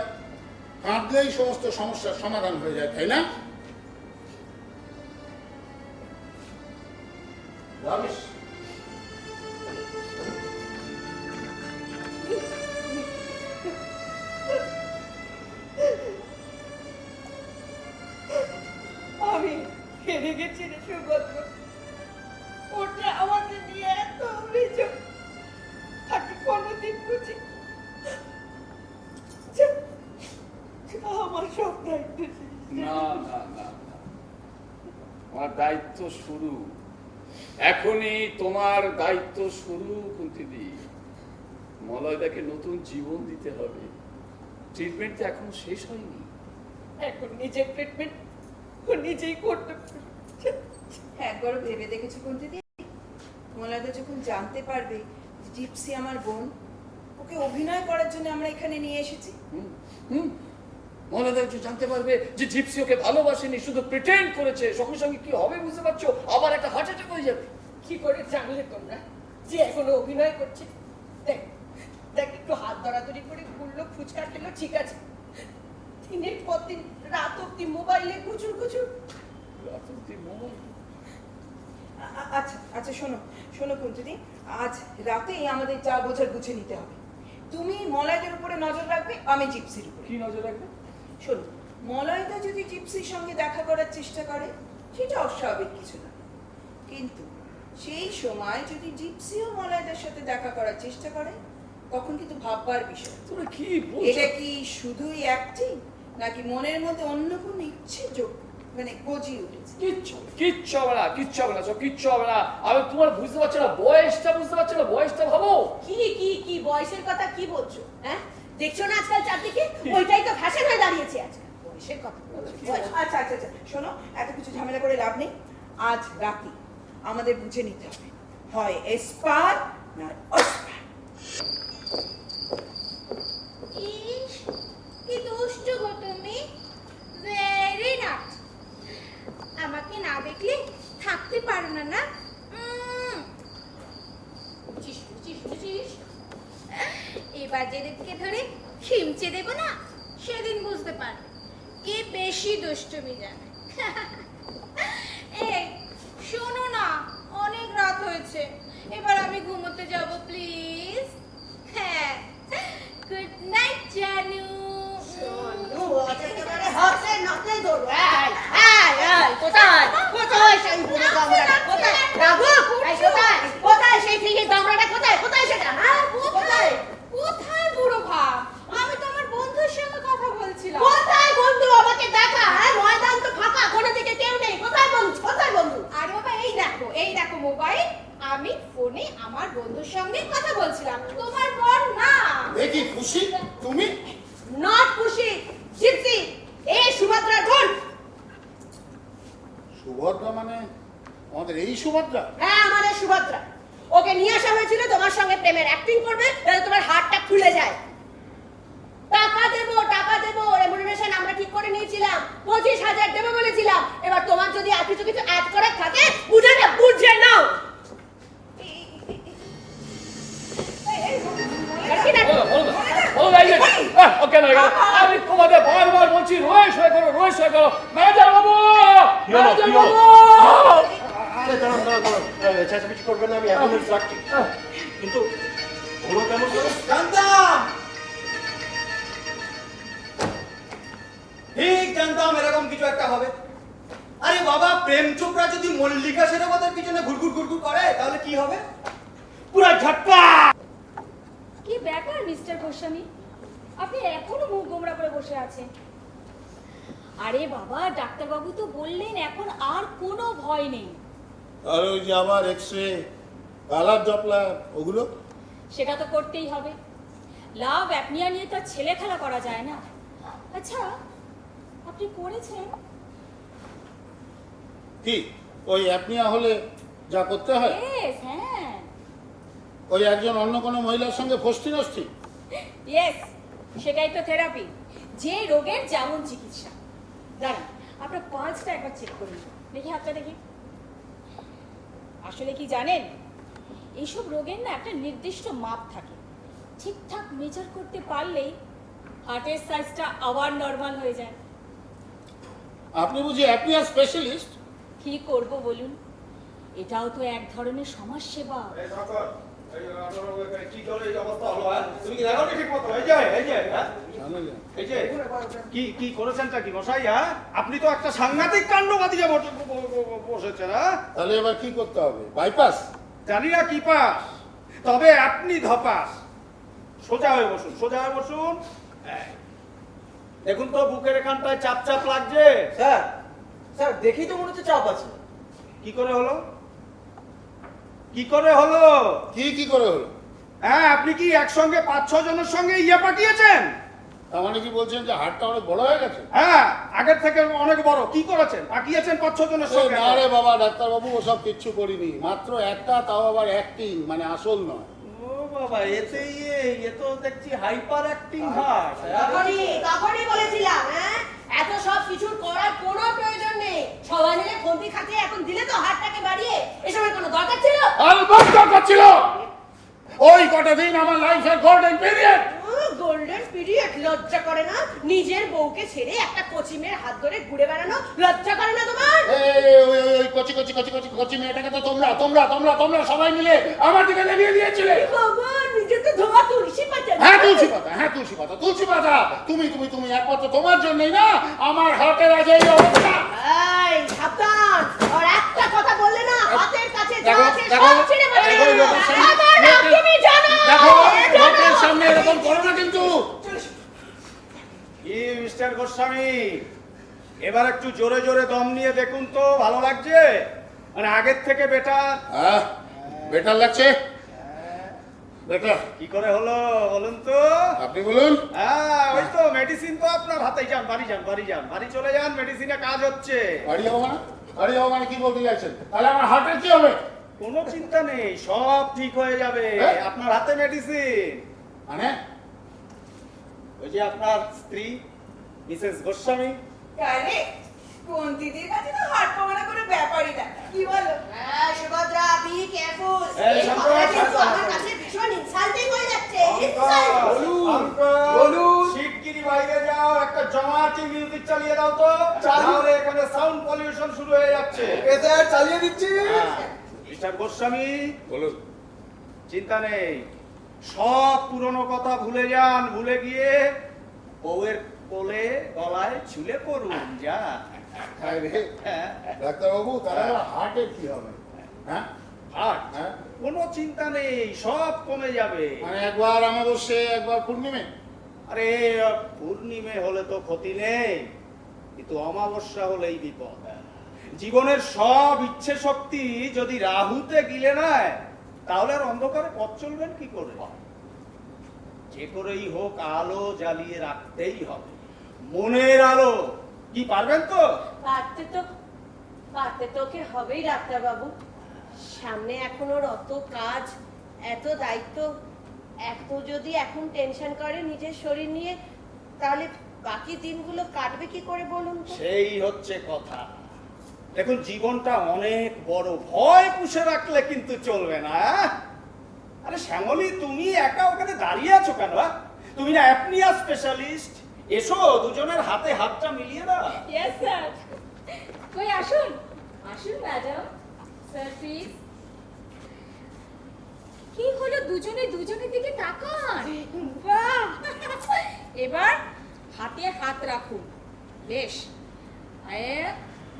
কাঁদলেই সমস্ত সমস্যার সমাধান হয়ে যায়, তাই না? ভাবিস? আমি হেরে গেছি রে সুগন্ধ। ওটা আমাকে নিয়ে এত অভিযোগ, আমি কোনোদিন বুঝি আমার সব দায়িত্ব শেষ। না না না না, তোমার দায়িত্ব শুরু এখনই, তোমার দায়িত্ব শুরু। কুন্তিদি, মলয়দাকে নতুন জীবন দিতে হবে। ট্রিটমেন্ট তো এখনো শেষ হয়নি। এখন নিজের ট্রিটমেন্ট ও নিজেই করতে পারে। একবারও ভেবে দেখেছো কুন্তিদি, মলাদা যখন জানতে পারবে যে জিপসি আমার বোন, ওকে অভিনয় করার জন্য আমরা এখানে নিয়ে এসেছি। মলয়দা একটু জানতে পারবে যে জিপসি ওকে ভালোবাসেনি, শুধু প্রিটেন্ড করেছে, সঙ্গে সঙ্গে কি হবে বুঝতে পারছো? আবার একটা হার্ট অ্যাটাক হয়ে যাবে। কি করে জানলে তোমরা যে এখনো অভিনয় করছে? দেখ দেখ, একটু হাত ধরাধরি করে ঘুরলো, ফুচকা খেলো, ঠিক আছে। দিনের পর দিন রাত অব্দি মোবাইলে গুজুর গুজুর। আচ্ছা আচ্ছা, শোনো শোনো কুন্তিদি, আজ রাতেই আমাদের যা বোঝার গুছে নিতে হবে। তুমি মলয়দের উপরে নজর রাখবে, আমি জিপসির উপরে। কি নজর রাখবে? শোনো, মলয়দা যদি জিপসির সঙ্গে দেখা করার চেষ্টা করে, সেটা অস্বাভাবিক কিছু না। কিন্তু সেই সময় যদি জিপসিও মলয়দার সাথে দেখা করার চেষ্টা করে, তখন কিন্তু ভাববার বিষয়। তুমি কি বলছো? এটা কি শুধুই অ্যাক্টিং, নাকি মনের মধ্যে অন্য কোনো ইচ্ছে মানে গজিয়ে উঠেছে? কিচ্ছু হবে না, কিচ্ছু হবে না, সব কিচ্ছু হবে না। আমি তোমার বুঝতে পারছো না, বয়সটা বুঝতে পারছো না, বয়সটা ভাবো। কি কি কি বয়সের কথা কি বলছো? হ্যাঁ, দেখছো না আজকাল চারদিকে ওইটাই তো ফ্যাশন হয়ে দাঁড়িয়েছে আজকাল। বয়সের কথা বলছো? আচ্ছা আচ্ছা আচ্ছা, শোনো, এত কিছু ঝামেলা করে লাভ নেই। আজ রাতে আমাদের বুঝে নিতে হবে, হয় এসপার না ওসপার। ইস, কি দুষ্টু গো তুমি, ভেরি নাট। আমাকে না দেখলে থাকতে পারো না, না? বুঝিস বুঝিস বুঝিস। এবার যেদিনকে ধরে খিমচে দেব না সেদিন বুঝতে পারবে কে বেশি দুষ্টুমি জানে। এই শোনো না, অনেক রাত হয়েছে, এবার আমি ঘুমোতে যাব প্লিজ। হ্যাঁ, গুড নাইট জানু। কোথায় সেই বুড়ো গামড়াটা? কোথায় রাঘব? এই কোথায়? কোথায় সেই ফিরির গামড়াটা? কোথায়? কোথায় সেটা? হ্যাঁ, কোথায়? কোথায় বুড়ো ভাব? আমি তো আমার বন্ধুর সঙ্গে কথা বলছিলাম। কোথায় বন্ধু? আমাকে দেখা। হ্যাঁ, ময়দান তো ফাঁকা, কোনো দিকে কেউ নেই। কোথায় বন্ধু? কোথায় বন্ধু? আরে বাবা, এই দেখো মোবাইল। আমি ফোনে আমার বন্ধুর সঙ্গে কথা বলছিলাম, তোমার বোন না। দেখি খুশি তুমি? নট খুশি, জিপসি। এই সুভদ্রার বোন। সুভদ্রা মানে আমাদের এই সুভদ্রা? হ্যাঁ, আমাদের সুভদ্রা। ওকে নিয়ে আসা হয়েছিল তোমার সঙ্গে প্রেমের অ্যাক্টিং করবে, যাতে তোমার হাতটা খুলে যায়। টাকা দেবো রেমুনারেশন আমরা ঠিক করে নিয়েছিলাম, 25,000 দেবো বলেছিলাম। এবার তোমার যদি আর কিছু অ্যাড করার থাকে বুঝে নাও। আমি তোমাদের বারবার বলছি রোজ হয়ে করো। ম্যানেজার বাবু, কি হলো? ম্যানেজার বাবু। আরে দাঁড়ান, চেঁচামেচি করবেন না, আমি অ্যাম্বুলেন্স রাখছি। কিন্তু হলো কেমন করে? জানতাম, ঠিক জানতাম এরকম কিছু একটা হবে। আরে বাবা, প্রেম চোপড়া যদি মল্লিকা শেরাবতের পিছনে ঘুরঘুর করে তাহলে কি হবে? পুরো ঝটকা। কি ব্যাপার মিস্টার গোস্বামী, আপনি এখনো মুখ গোমড়া করে বসে আছেন? আরে বাবা, ডাক্তারবাবু তো বললেন এখন আর কোনো ভয় নেই। আর ওই যে আমার এক্সরে, কালার ডপলার, ওগুলো? সেটা তো করতেই হবে। লাভ অ্যাপনিয়া নিয়ে তো ছেলে খেলা করা যায় না। আচ্ছা, আপনি করেছেন? কি ওই অ্যাপনিয়া হলে যা করতে হয়? ইয়েস, হ্যাঁ। ওই একজন অন্য কোনো মহিলার সঙ্গে ফষ্টি নষ্টি? ইয়েস, সেটাই তো থেরাপি। যে রোগের যেমন চিকিৎসা। দাঁড়ান, আপনার পাঁচটা একবার চেক করুন। দেখি হাতটা দেখি। আসলে কি জানেন, এইসব রোগের না একটা নির্দিষ্ট মাপ থাকে। ঠিকঠাক মেজার করতে পারলেই হার্টের সাইজটা আবার নর্মাল হয়ে যায়। আপনি বুঝি অ্যাপনিয়া স্পেশালিস্ট? কি করব বলুন, এটাও তো এক ধরনের সমাজ সেবা। কি করেছেনটা কি মশাই? হ্যাঁ, আপনি তো একটা সাংঘাতিক কাণ্ড বাদিয়ে বসেছেন। হ্যাঁ, তাহলে এবার কি করতে হবে? বাইপাস? জানি না কি পাস, তবে আপনি ধপাস। সোজা হয়ে বসুন। দেখুন তো বুকের এখানটায় চাপ লাগছে। স্যার দেখেই তো মনে হচ্ছে চাপ আছে। কি করে হলো? কি করে হলো? হ্যাঁ, আপনি কি একসঙ্গে 5-6 জনের সঙ্গে পাঠিয়েছেন? তার মানে কি বলছেন যে হাড়টা অনেক বড় হয়ে গেছে? হ্যাঁ, আগের থেকে অনেক বড়। কি করেছেন? পাঠিয়েছেন 5-6 জনের সঙ্গে? না রে বাবা, ডাক্তারবাবু ওসব কিচ্ছু করিনি। মাত্র একটা, তাও আবার অ্যাক্টিং, মানে আসল নয়। ও বাবা, এ তো দেখছি হাইপার অ্যাক্টিং হয়। তখনই বলেছিলাম, হ্যাঁ, এত সব কিছুর করার কোনো প্রয়োজন নেই। সবাই মিলে ফন্দি খাটিয়ে এখন দিলে তো হাতটাকে বাড়িয়ে, এসবের কোনো দরকার ছিল? আলবাত দরকার ছিল। ওই কটা দিন আমার লাইফের গোল্ডেন পিরিয়ড। Golden period? লজ্জা করে না? নিজের বউকে ছেড়ে একটা কচি মেয়ের হাত ধরে ঘুরে বেড়ানো লজ্জা করে না তোমার? ওই কচি মেয়েটাকে তো তোমরা সবাই মিলে আমার দিকে লেলিয়ে দিয়েছিলে। বাবা, নিজে তো ধোয়া তুলসী পাতা। হ্যাঁ, তুলসী পাতা। তুমি একমাত্র তোমার জন্যই না আমার হাতের আজ এই অবস্থা। এই সাবধান, আর একটা কথা বললে না হাতের কাছে যা আছে দেখো, সব ছেড়ে বসে দেখো, লোকের সামনে- আমার নাম তুমি জানো? দেখো, লোকের সামনে এরকম করো না কিন্তু। কি মিস্টার গোস্বামী, এবার একটু জোরে জোরে দম নিয়ে দেখুন তো, ভালো লাগছে? মানে আগের থেকে বেটার? হ্যাঁ, বেটার লাগছে। বেটার কি করে হলো বলুন তো? আপনি বলুন। হ্যাঁ, ওই তো মেডিসিন তো আপনার হাতেই। যান, বাড়ি চলে যান, মেডিসিনে কাজ হচ্ছে। বাড়ি যাবো মানে কি বলতে চাইছেন? তাহলে আমার হার্টের কি হবে? কোনো চিন্তা নেই, সব ঠিক হয়ে যাবে। হ্যাঁ? আপনার হাতে মেডিসিন। মানে ওই যে আপনার স্ত্রী মিসেস গোস্বামী। আরে কোন দিদির কাছে তো হাত কমানো করে ব্যাপারই না, কি বলো? Subhadra, be careful. এই এই শান্ত কথাটা হও, কিন্তু শান্ত আমার হও। কাছে ভীষণ ইনসাল্টিং হয়ে যাচ্ছে। শিগগিরই বাইরে যাও, একটা জমাটি মিউজিক চালিয়ে দাও তো, তাহলে এখানে সাউন্ড পলিউশন শুরু হয়ে যাচ্ছে। স্যার চালিয়ে দিচ্ছি। মিস্টার গোস্বামী বলুন। চিন্তা নেই, সব পুরনো কথা ভুলে যান, ভুলে গিয়ে বউয়ের কোলে গলায় ঝুলে পড়ুন। যা ডাক্তারবাবু, তারা হার্টের কি হবে? হ্যাঁ, হার্ট হ্যাঁ, কোনো চিন্তা নেই, সব কমে যাবে। মানে একবার আমাবস্যে একবার পূর্ণিমে। আরে পূর্ণিমে হলে তো ক্ষতি নেই, কিন্তু অমাবস্যা হলেই বিপদ। জীবনের সব ইচ্ছে শক্তি যদি রাহুতে গিলে নেয়, তাহলে আর অন্ধকারে পথ চলবেন কি করে? যে করেই হোক আলো জ্বালিয়ে রাখতেই হবে, মনের আলো। কি পারবেন তো? পারতে তো ওকে হবেই ডাক্তার বাবু। সামনে এখন ওর অত কাজ, এত দায়িত্ব, এত যদি এখন টেনশন করে নিজের শরীর নিয়ে, তাহলে বাকি দিনগুলো কাটবে কি করে বলুন তো? সেই হচ্ছে কথা। দেখুন, জীবনটা অনেক বড়, ভয় পুষে রাখলে কিন্তু চলবে না। আরে শ্যামলী, তুমি একা ওখানে দাঁড়িয়ে আছো কেন? তুমি না অ্যাপনিয়া স্পেশালিস্ট, এসো দুজনের হাতে হাতটা মিলিয়ে দাও। Yes sir. কই আসুন, আসুন ম্যাডাম। Sir please. কি হলো, দুজনের দিকে তাকান। বাহ, এবার হাতে হাত রাখুন। বেশ,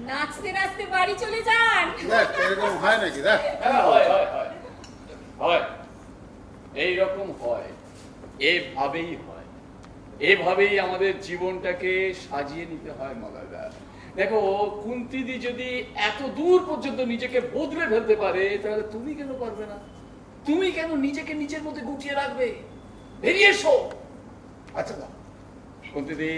নাচতে নাচতে বাড়ি চলে যান। দেখ এরকম হয় নাকি? দেখ, হ্যাঁ, হয় হয় হয় হয়, এইরকম হয়, এভাবেই হয়, এভাবেই আমাদের জীবনটাকে সাজিয়ে নিতে হয় মলাদা। দেখো, কুন্তিদি যদি এত দূর পর্যন্ত নিজেকে বদলে ফেলতে পারে, তাহলে তুমি কেন পারবে না? তুমি কেন নিজেকে নিজের মধ্যে গুটিয়ে রাখবে? বেরিয়ে এসো। আচ্ছা দাও কুন্তিদি,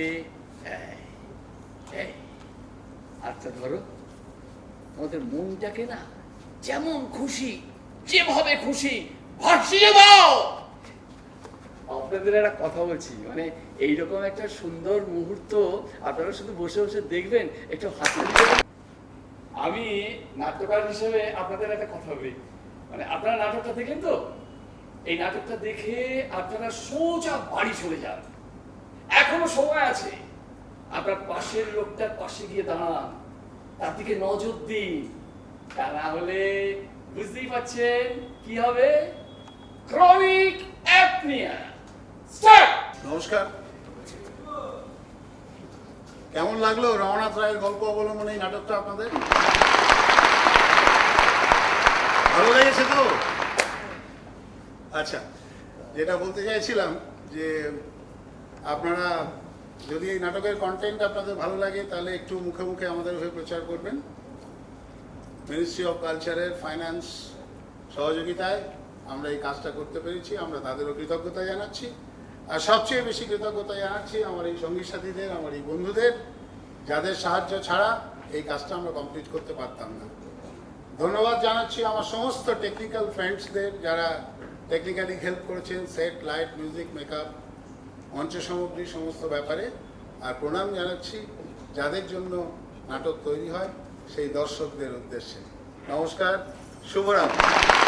আচ্ছা ধরো, তোমাদের মনটাকে না যেমন খুশি, যেভাবে খুশি ভাসিয়ে দাও। আপনাদের একটা কথা বলছি, মানে এইরকম একটা সুন্দর মুহূর্ত আপনারা শুধু বসে বসে দেখবেন, একটু হাসি দিবেন। আমি নাট্যকার হিসেবে আপনাদের একটা কথা বলি, মানে আপনারা নাটকটা দেখলেন তো, এই নাটকটা দেখে আপনারা সোজা বাড়ি চলে যান। এখনো সময় আছে, আপনার পাশের লোকটার পাশে গিয়ে দাঁড়ান, তার দিকে নজর দিন, তা না হলে বুঝতেই পারছেন কি হবে, ক্রনিক অ্যাপনিয়া। স্টার্ট। নমস্কার। কেমন লাগলো রমনাথ রায়ের গল্প অবলম্বনে এই নাটকটা আপনাদের? ভালো লেগেছে তো? আচ্ছা, যেটা বলতে চাইছিলাম যে আপনারা যদি এই নাটকের কন্টেন্ট আপনাদের ভালো লাগে, তাহলে একটু মুখে মুখে আমাদের হয়ে প্রচার করবেন। মিনিস্ট্রি অফ কালচারের ফাইন্যান্স সহযোগিতায় আমরা এই কাজটা করতে পেরেছি, আমরা তাদেরও কৃতজ্ঞতা জানাচ্ছি। আর সবচেয়ে বেশি কৃতজ্ঞতা জানাচ্ছি আমার এই সঙ্গী সাথীদের, আমার এই বন্ধুদের, যাদের সাহায্য ছাড়া এই কাজটা আমরা কমপ্লিট করতে পারতাম না। ধন্যবাদ জানাচ্ছি আমার সমস্ত টেকনিক্যাল ফ্রেন্ডসদের, যারা টেকনিক্যালি হেল্প করেছেন, সেট, লাইট, মিউজিক, মেকআপ, মঞ্চ সামগ্রী সমস্ত ব্যাপারে। আর প্রণাম জানাচ্ছি যাদের জন্য নাটক তৈরি হয়, সেই দর্শকদের উদ্দেশ্যে। নমস্কার, শুভরাত্রি।